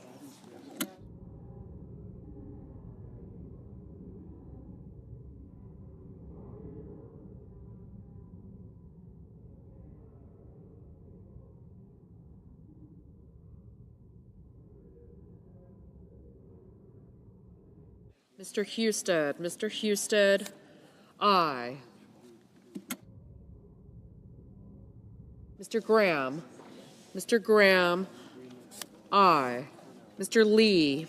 Mr. Husted, aye. Mr. Graham, aye. Mr. Lee,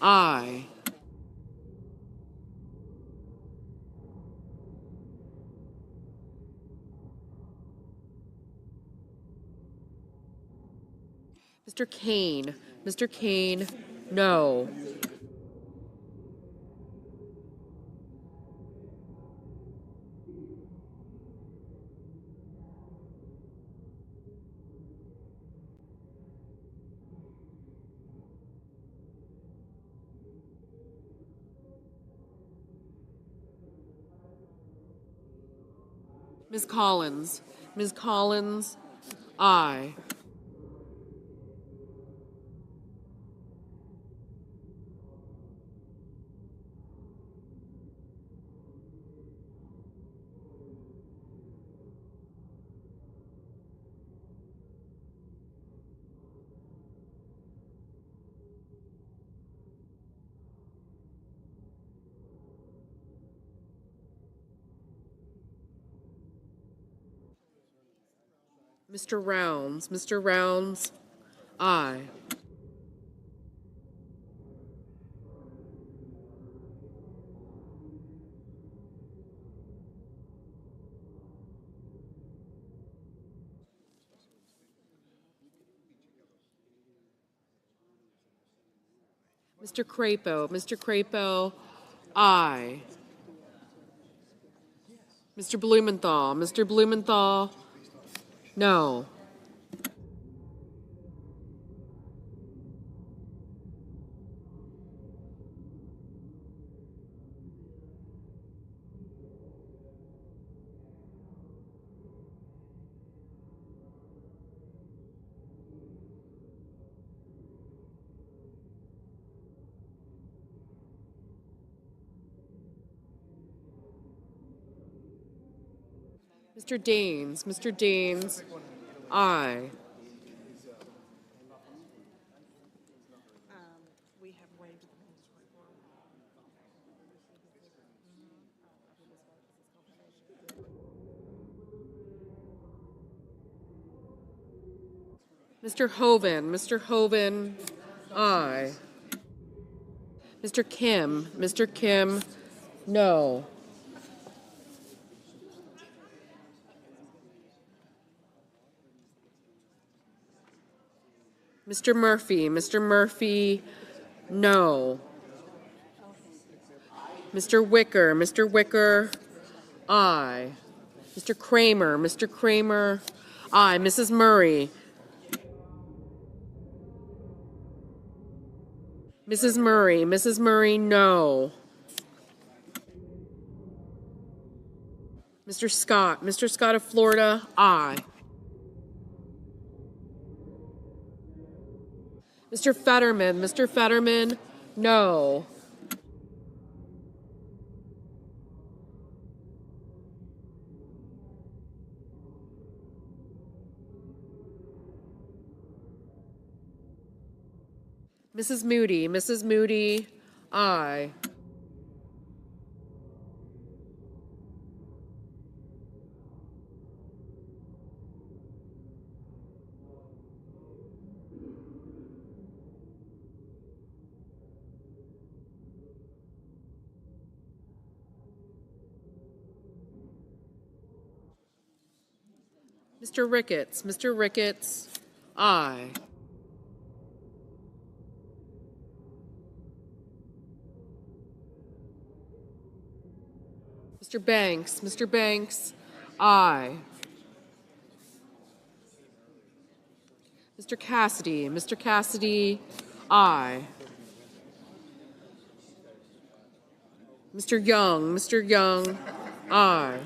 aye. Mr. Kane, no. Ms. Collins, aye. Mr. Rounds, aye. Mr. Crapo, aye. Mr. Blumenthal, no. Mr. Daines, aye. Mr. Hoven, aye. Mr. Kim, no. Mr. Murphy, no. Mr. Wicker, aye. Mr. Kramer, aye. Mrs. Murray, Mrs. Murray, no. Mr. Scott of Florida, aye. Mr. Fetterman, no. Mrs. Moody, aye. Mr. Ricketts, aye. Mr. Banks, aye. Mr. Cassidy, aye. Mr. Young, aye.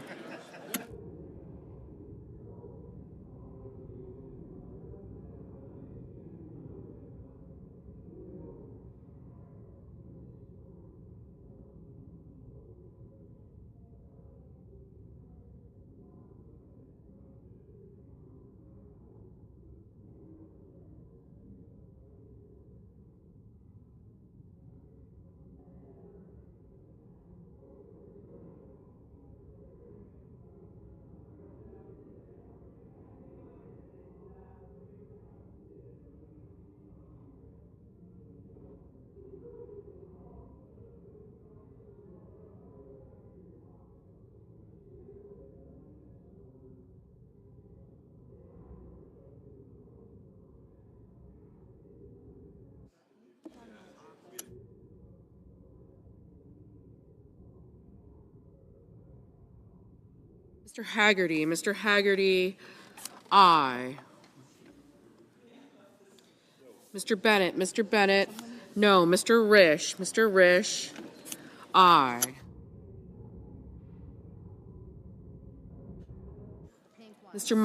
Mr. Haggerty, aye. Mr. Bennett, no. Mr. Risch, aye. Mr.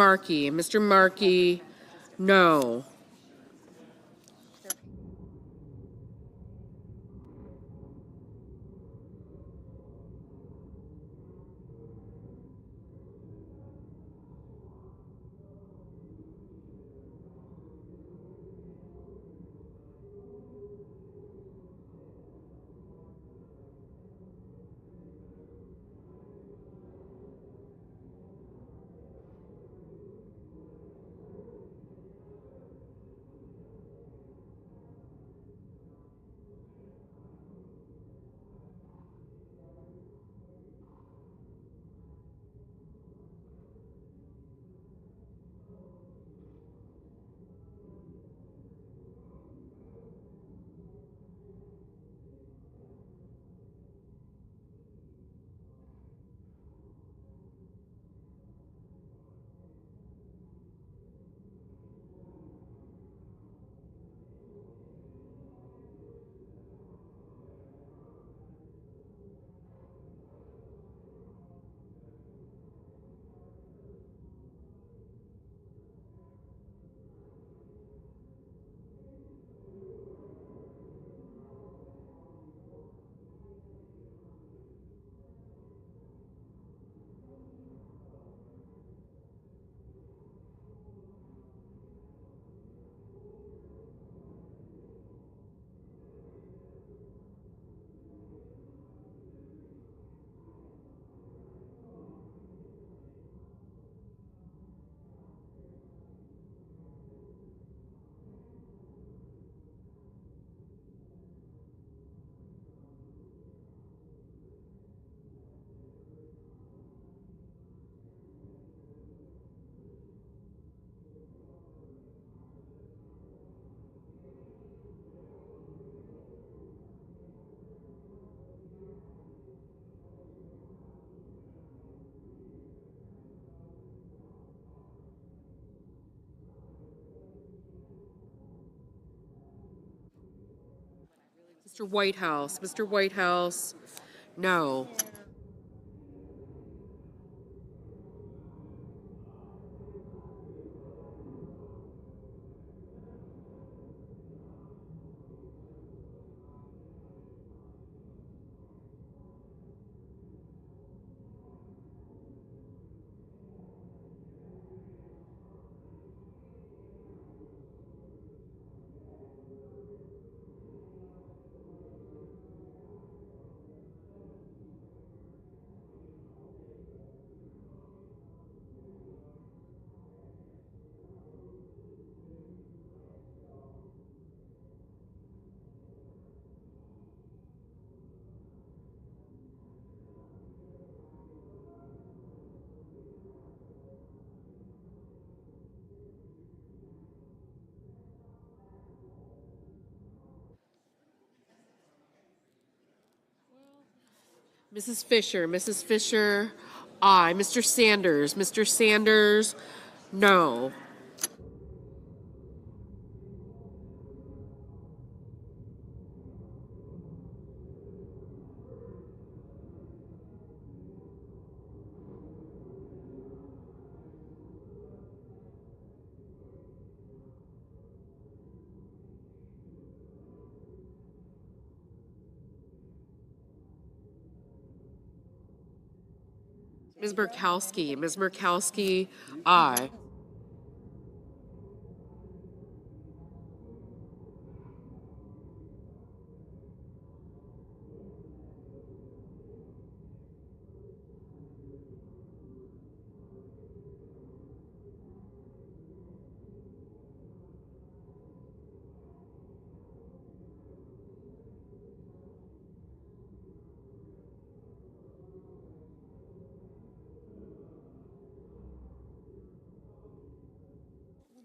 Markey, no. Mr. Whitehouse. Mr. Whitehouse, no. Mrs. Fisher, aye. Mr. Sanders, no. Ms. Murkowski, aye.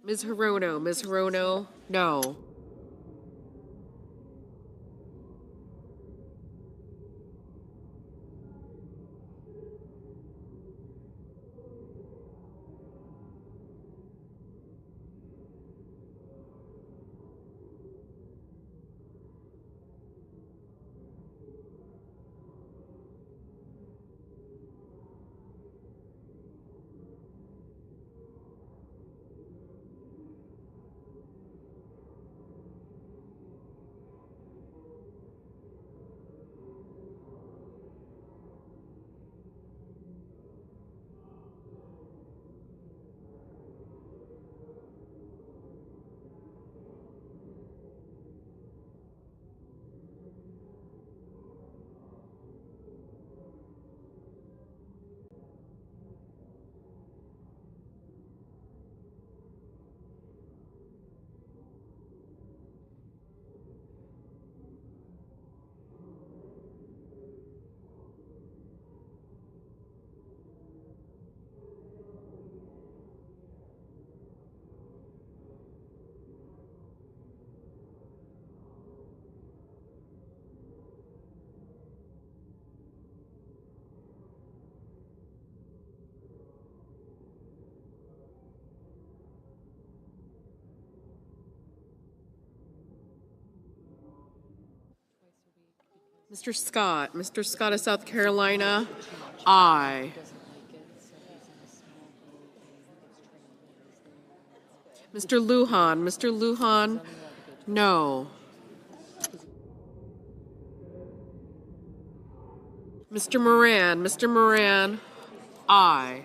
Ms. Hirono, no. Mr. Scott of South Carolina, aye. Mr. Lujan, no. Mr. Moran, aye.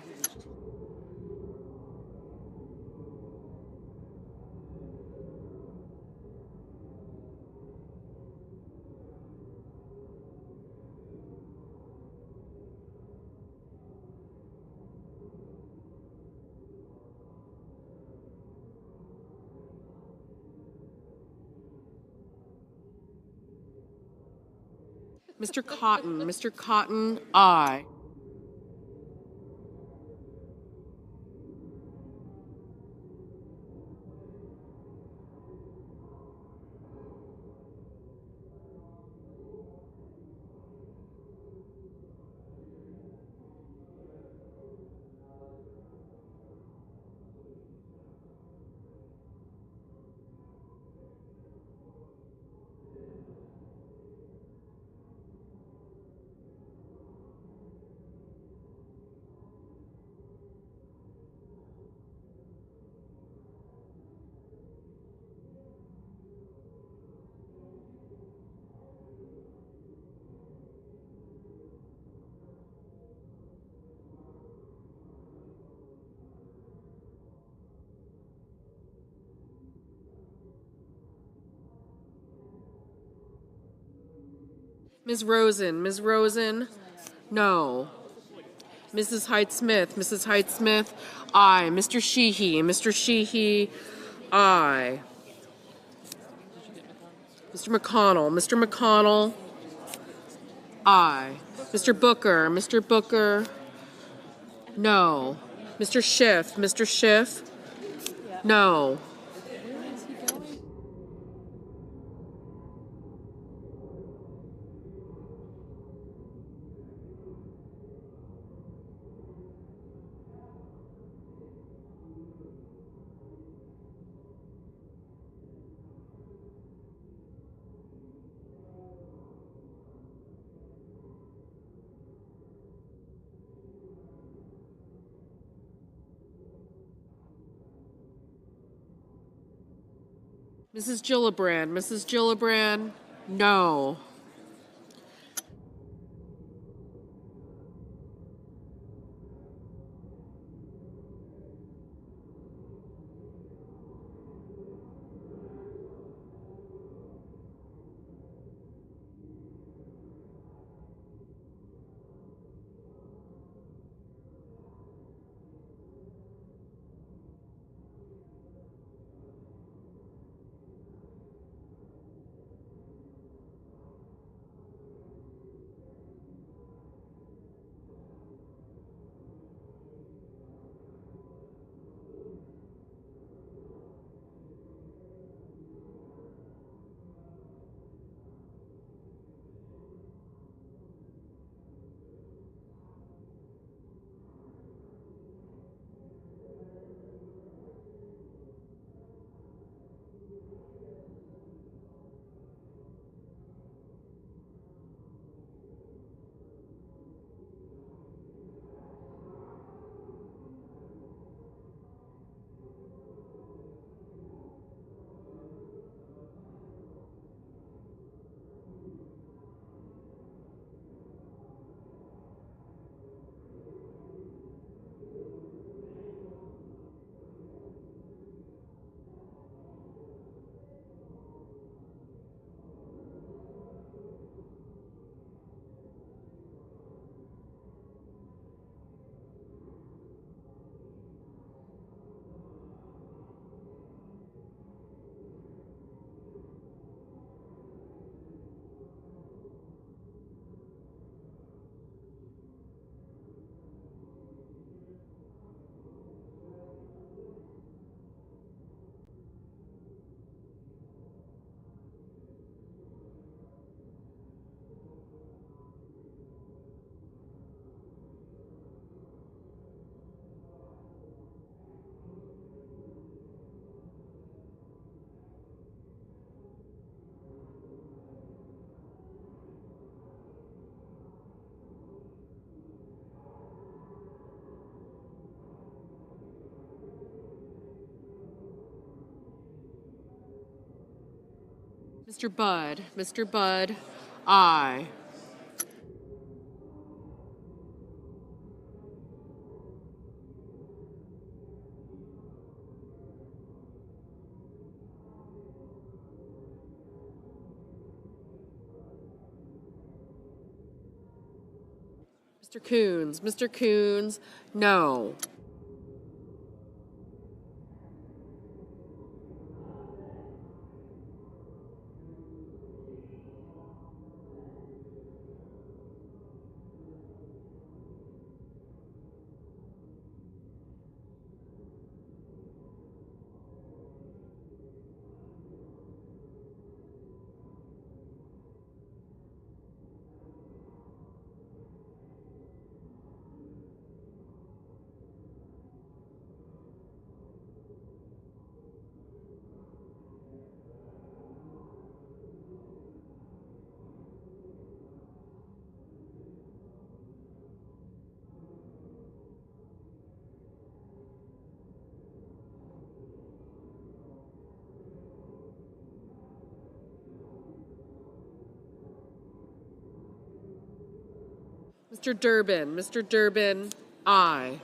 Mr. Cotton, aye. Ms. Rosen, no. Mrs. Height-Smith, aye. Mr. Sheehy, aye. Mr. McConnell, aye. Mr. Booker, no. Mr. Schiff, no. Mrs. Gillibrand, no. Mr. Budd, aye. Mr. Coons, no. Mr. Durbin, aye.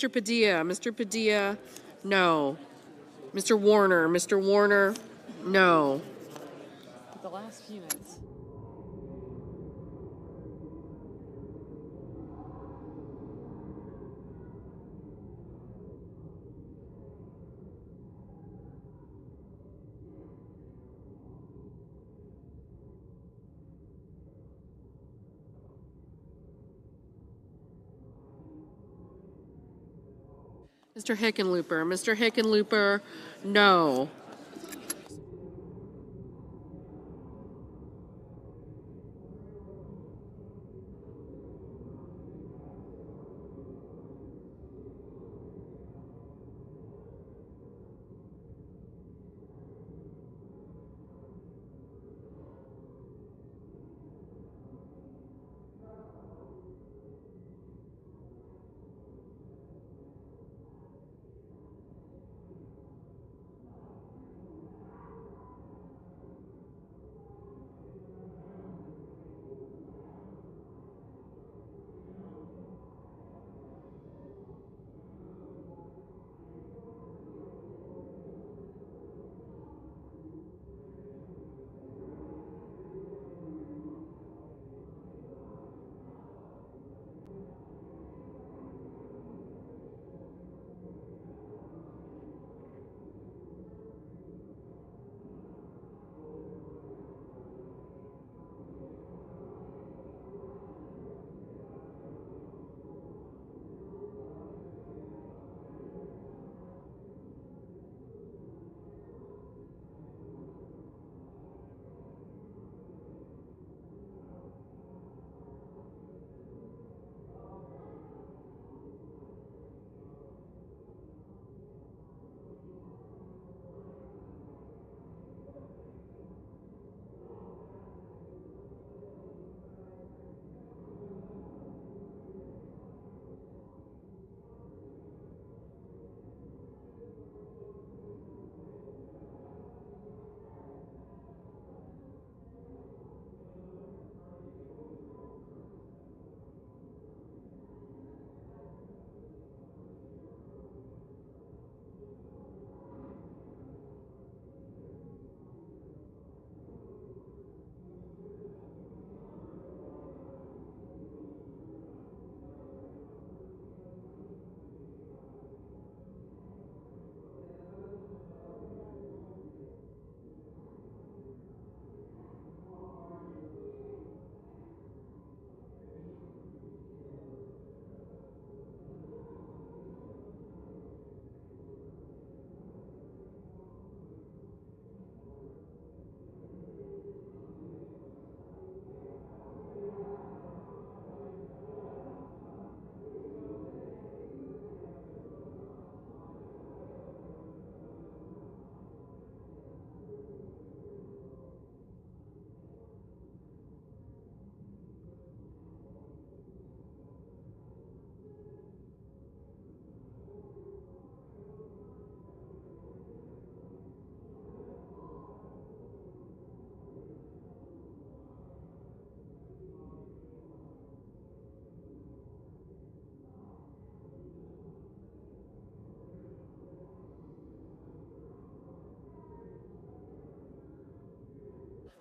Mr. Padilla, no. Mr. Warner, no. The last few minutes. Mr. Hickenlooper, no.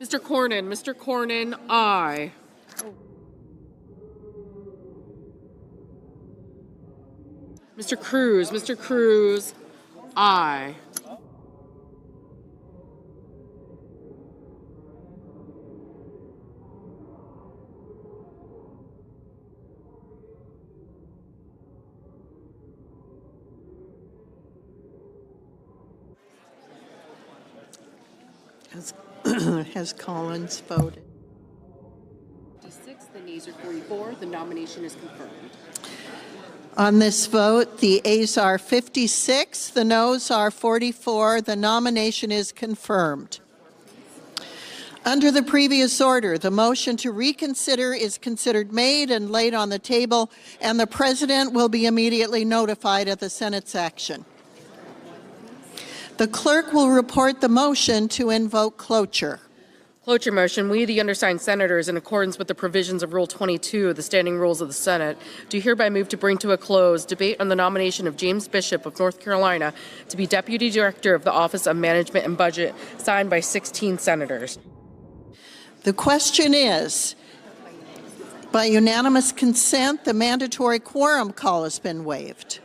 Mr. Cornyn, aye. Mr. Cruz, aye. Has Collins voted? 56, the nays are 44. The nomination is confirmed. On this vote, the ayes are 56, the noes are 44. The nomination is confirmed. Under the previous order, the motion to reconsider is considered made and laid on the table, and the President will be immediately notified of the Senate's action. The clerk will report the motion to invoke cloture. Cloture motion. We, the undersigned senators, in accordance with the provisions of Rule 22 of the Standing Rules of the Senate, do hereby move to bring to a close debate on the nomination of James Bishop of North Carolina to be Deputy Director of the Office of Management and Budget, signed by 16 senators. The question is, by unanimous consent, the mandatory quorum call has been waived.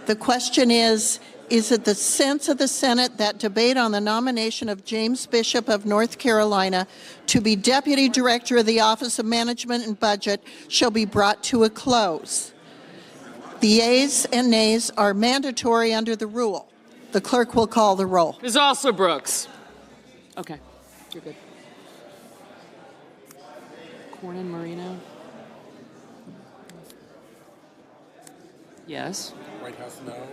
The question is it the sense of the Senate that debate on the nomination of James Bishop of North Carolina to be Deputy Director of the Office of Management and Budget shall be brought to a close? The yeas and nays are mandatory under the rule. The clerk will call the roll. Ms. Alsor-Brooks. Okay, you're good. Cornyn Marino. Yes. White House, no.